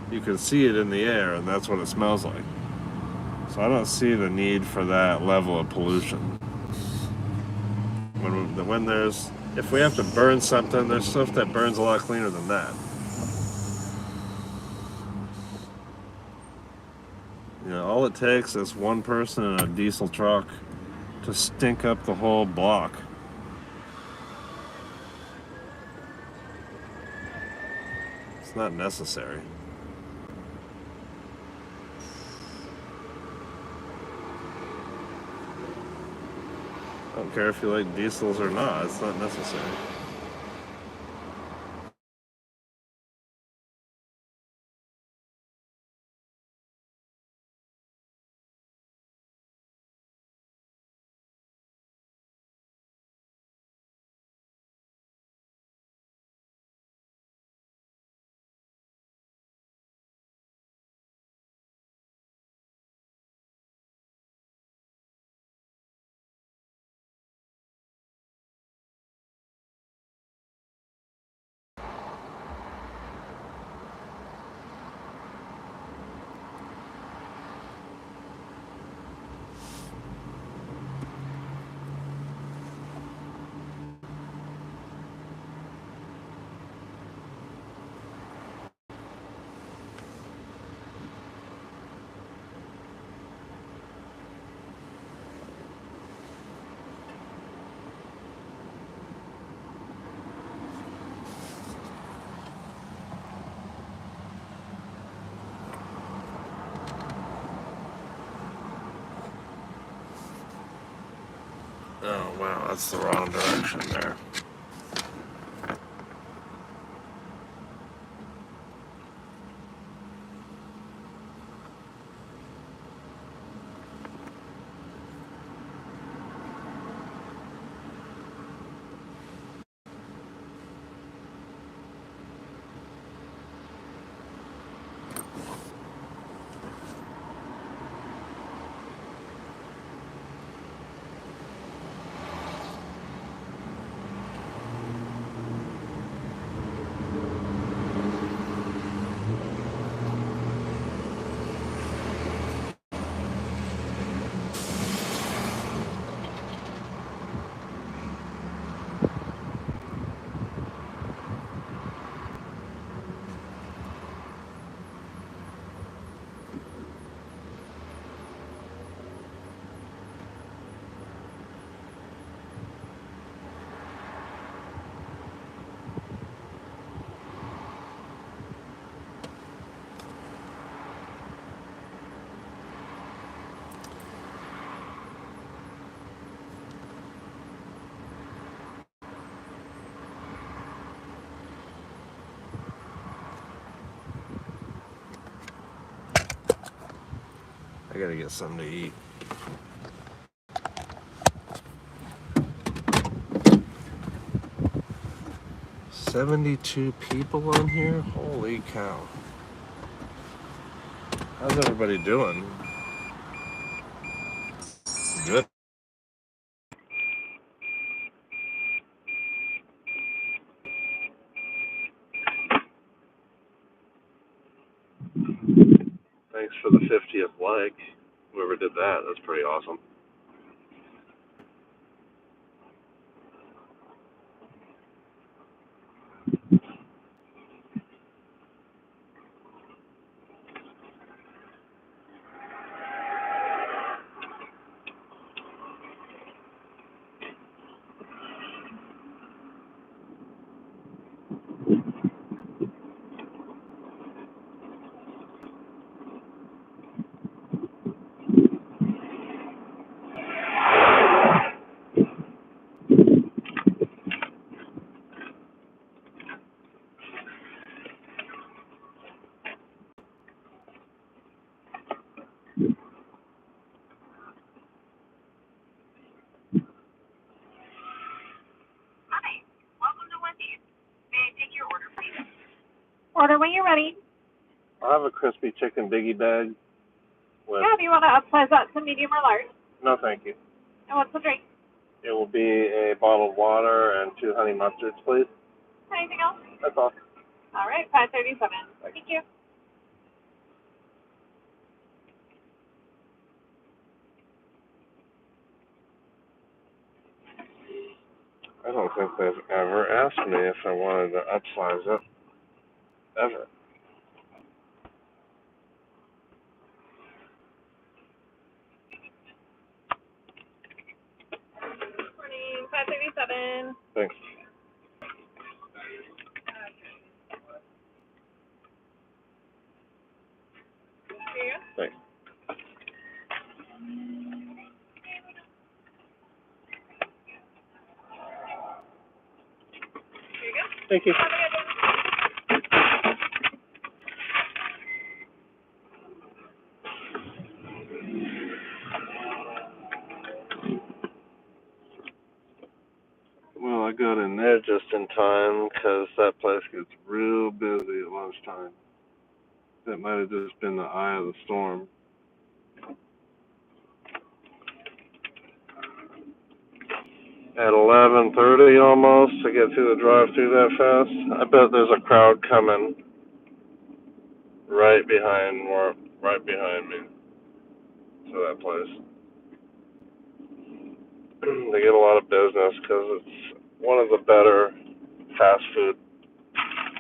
You can see it in the air, and that's what it smells like. So I don't see the need for that level of pollution. If we have to burn something, there's stuff that burns a lot cleaner than that. You know, all it takes is one person in a diesel truck to stink up the whole block. It's not necessary. I don't care if you like diesels or not, it's not necessary. Oh wow, that's the wrong direction there. I gotta get something to eat. $72 people on here? Holy cow. How's everybody doing? Good. Thanks for the 50th like. Whoever did that, that's pretty awesome. Order when you're ready. I'll have a crispy chicken biggie bag. With... Yeah, do you want to upsize that to medium or large? No, thank you. And what's the drink? It will be a bottle of water and 2 honey mustards, please. Anything else? That's all. All right, 537. Thank you. I don't think they've ever asked me if I wanted to upsize it. Ever. Morning, 537. Thanks. Here you go. Thanks. Here you go. Thank you. Have a good one. Well, I got in there just in time because that place gets real busy at lunchtime. That might have just been the eye of the storm. At 11:30 almost to get through the drive-through that fast. I bet there's a crowd coming right behind me to that place. They get a lot of business because it's one of the better fast food,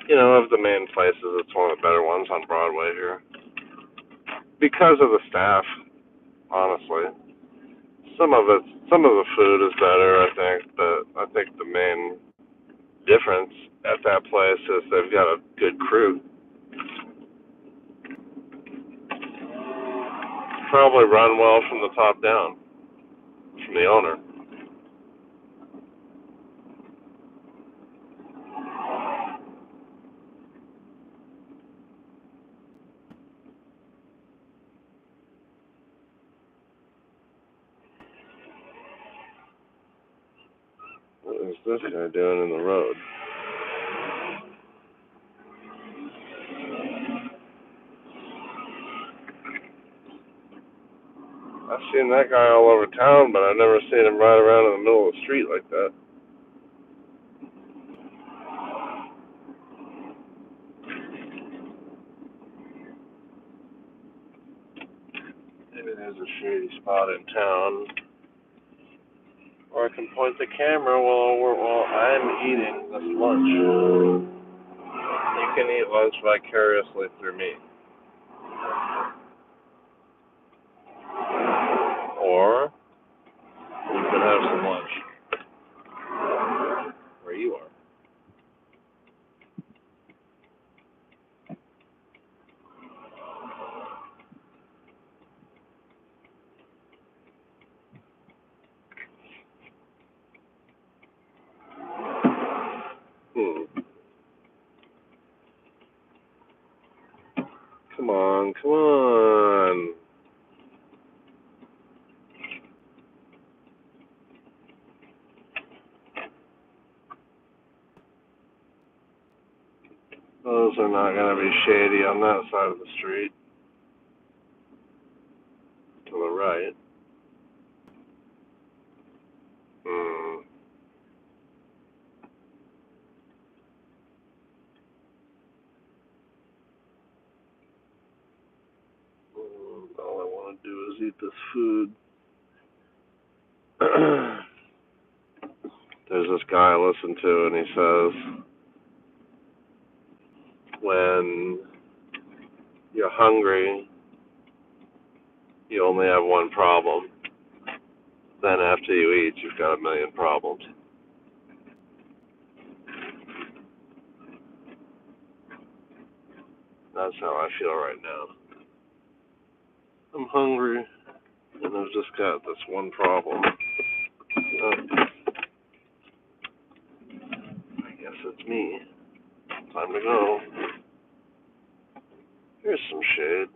of the main places. It's one of the better ones on Broadway here because of the staff. Honestly, some of the food is better, I think, but I think the main difference at that place is they've got a good crew. Probably run well from the top down, from the owner. What is this guy doing in the road? I've seen that guy all over town, but I've never seen him ride around in the middle of the street like that. Maybe there's a shady spot in town, or I can point the camera while I'm eating this lunch. You can eat lunch vicariously through me. Or you can have some lunch where you are. Come on, come on. definitely not going to be shady on that side of the street. To the right. All I want to do is eat this food. There's this guy I listen to, and he says, when you're hungry, you only have one problem. Then after you eat, you've got a million problems. That's how I feel right now. I'm hungry, and I've just got this one problem. I guess it's me. Time to go. Here's some shade.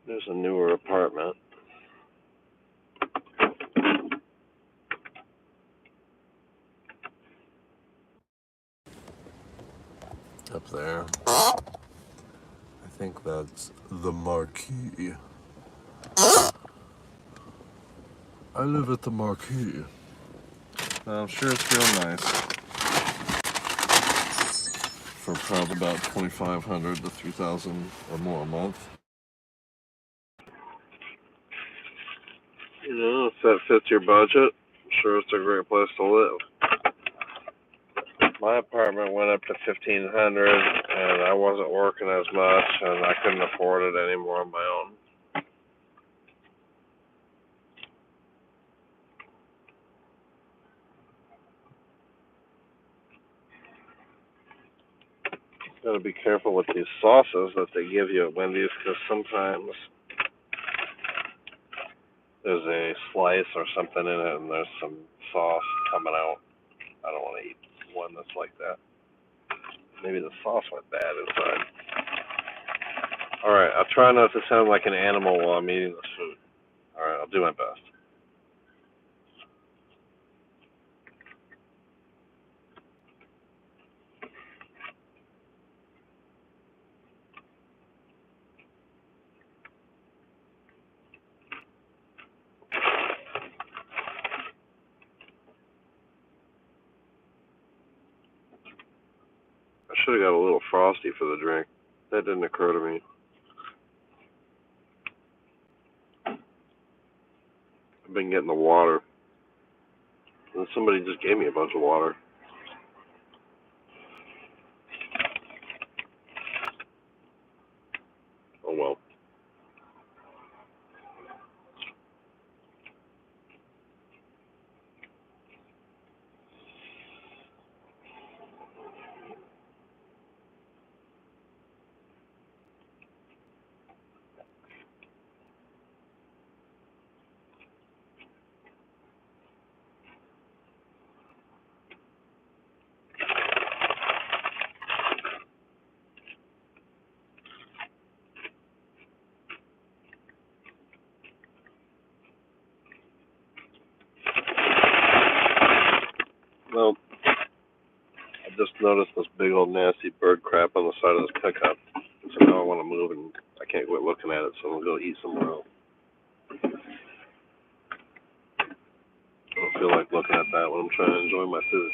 There's a newer apartment. Up there. I think that's the Marquee. I live at the Marquee. I'm sure it's real nice. For probably about $2,500 to $3,000 or more a month. You know, if that fits your budget, I'm sure it's a great place to live. My apartment went up to $1,500, and I wasn't working as much, and I couldn't afford it anymore on my own. Gotta be careful with these sauces that they give you at Wendy's, because sometimes there's a slice or something in it, and there's some sauce coming out. I don't want to eat one that's like that. Maybe the sauce went bad inside. Alright, I'll try not to sound like an animal while I'm eating this food. Alright, I'll do my best. I should have got a little frosty for the drink. That didn't occur to me. I've been getting the water. And somebody just gave me a bunch of water. Oh well. Well, I just noticed this big old nasty bird crap on the side of this pickup. So now I want to move, and I can't quit looking at it, so I'm going to go eat somewhere else. I don't feel like looking at that when I'm trying to enjoy my food.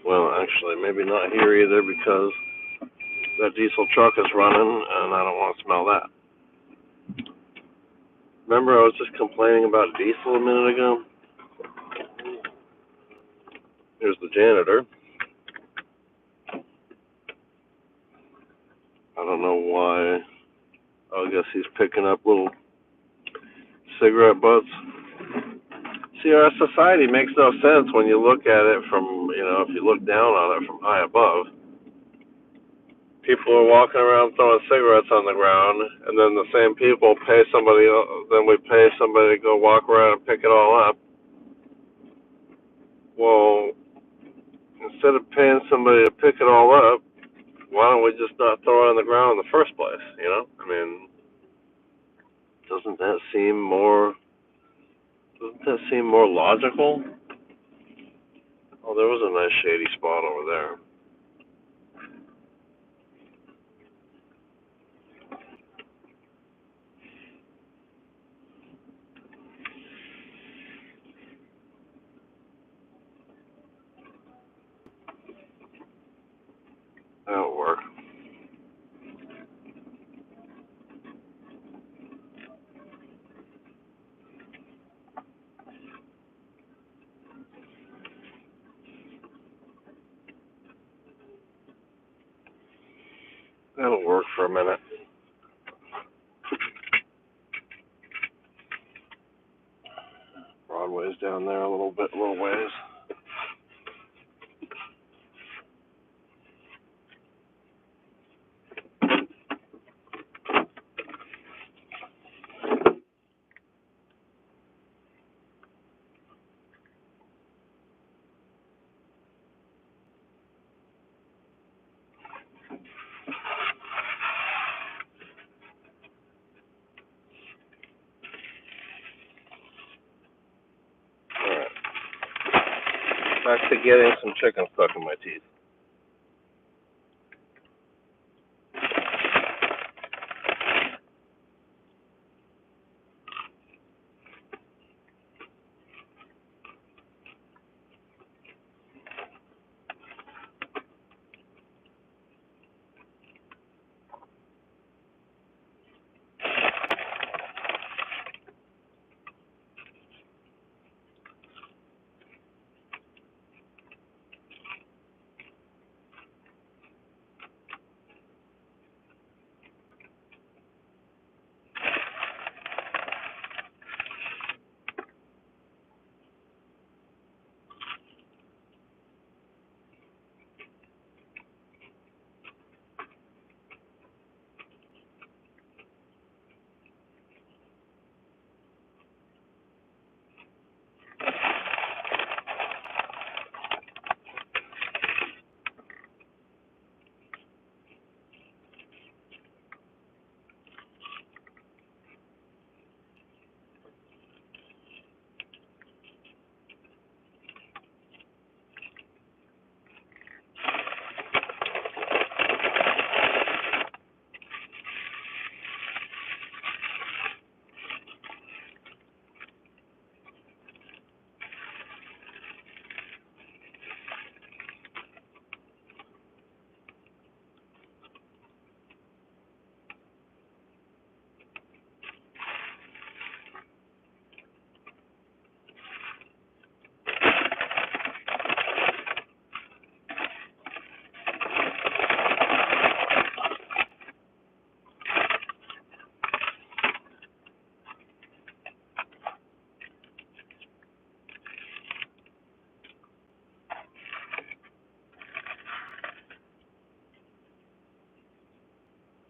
Well, actually, maybe not here either, because that diesel truck is running, and I don't want to smell that. Remember I was just complaining about diesel a minute ago? Here's the janitor. I don't know why. I guess he's picking up little cigarette butts. See, our society makes no sense when you look at it from, if you look down on it from high above. People are walking around throwing cigarettes on the ground, and then the same people pay somebody, then we pay somebody to go walk around and pick it all up. Well, instead of paying somebody to pick it all up, why don't we just not throw it on the ground in the first place, I mean, doesn't that seem more logical? Oh, there was a nice shady spot over there. That'll work. That'll work for a minute. Broadway's down there a little ways. Alright. Back to getting some chicken stuck in my teeth.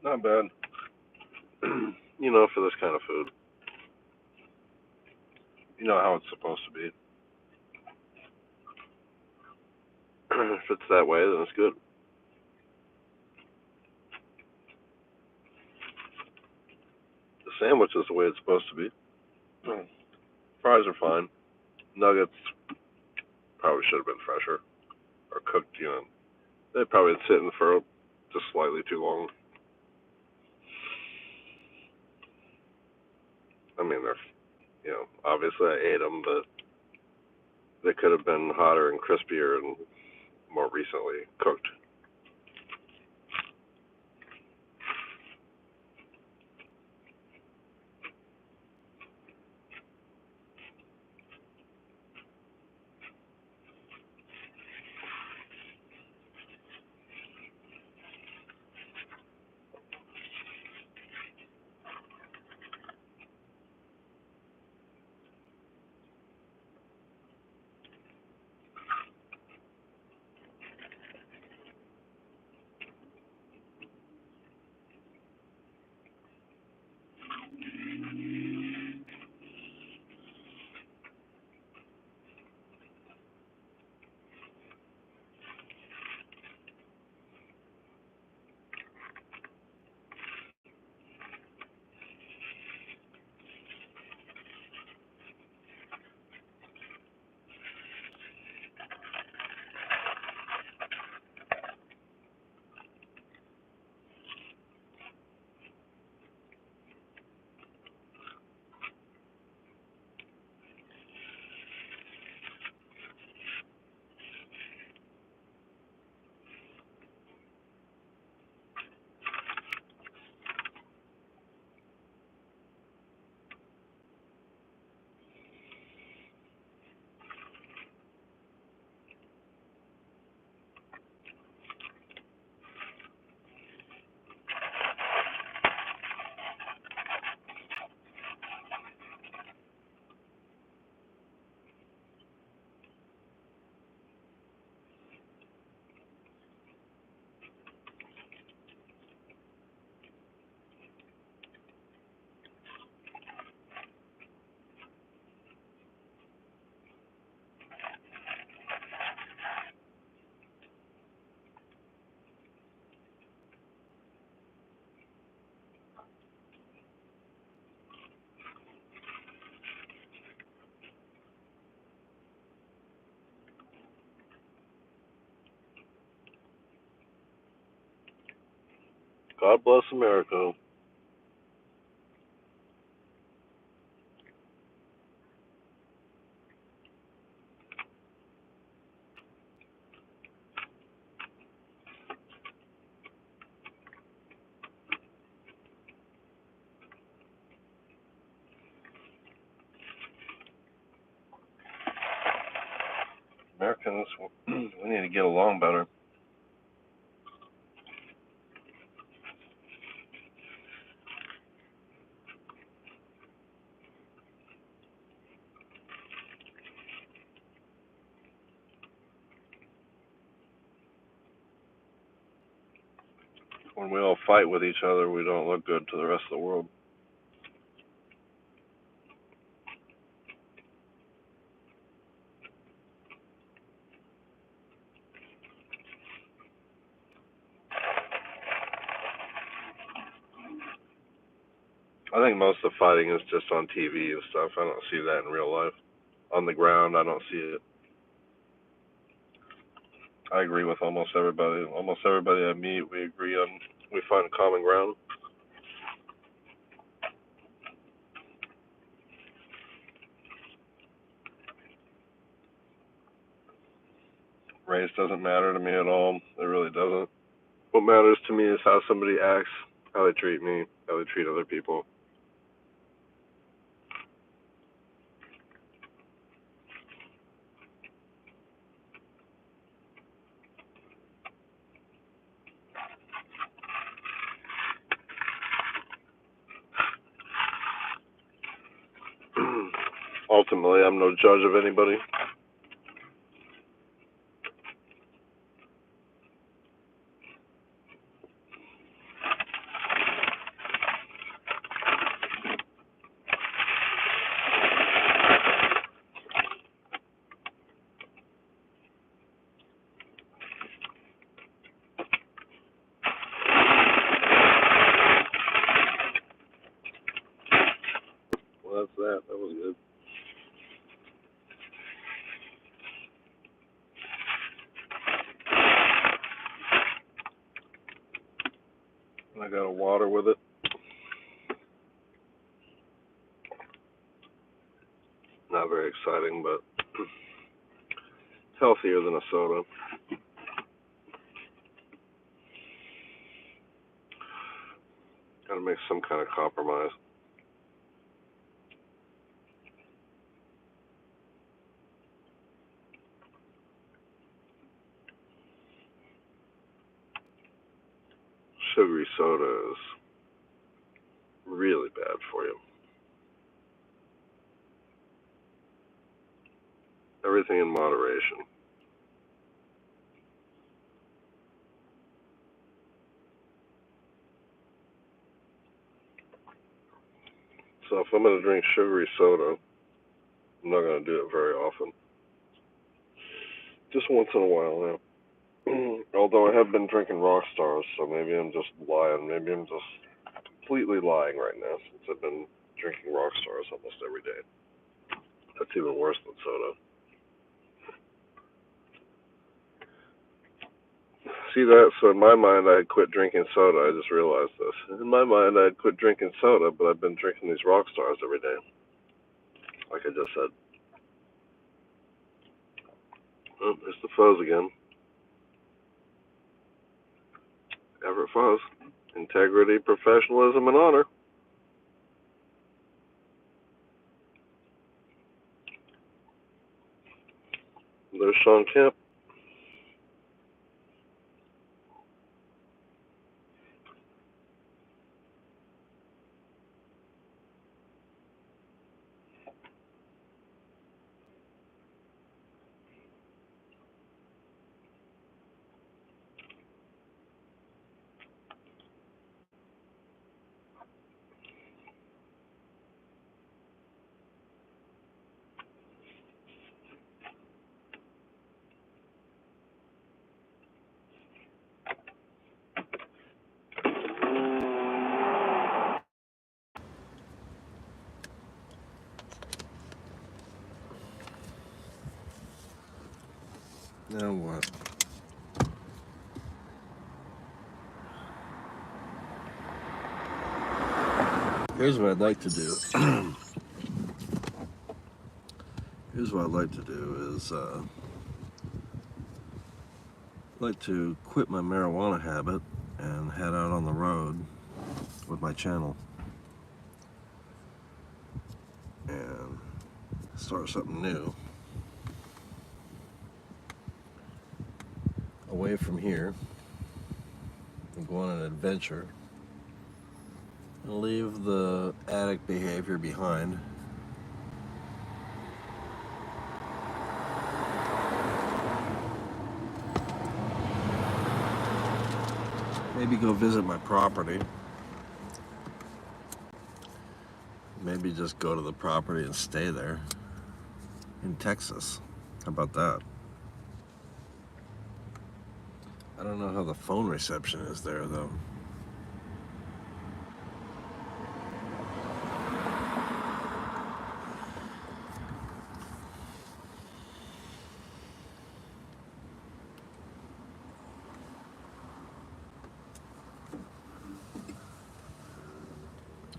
Not bad. For this kind of food. You know how it's supposed to be. If it's that way, then it's good. The sandwich is the way it's supposed to be. Fries are fine. Nuggets probably should have been fresher or cooked. They probably been sitting for just slightly too long. I mean, obviously I ate them, but they could have been hotter and crispier and more recently cooked. God bless America. Americans, we need to get along better. When we all fight with each other, we don't look good to the rest of the world. I think most of the fighting is just on TV and stuff. I don't see that in real life. On the ground, I don't see it. I agree with almost everybody. Almost everybody I meet, we find common ground. Race doesn't matter to me at all. It really doesn't. What matters to me is how somebody acts, how they treat me, how they treat other people. Ultimately, I'm no judge of anybody. Well, that's that. That was good. I got a water with it. Not very exciting, but healthier than a soda. Gotta make some kind of compromise. Sugary soda is really bad for you. Everything in moderation. So if I'm going to drink sugary soda, I'm not going to do it very often. Just once in a while now. Although I have been drinking Rockstars, so maybe I'm just lying. Maybe I'm just completely lying right now since I've been drinking Rockstars almost every day. That's even worse than soda. See that? So in my mind, I had quit drinking soda. I just realized this. In my mind, I had quit drinking soda, but I've been drinking these Rockstars every day. Like I just said. Oh, there's the fuzz again. Everett Fuzz. Integrity, professionalism, and honor. There's Sean Kemp. Now what? Here's what I'd like to do. Here's what I'd like to do is I'd like to quit my marijuana habit and head out on the road with my channel and start something new. Away from here and go on an adventure and leave the addict behavior behind. Maybe go visit my property. Maybe just go to the property and stay there in Texas. How about that? I don't know how the phone reception is there though.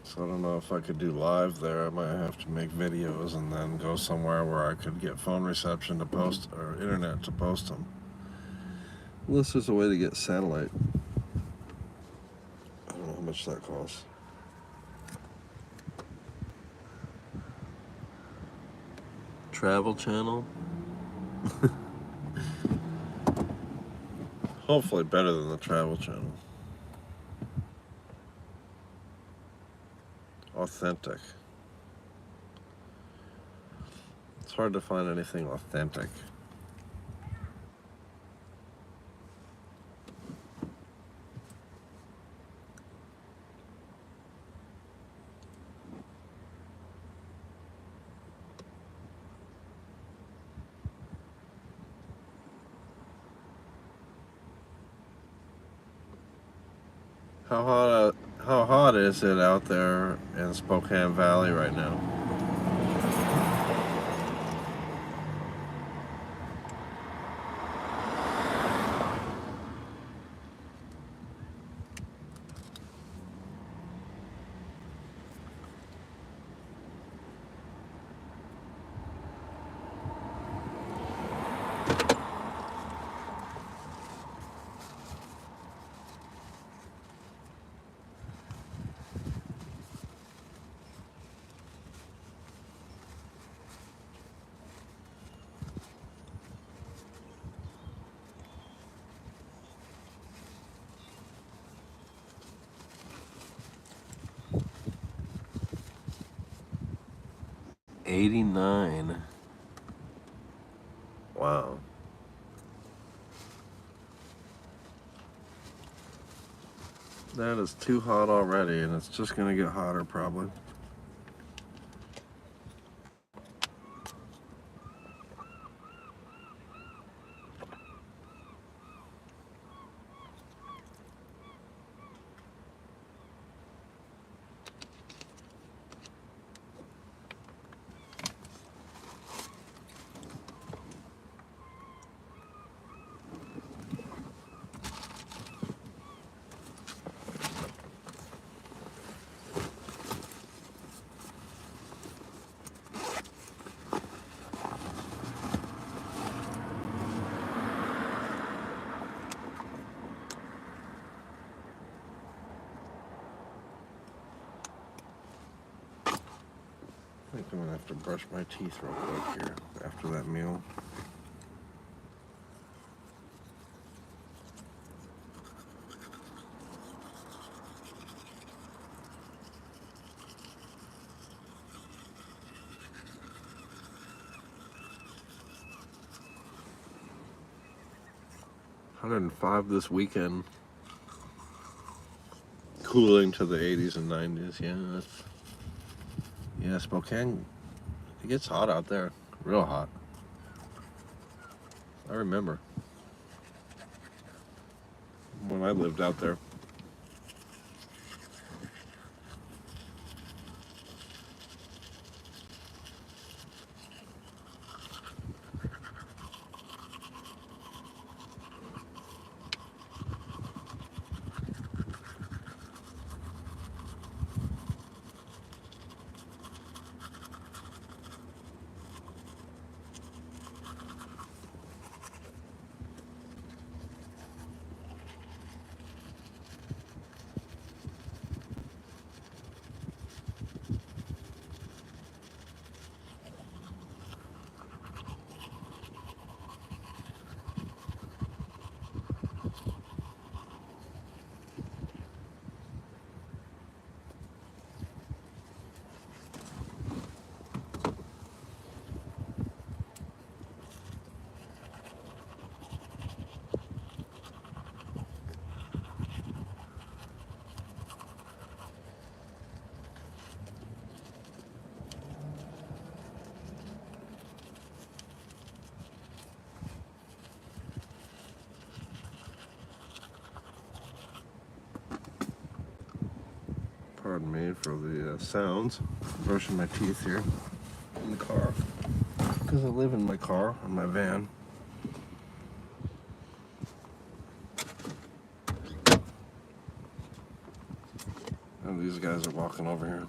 So I don't know if I could do live there. I might have to make videos and then go somewhere where I could get phone reception to post, or internet to post them. Unless there's a way to get satellite. I don't know how much that costs. Travel Channel? Hopefully better than the Travel Channel. Authentic. It's hard to find anything authentic. How hot is it out there in Spokane Valley right now? $89. Wow. That is too hot already, and it's just gonna get hotter probably. I think I'm gonna have to brush my teeth real quick here after that meal. $105 this weekend. Cooling to the 80s and 90s. Yeah, Spokane, it gets hot out there, real hot. I remember when I lived out there. pardon me for the sounds. I'm brushing my teeth here in the car because I live in my car, in my van. And these guys are walking over here.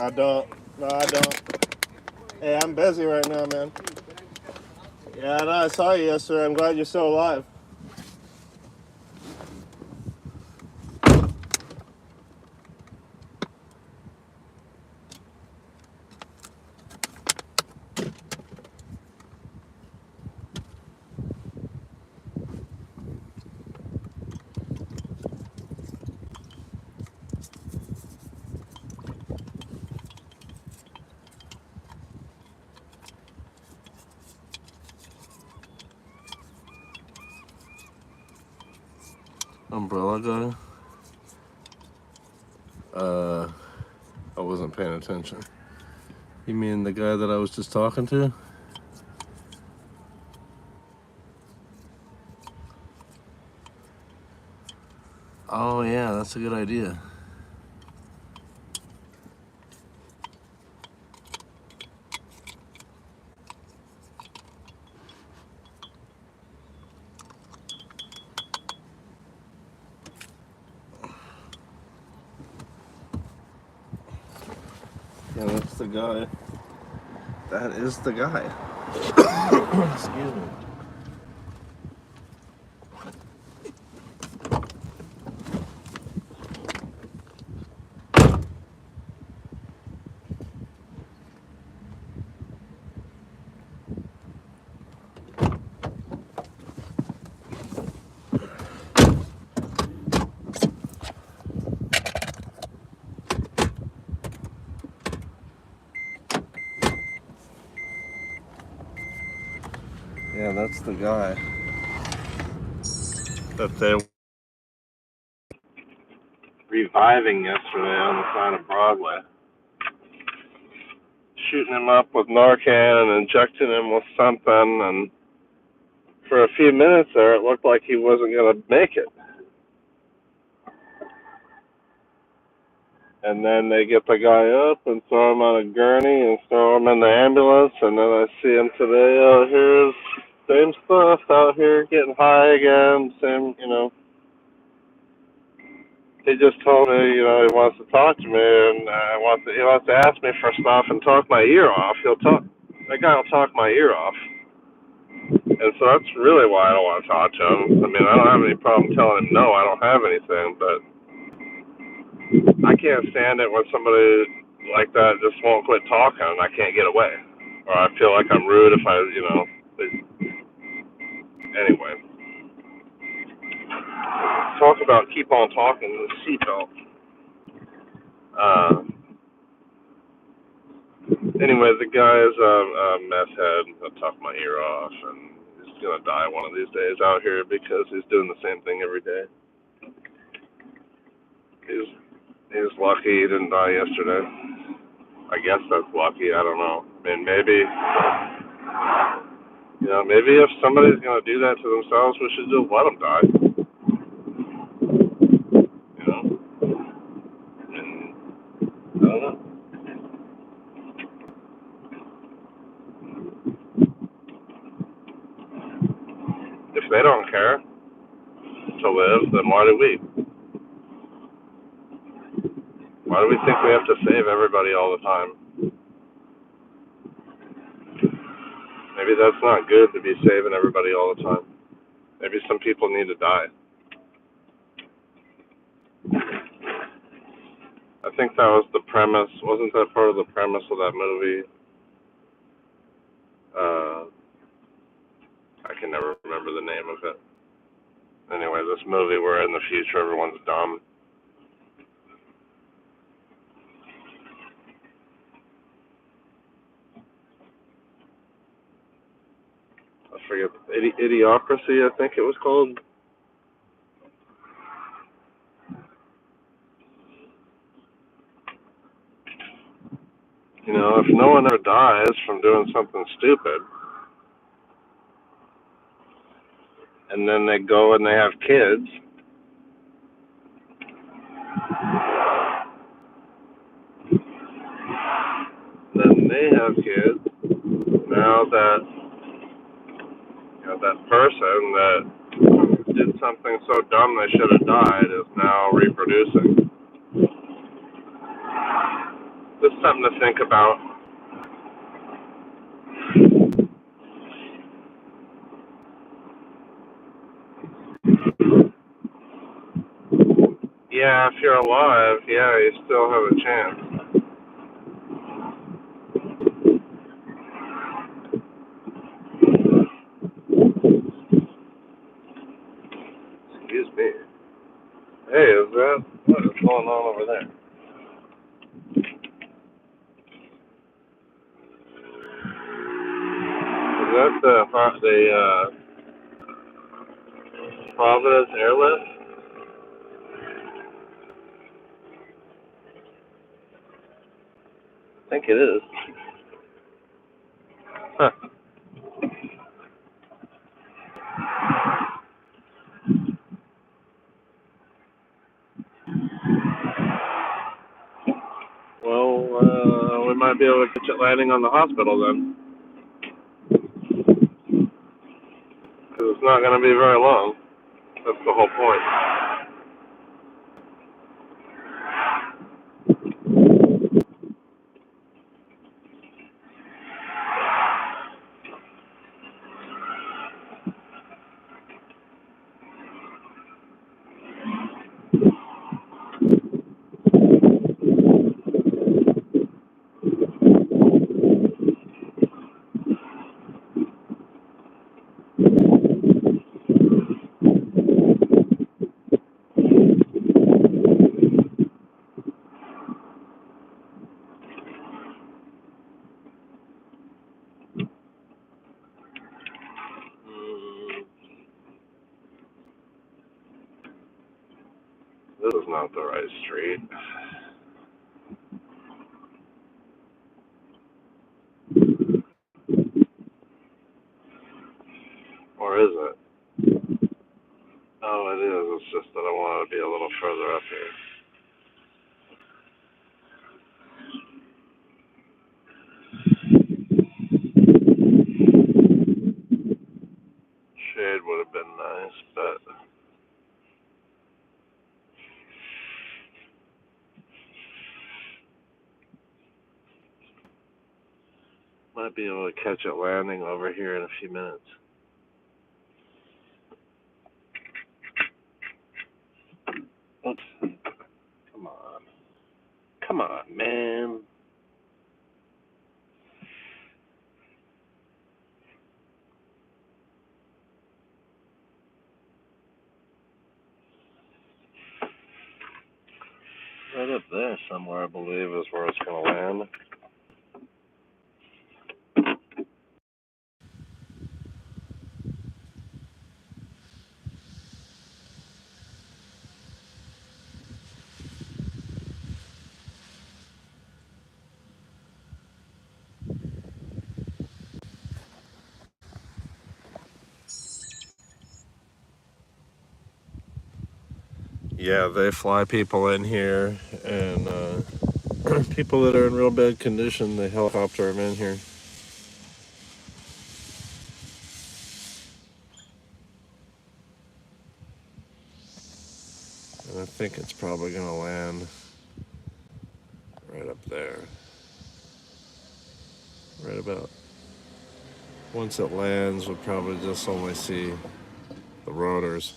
I don't. No, I don't. Hey, I'm busy right now, man. Yeah, no, I saw you yesterday. I'm glad you're still alive. Umbrella guy? I wasn't paying attention. You mean the guy that I was just talking to? Oh yeah, that's a good idea. Yeah, that's the guy. That is the guy. Excuse me. Yeah, that's the guy that they were reviving yesterday on the side of Broadway. Shooting him up with Narcan and injecting him with something, and for a few minutes there, it looked like he wasn't going to make it. And then they get the guy up and throw him on a gurney and throw him in the ambulance, and then I see him today out here, same stuff, out here getting high again, same, He just told me, he wants to talk to me, and he wants to ask me for stuff and talk my ear off. That guy will talk my ear off. And so that's really why I don't want to talk to him. I mean, I don't have any problem telling him no, I don't have anything, but I can't stand it when somebody like that just won't quit talking and I can't get away. Or I feel like I'm rude if anyway. Talk about keep on talking with the seatbelt. Anyway, the guy's a meth head that took my ear off, and he's gonna die one of these days out here because he's doing the same thing every day. He's lucky he didn't die yesterday. I guess that's lucky. I don't know. I mean, maybe maybe if somebody's gonna do that to themselves, we should just let them die. You know, and I don't know. If they don't care to live, then why do we? Why do we think we have to save everybody all the time? Maybe that's not good to be saving everybody all the time. Maybe some people need to die. I think that was the premise. Wasn't that part of the premise of that movie? I can never remember the name of it. Anyway, this movie where in the future everyone's dumb. I forget. Idiocracy, I think it was called. You know, if no one ever dies from doing something stupid, and then they go and they have kids, then they have kids. Now that that person that did something so dumb they should have died is now reproducing. Just something to think about. Yeah, if you're alive, yeah, you still have a chance. Excuse me. Hey, what is going on over there? Is that the Providence airlift? I think it is. Huh. Well, we might be able to catch it landing on the hospital then. Because it's not going to be very long. That's the whole point. This is not the right street. Or is it? Oh, it is. It's just that I want to be a little further up here. Shade would have been nice, but might be able to catch it landing over here in a few minutes. Oops. Come on. Come on, man. Right up there somewhere, I believe, is where it's going to land. Yeah, they fly people in here, and people that are in real bad condition, they helicopter them in here. And I think it's probably going to land right up there. Right about. Once it lands, we'll probably just only see the rotors.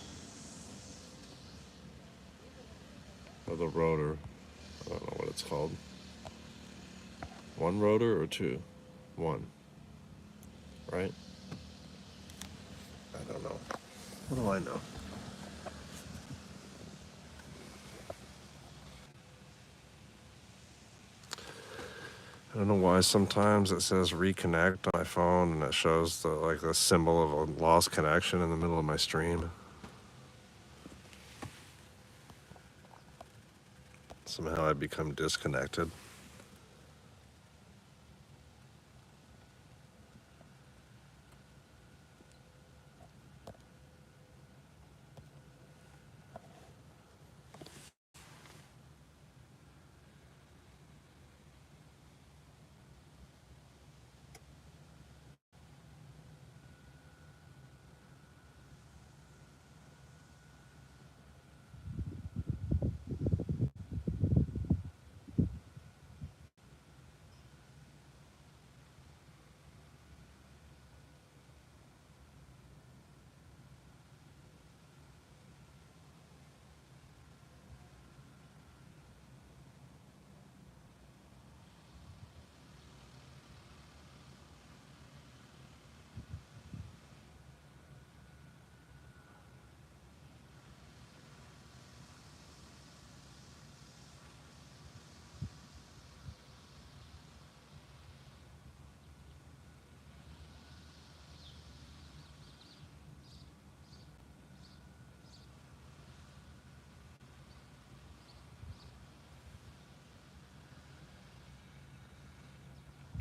Or the rotor. I don't know what it's called. One rotor or two? One. Right? I don't know. What do I know? I don't know why sometimes it says reconnect on my phone and it shows the symbol of a lost connection in the middle of my stream. Somehow I become disconnected.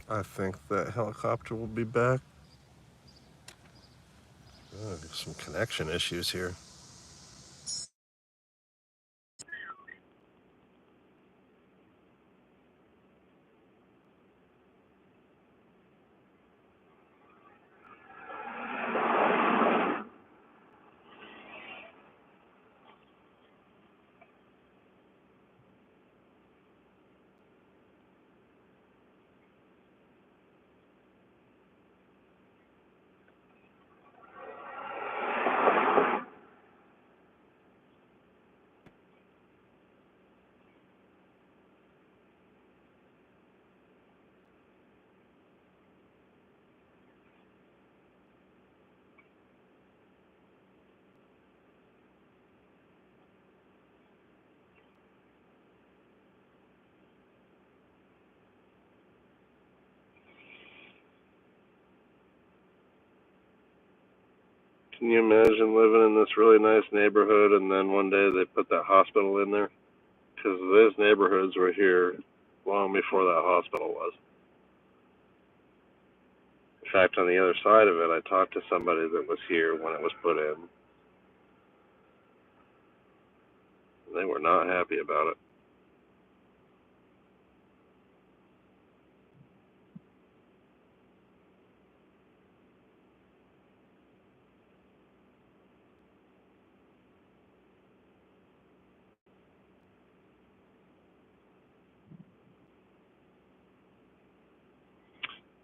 I think that helicopter will be back. Some connection issues here. Can you imagine living in this really nice neighborhood and then one day they put that hospital in there? Because those neighborhoods were here long before that hospital was. In fact, on the other side of it, I talked to somebody that was here when it was put in. They were not happy about it.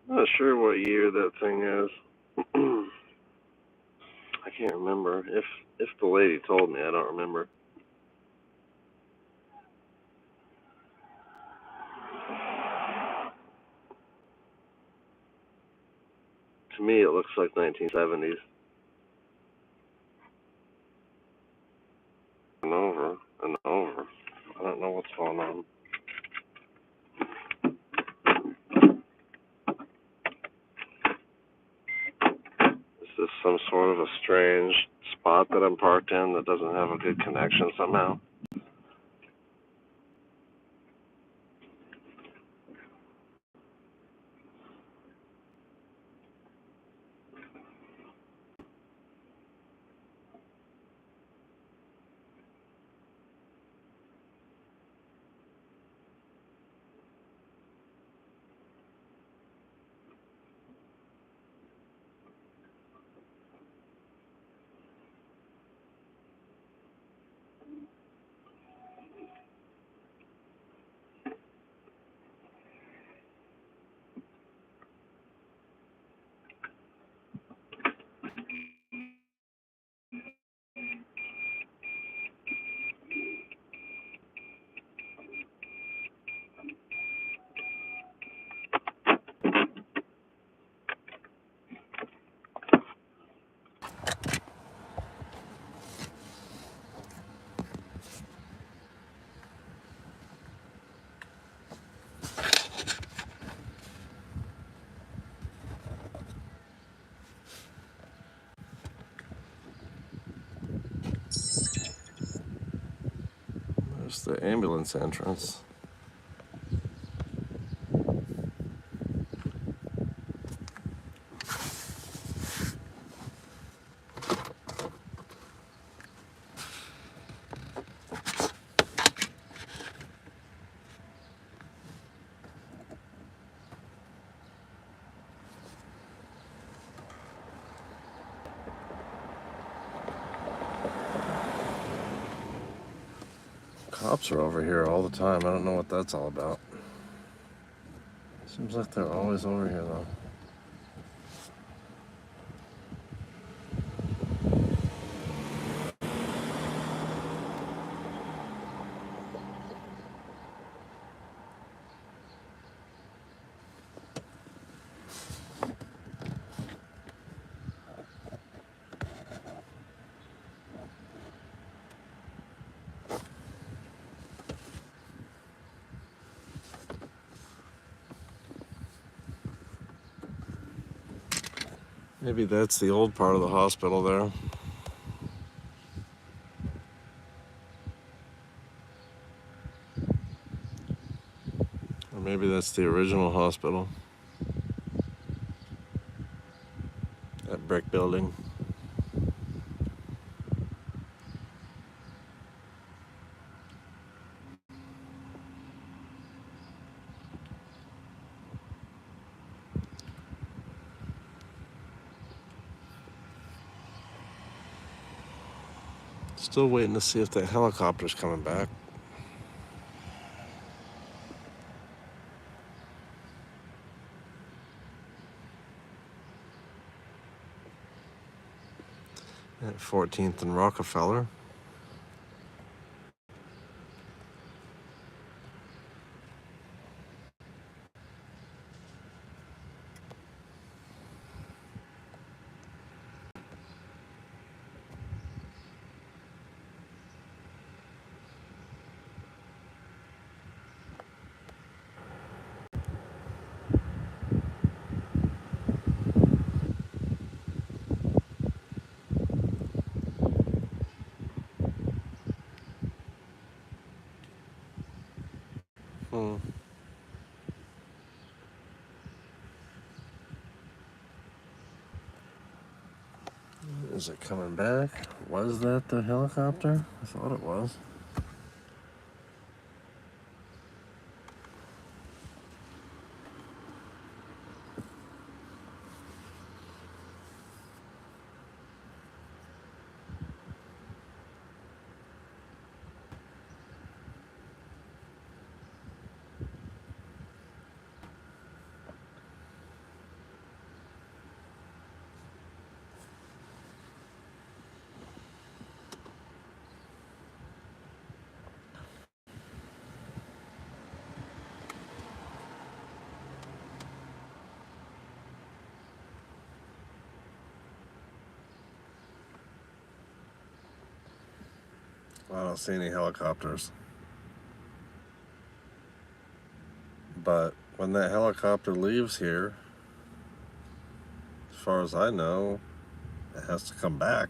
Not sure what year that thing is. I can't remember. If the lady told me, I don't remember. To me, it looks like 1970s. And over and over. I don't know what's going on. Is this some sort of a strange spot that I'm parked in that doesn't have a good connection somehow? There's the ambulance entrance. Cops are over here all the time. I don't know what that's all about. Seems like they're always over here though. Maybe that's the old part of the hospital there. Or maybe that's the original hospital. That brick building. Still waiting to see if that helicopter's coming back. At 14th and Rockefeller. Is it coming back? Was that the helicopter? I thought it was. I don't see any helicopters. But when that helicopter leaves here, as far as I know, it has to come back.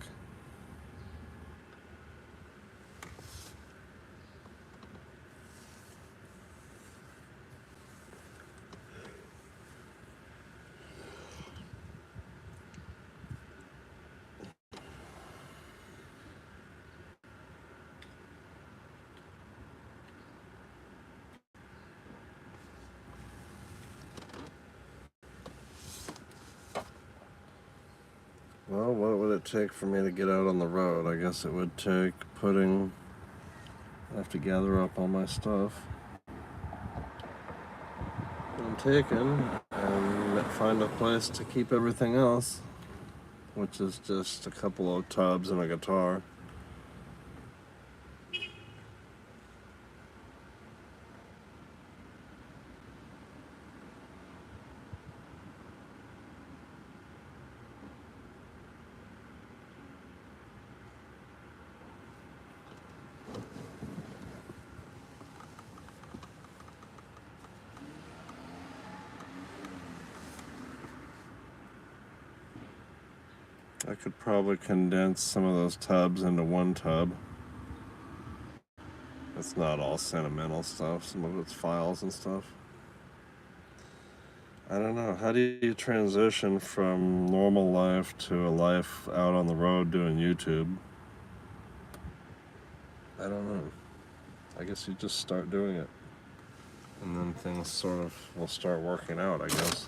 Well, what would it take for me to get out on the road? I guess it would take I have to gather up all my stuff I'm taking and find a place to keep everything else, which is just a couple of tubs and a guitar. I could probably condense some of those tubs into one tub It's not all sentimental stuff. Some of it's files and stuff. I don't know. How do you transition from normal life to a life out on the road doing YouTube? I don't know. I guess you just start doing it. And then things sort of will start working out, I guess.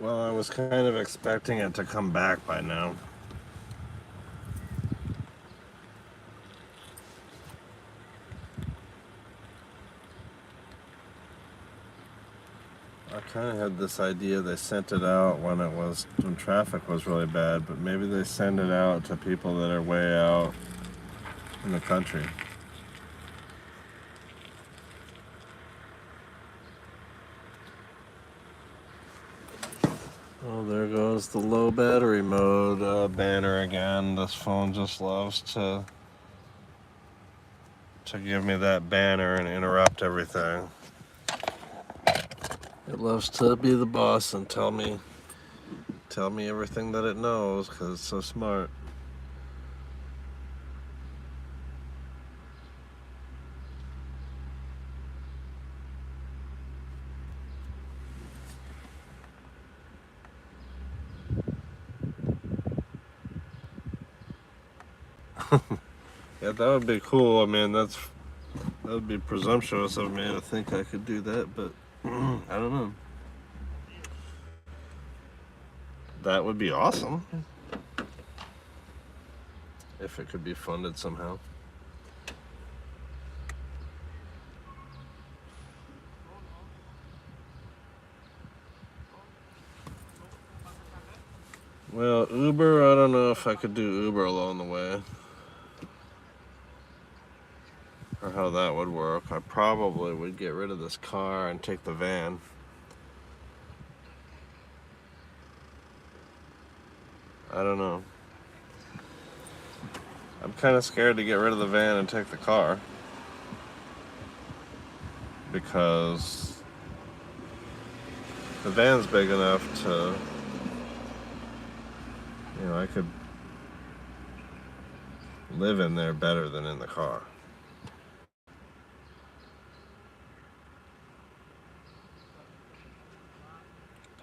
Well, I was kind of expecting it to come back by now. I kind of had this idea they sent it out when traffic was really bad, but maybe they send it out to people that are way out in the country. Oh, there goes the low battery mode banner again. This phone just loves to give me that banner and interrupt everything. It loves to be the boss and tell me everything that it knows because it's so smart. Yeah, that would be cool. I mean, that would be presumptuous of me to think I could do that, but I don't know. That would be awesome if it could be funded somehow. Well, Uber, I don't know if I could do Uber along the way. Or how that would work. I probably would get rid of this car and take the van. I don't know. I'm kind of scared to get rid of the van and take the car. Because the van's big enough to, I could live in there better than in the car.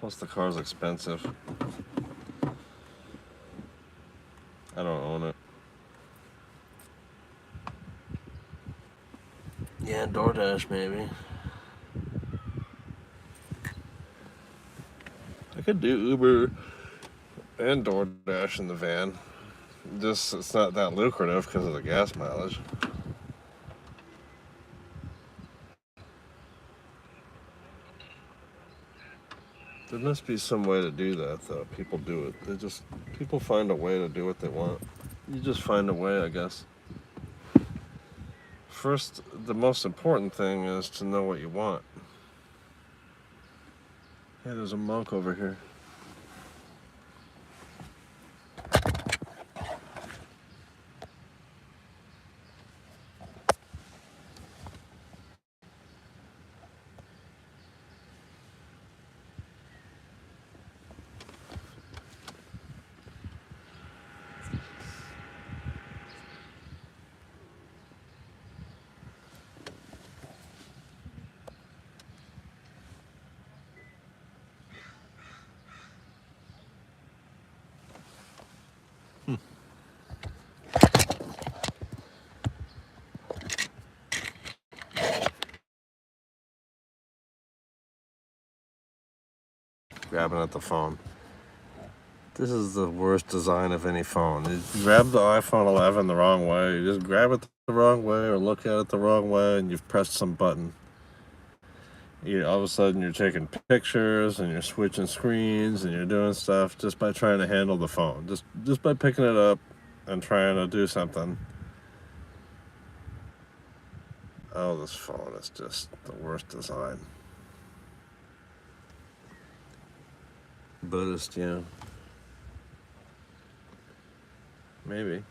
Plus the car's expensive. I don't own it. Yeah, DoorDash maybe. I could do Uber and DoorDash in the van. Just it's not that lucrative because of the gas mileage. There must be some way to do that, though. People do it. People find a way to do what they want. You just find a way, I guess. First, the most important thing is to know what you want. Hey, there's a monk over here. Grabbing at the phone. This is the worst design of any phone. You grab the iPhone 11 the wrong way. You just grab it the wrong way or look at it the wrong way and you've pressed some button. All of a sudden you're taking pictures and you're switching screens and you're doing stuff just by trying to handle the phone. Just by picking it up and trying to do something. Oh, this phone is just the worst design. Buddhist, yeah. Maybe.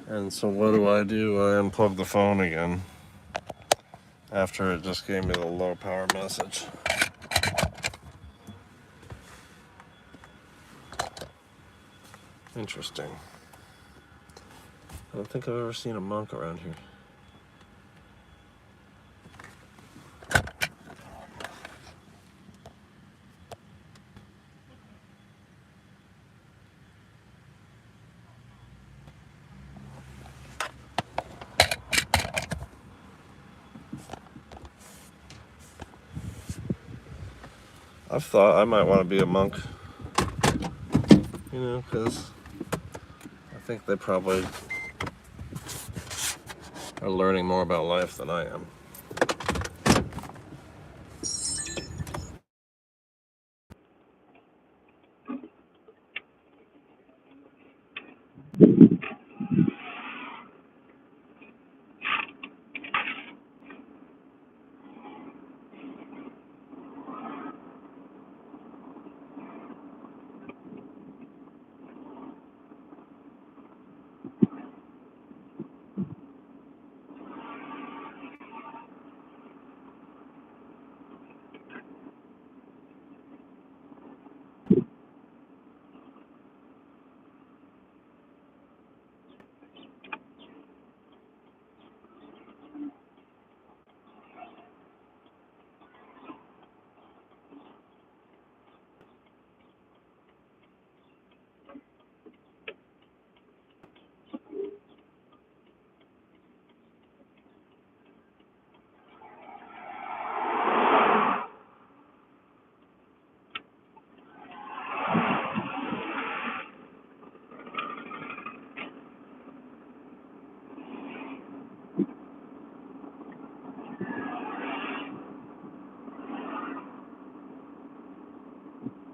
And so what do? I unplug the phone again after it just gave me the low power message. Interesting. I don't think I've ever seen a monk around here. I've thought I might want to be a monk, because I think they probably are learning more about life than I am.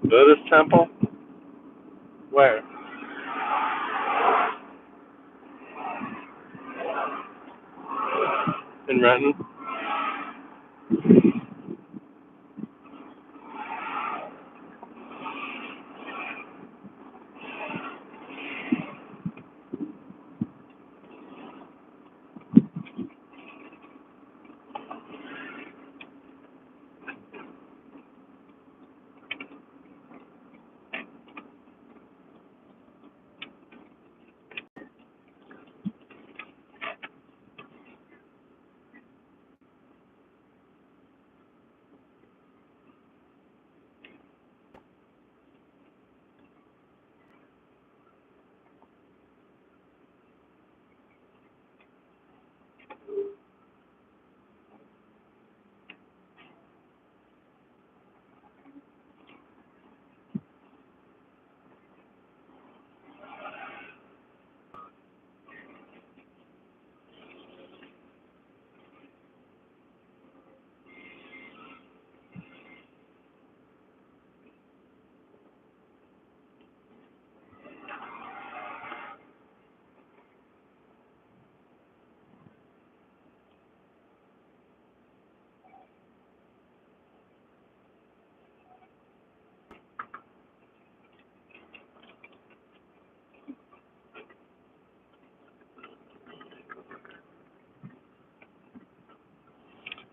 Buddhist temple? Where? In Renton?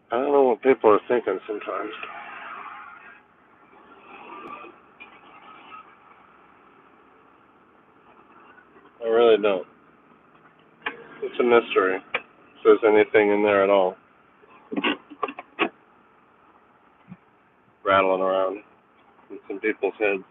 I don't know what people are thinking sometimes. I really don't. It's a mystery if there's anything in there at all rattling around in some people's heads.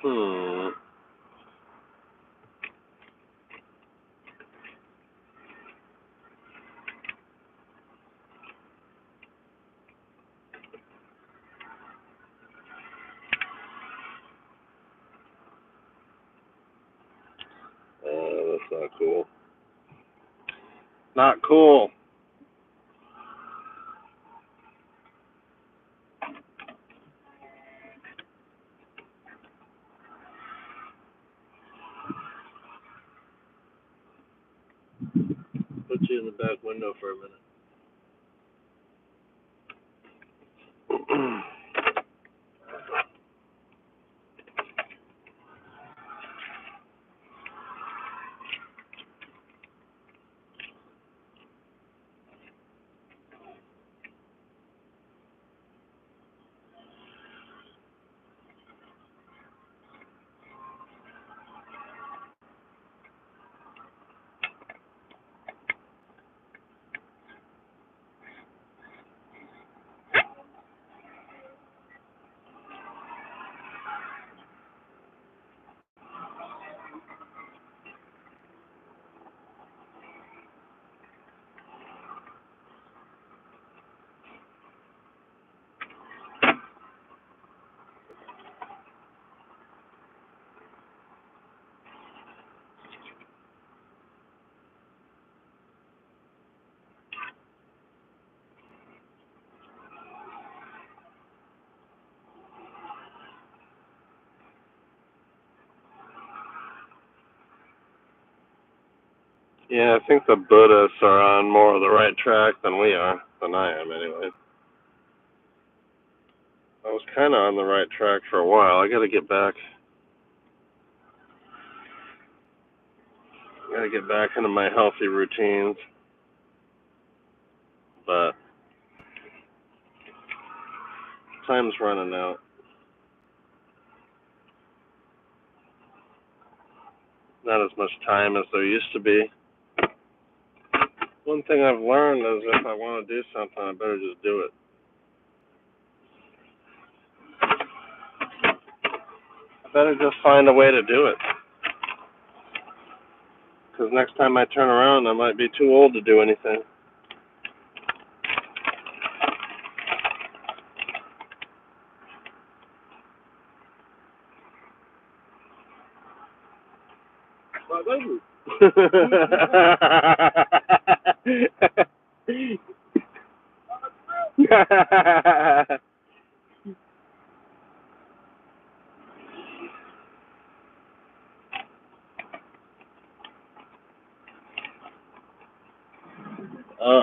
Hmm. Not cool. Put you in the back window for a minute. Yeah, I think the Buddhists are on more of the right track than we are, than I am anyway. I was kind of on the right track for a while. I got to get back. Got to get back into my healthy routines. But time's running out. Not as much time as there used to be. One thing I've learned is if I want to do something, I better just do it. I better just find a way to do it. Because next time I turn around, I might be too old to do anything.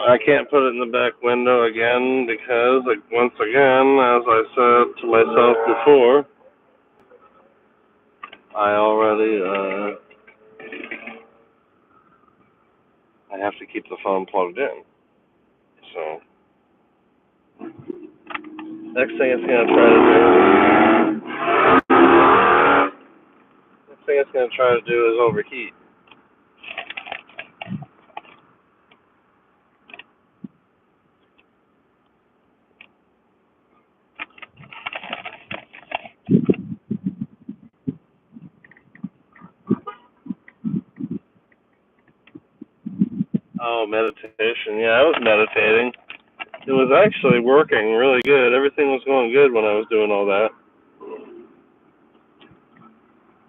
I can't put it in the back window again because, like, once again, as I said to myself before, I already, I have to keep the phone plugged in. So, next thing it's going to try to do is overheat. Oh, meditation. Yeah, I was meditating. It was actually working really good. Everything was going good when I was doing all that.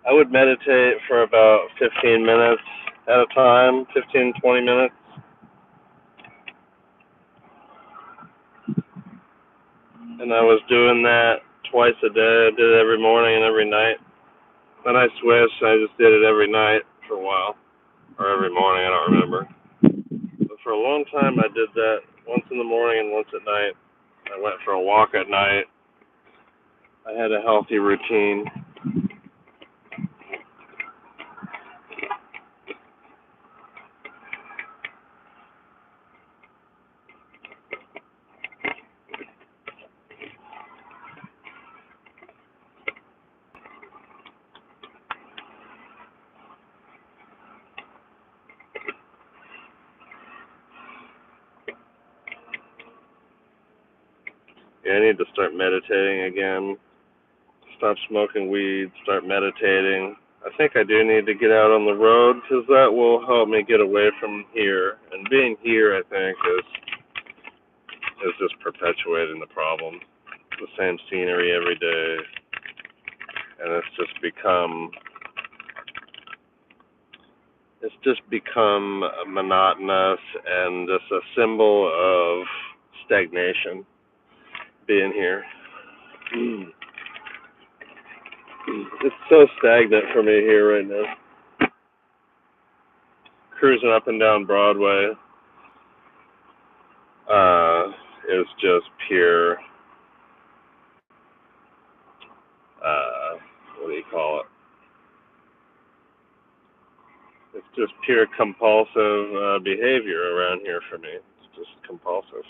I would meditate for about 15 minutes at a time, 15, 20 minutes. And I was doing that twice a day. I did it every morning and every night. Then I switched. I just did it every night for a while. Or every morning, I don't remember. But for a long time, I did that once in the morning and once at night. I went for a walk at night. I had a healthy routine. Yeah, I need to start meditating again. Stop smoking weed, start meditating. I think I do need to get out on the road because that will help me get away from here. And being here, I think, is just perpetuating the problem. The same scenery every day, and it's just become It's just become monotonous and just a symbol of stagnation being here. It's so stagnant for me here right now. Cruising up and down Broadway is just pure, what do you call it? It's just pure compulsive behavior around here for me. It's just compulsive.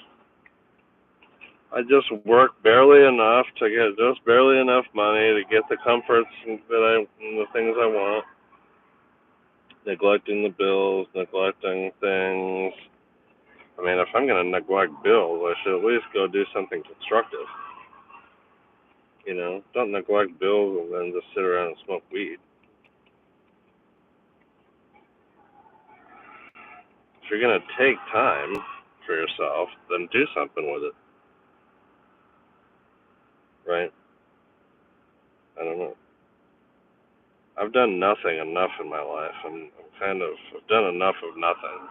I just work barely enough to get just barely enough money to get the comforts and the things I want. Neglecting the bills, neglecting things. I mean, if I'm going to neglect bills, I should at least go do something constructive. You know, don't neglect bills and then just sit around and smoke weed. If you're going to take time for yourself, then do something with it. Right? I don't know. I've done nothing enough in my life. I've done enough of nothing.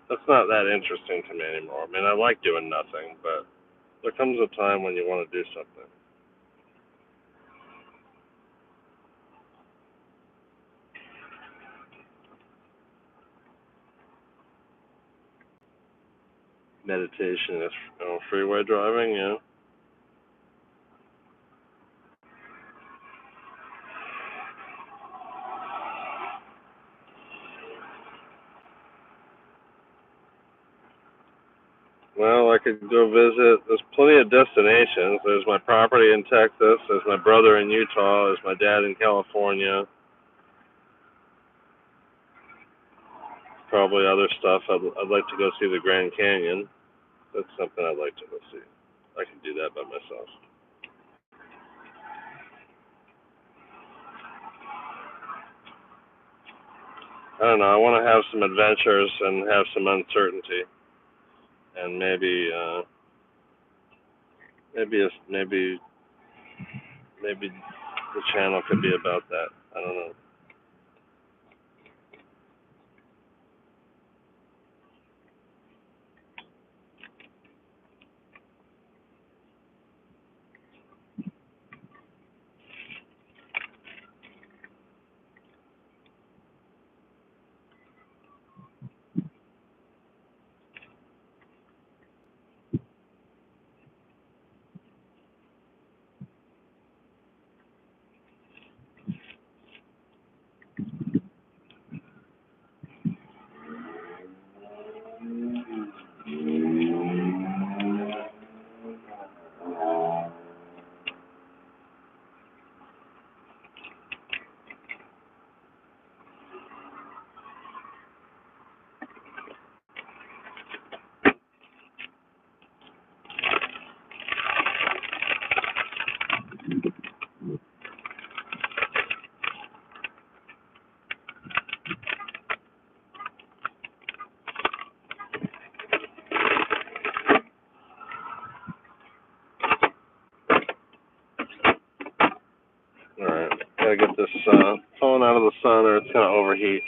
That's not that interesting to me anymore. I mean, I like doing nothing, but there comes a time when you want to do something. Meditation is freeway driving, yeah. Well, I could go visit. There's plenty of destinations. There's my property in Texas. There's my brother in Utah. There's my dad in California. Probably other stuff. I'd like to go see the Grand Canyon. That's something I'd like to go see. I can do that by myself. I don't know. I want to have some adventures and have some uncertainty, and maybe the channel could be about that. I don't know. All right, gotta get this phone out of the sun, or it's gonna overheat.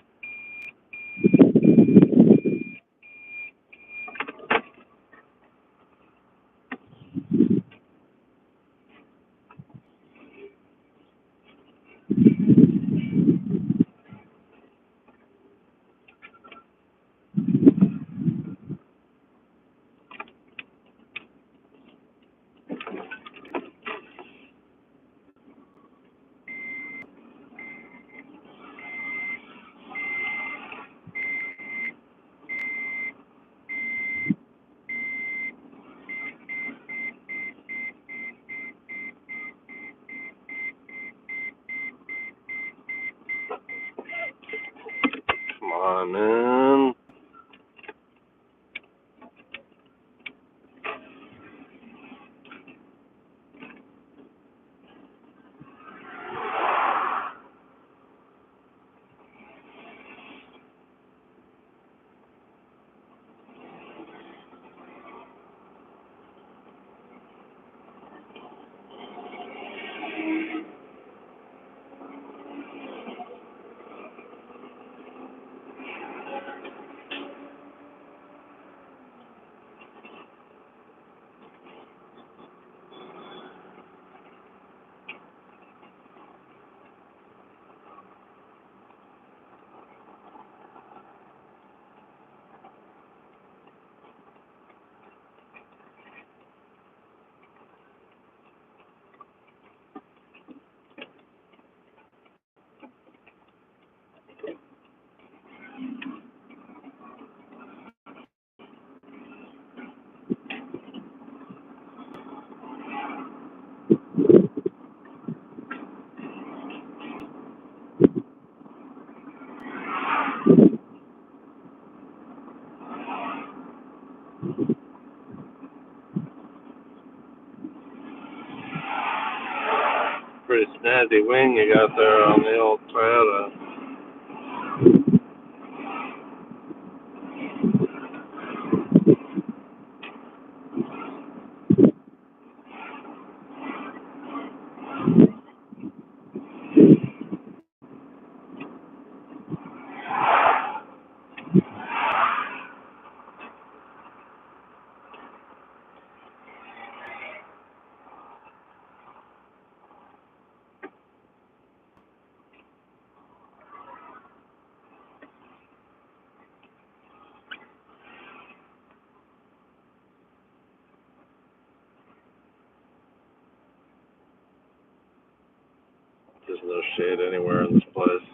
Pretty snazzy wing you got there on the old Toyota. There's no shade anywhere in this place.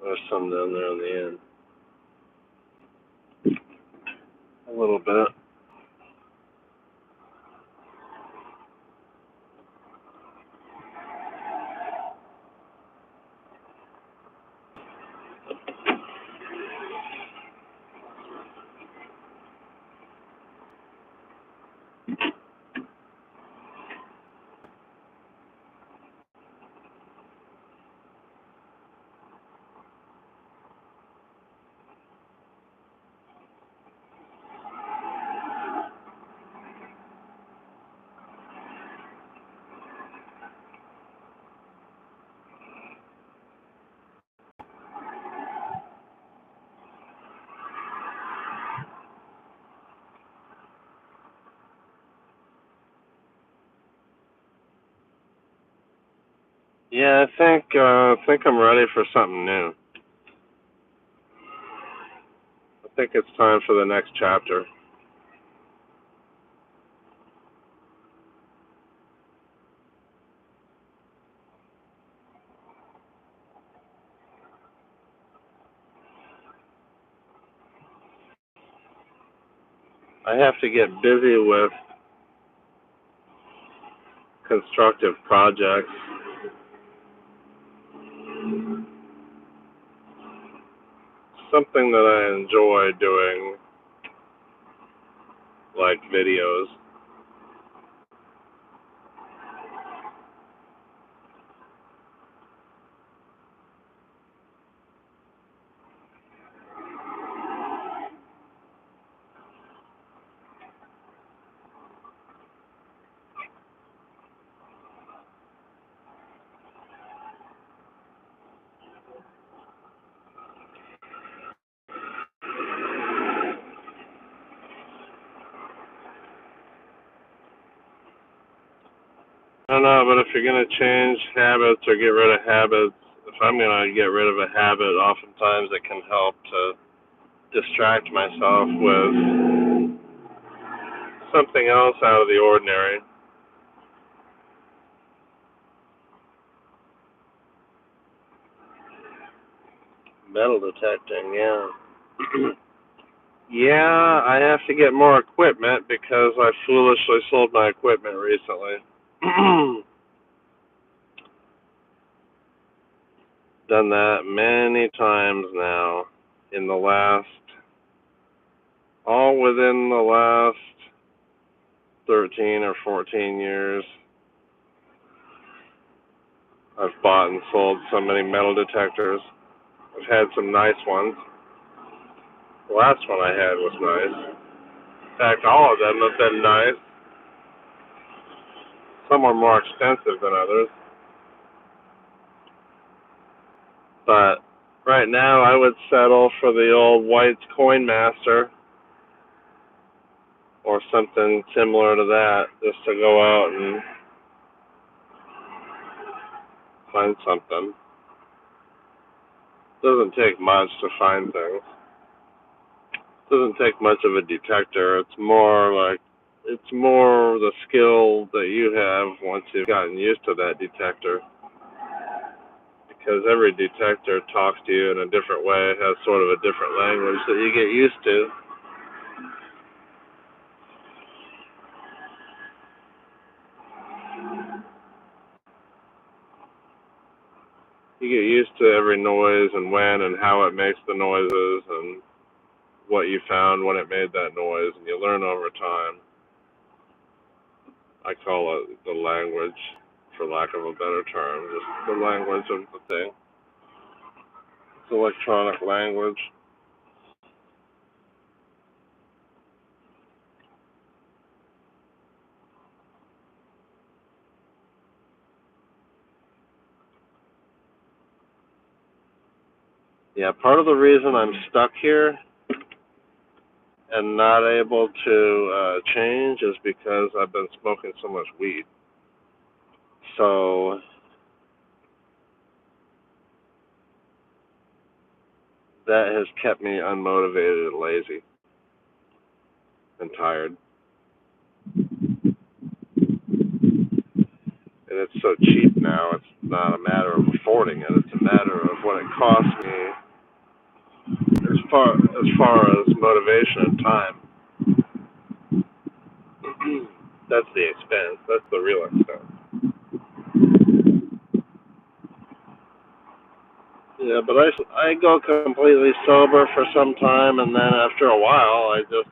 There's some down there on the end. A little bit. Yeah, I think I'm ready for something new. I think it's time for the next chapter. I have to get busy with constructive projects. Something that I enjoy doing, like videos. I don't know, but if you're going to change habits or get rid of habits, if I'm going to get rid of a habit, oftentimes it can help to distract myself with something else out of the ordinary. Metal detecting, yeah. Yeah, I have to get more equipment because I foolishly sold my equipment recently. Done that many times now all within the last 13 or 14 years. I've bought and sold so many metal detectors. I've had some nice ones. The last one I had was nice. In fact, all of them have been nice. Some are more expensive than others. But right now I would settle for the old White's Coin Master or something similar to that, just to go out and find something. It doesn't take much to find things. It doesn't take much of a detector. It's more the skill that you have once you've gotten used to that detector. Because every detector talks to you in a different way, has sort of a different language that you get used to. You get used to every noise and when and how it makes the noises, and what you found when it made that noise, and you learn over time. I call it the language, for lack of a better term, just the language of the thing. It's electronic language. Yeah, part of the reason I'm stuck here and not able to change is because I've been smoking so much weed. So that has kept me unmotivated and lazy and tired. And it's so cheap now, it's not a matter of affording it, it's a matter of what it costs me as far as motivation and time. That's the expense, that's the real expense. Yeah, but I go completely sober for some time, and then after a while, I just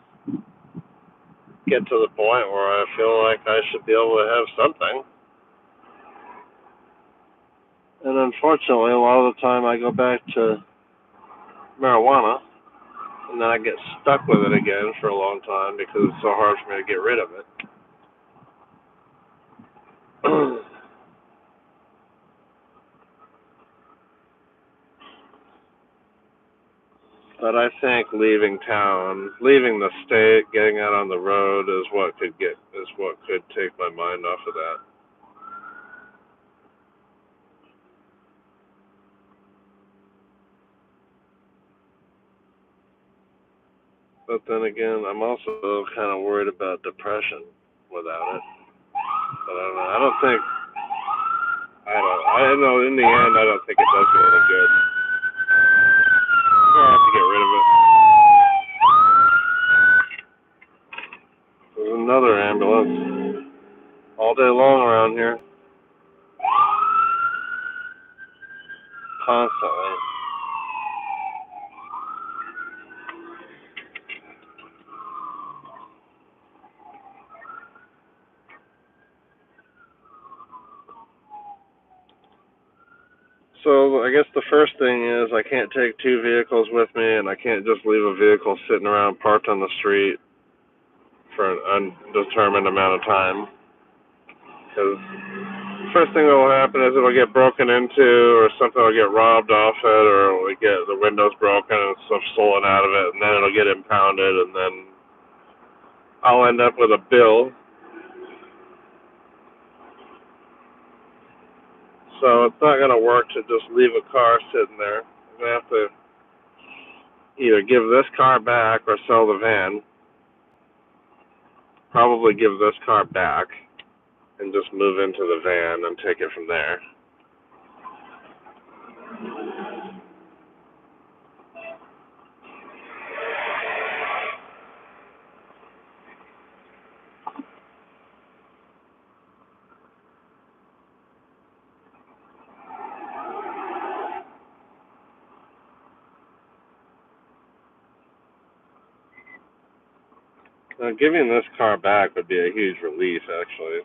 get to the point where I feel like I should be able to have something. And unfortunately, a lot of the time I go back to marijuana, and then I get stuck with it again for a long time because it's so hard for me to get rid of it. But I think leaving town, leaving the state, getting out on the road is what could take my mind off of that. But then again, I'm also kind of worried about depression without it. But I don't know. I know in the end, I don't think it does me any good. I have to get rid of it. There's another ambulance all day long around here. Constantly. So I guess the first thing is I can't take two vehicles with me, and I can't just leave a vehicle sitting around parked on the street for an undetermined amount of time. Because the first thing that will happen is it'll get broken into, or something will get robbed off it, or it'll get the windows broken and stuff stolen out of it, and then it'll get impounded, and then I'll end up with a bill. So it's not going to work to just leave a car sitting there. I'm going to have to either give this car back or sell the van. Probably give this car back and just move into the van and take it from there. Now, giving this car back would be a huge relief, actually.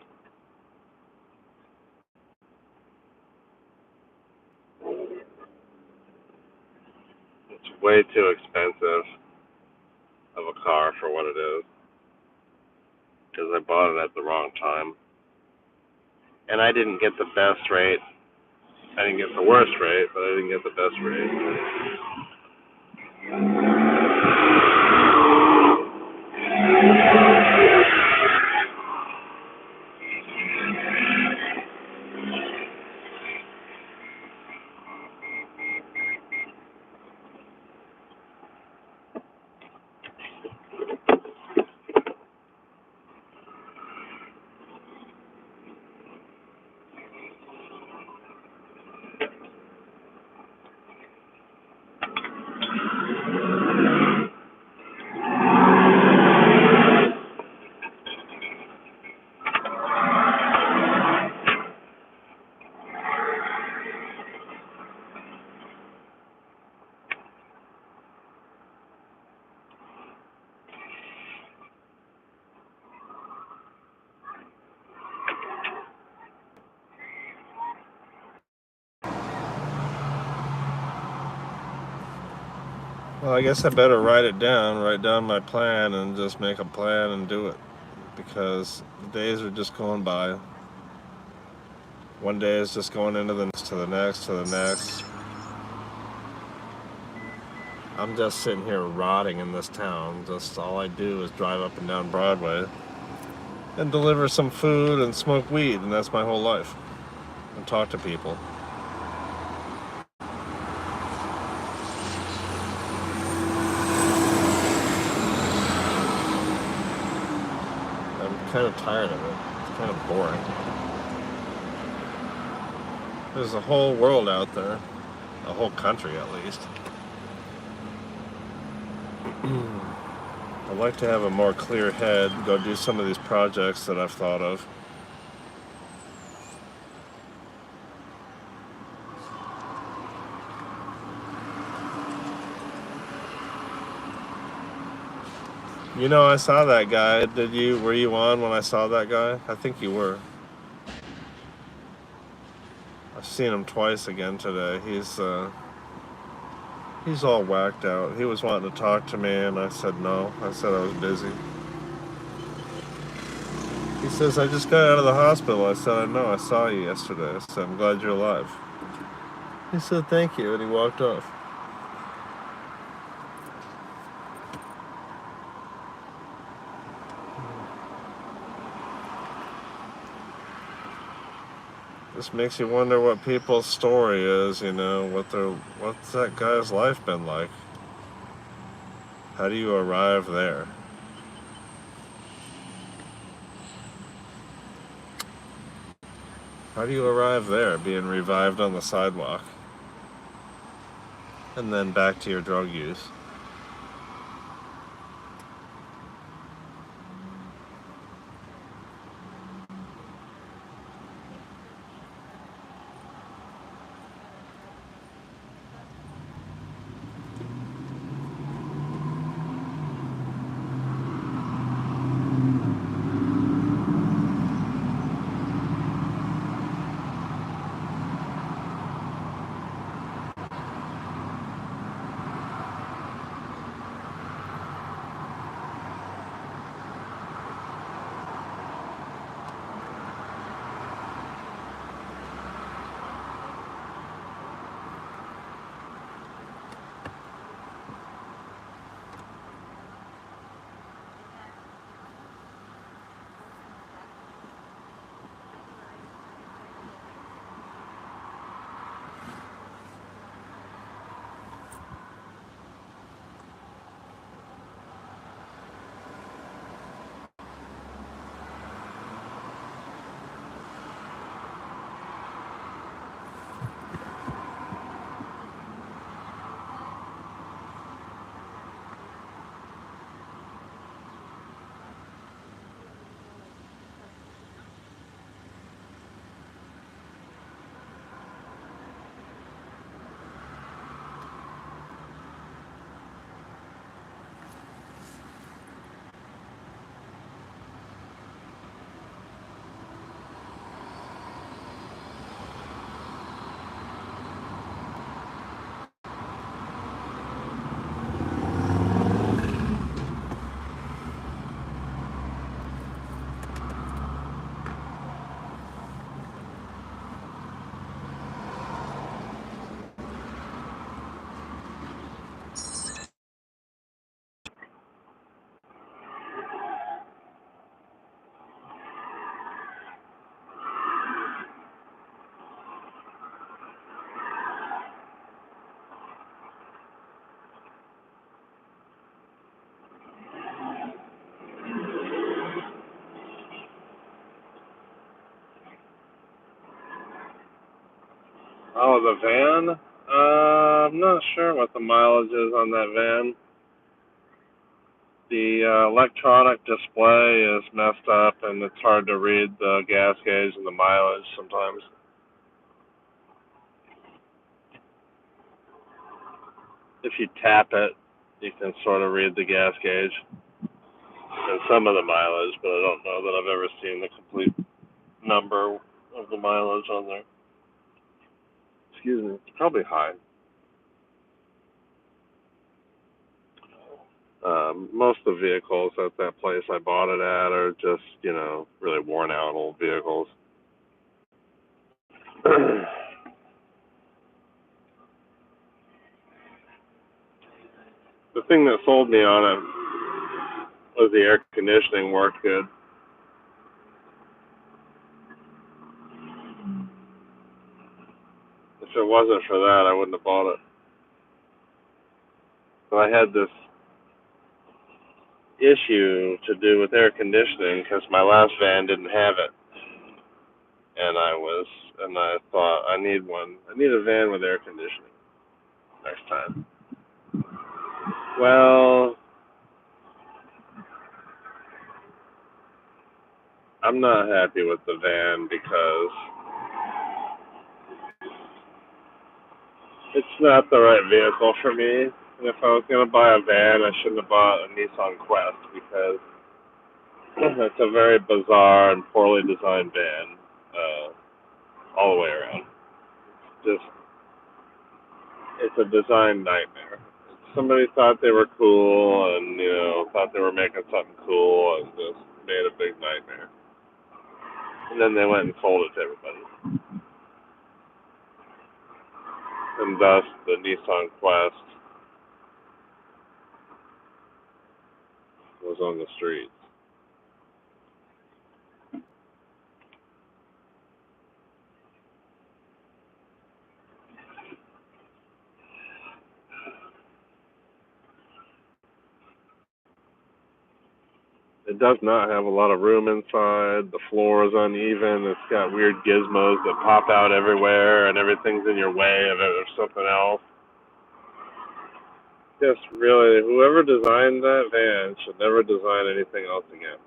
It's way too expensive of a car for what it is, because I bought it at the wrong time. And I didn't get the best rate. I didn't get the worst rate, but I didn't get the best rate. Well, I guess I better write down my plan, and just make a plan and do it. Because the days are just going by. One day is just going into the next, to the next, to the next. I'm just sitting here rotting in this town. Just all I do is drive up and down Broadway and deliver some food and smoke weed, and that's my whole life. And talk to people. I'm kind of tired of it. It's kind of boring. There's a whole world out there. A whole country, at least. I'd like to have a more clear head, go do some of these projects that I've thought of. You know, I saw that guy. Were you on when I saw that guy? I think you were. I've seen him twice again today. He's all whacked out. He was wanting to talk to me, and I said no. I said I was busy. He says, I just got out of the hospital. I said, I know, I saw you yesterday. I said, I'm glad you're alive. He said, thank you, and he walked off. This makes you wonder what people's story is, you know, what's that guy's life been like? How do you arrive there? How do you arrive there, being revived on the sidewalk? And then back to your drug use. Oh, the van? I'm not sure what the mileage is on that van. The electronic display is messed up, and it's hard to read the gas gauge and the mileage sometimes. If you tap it, you can sort of read the gas gauge and some of the mileage, but I don't know that I've ever seen the complete number of the mileage on there. Excuse me. It's probably high. Most of the vehicles at that place I bought it at are just, really worn out old vehicles. The thing that sold me on it was the air conditioning worked good. If it wasn't for that, I wouldn't have bought it. But I had this issue to do with air conditioning because my last van didn't have it, and I thought I need one. I need a van with air conditioning next time. Well, I'm not happy with the van because it's not the right vehicle for me. And if I was going to buy a van, I shouldn't have bought a Nissan Quest because it's a very bizarre and poorly designed van all the way around. Just, it's a design nightmare. Somebody thought they were cool and, thought they were making something cool and just made a big nightmare. And then they went and sold it to everybody. And thus, the Nissan Quest was on the streets. It does not have a lot of room inside. The floor is uneven. It's got weird gizmos that pop out everywhere, and everything's in your way of it or something else. Just really, whoever designed that van should never design anything else again.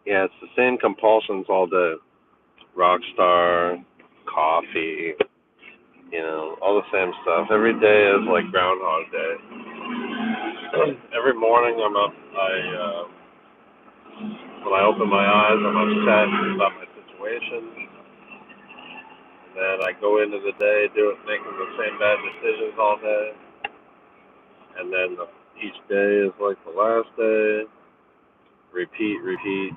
Yeah, it's the same compulsions all day. Rockstar, coffee, all the same stuff. Every day is like Groundhog Day. Every morning I'm up, when I open my eyes, I'm upset about my situation. And then I go into the day making the same bad decisions all day. And then each day is like the last day. Repeat, repeat.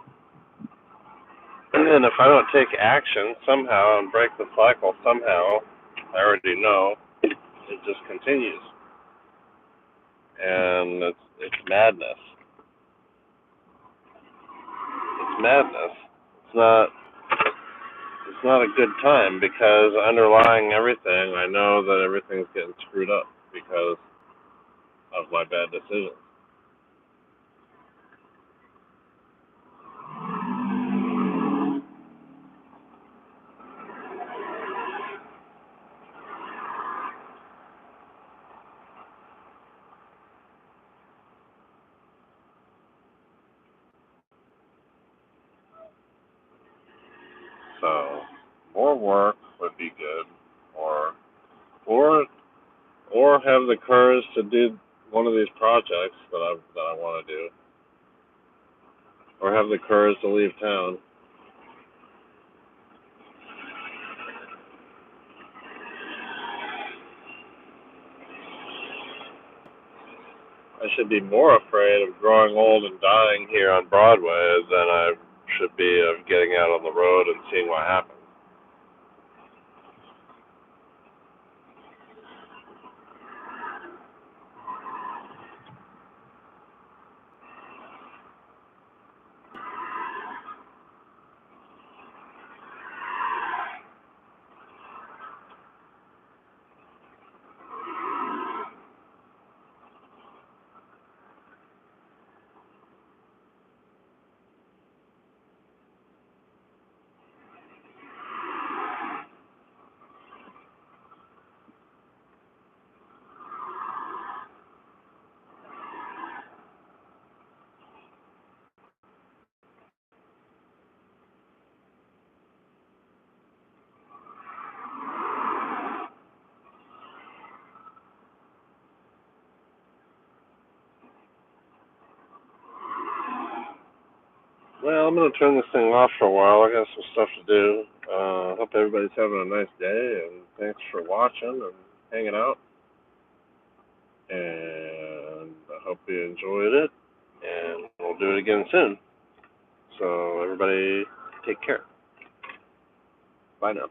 And then if I don't take action somehow and break the cycle somehow, I already know, it just continues. And it's madness. It's madness. It's not a good time because underlying everything, I know that everything's getting screwed up because of my bad decisions. So more work would be good, or have the courage to do one of these projects that I want to do, or have the courage to leave town. I should be more afraid of growing old and dying here on Broadway than I should be of getting out on the road and seeing what happens. Well, I'm going to turn this thing off for a while. I got some stuff to do. Hope everybody's having a nice day, and thanks for watching and hanging out. And I hope you enjoyed it, and we'll do it again soon. So everybody, take care. Bye now.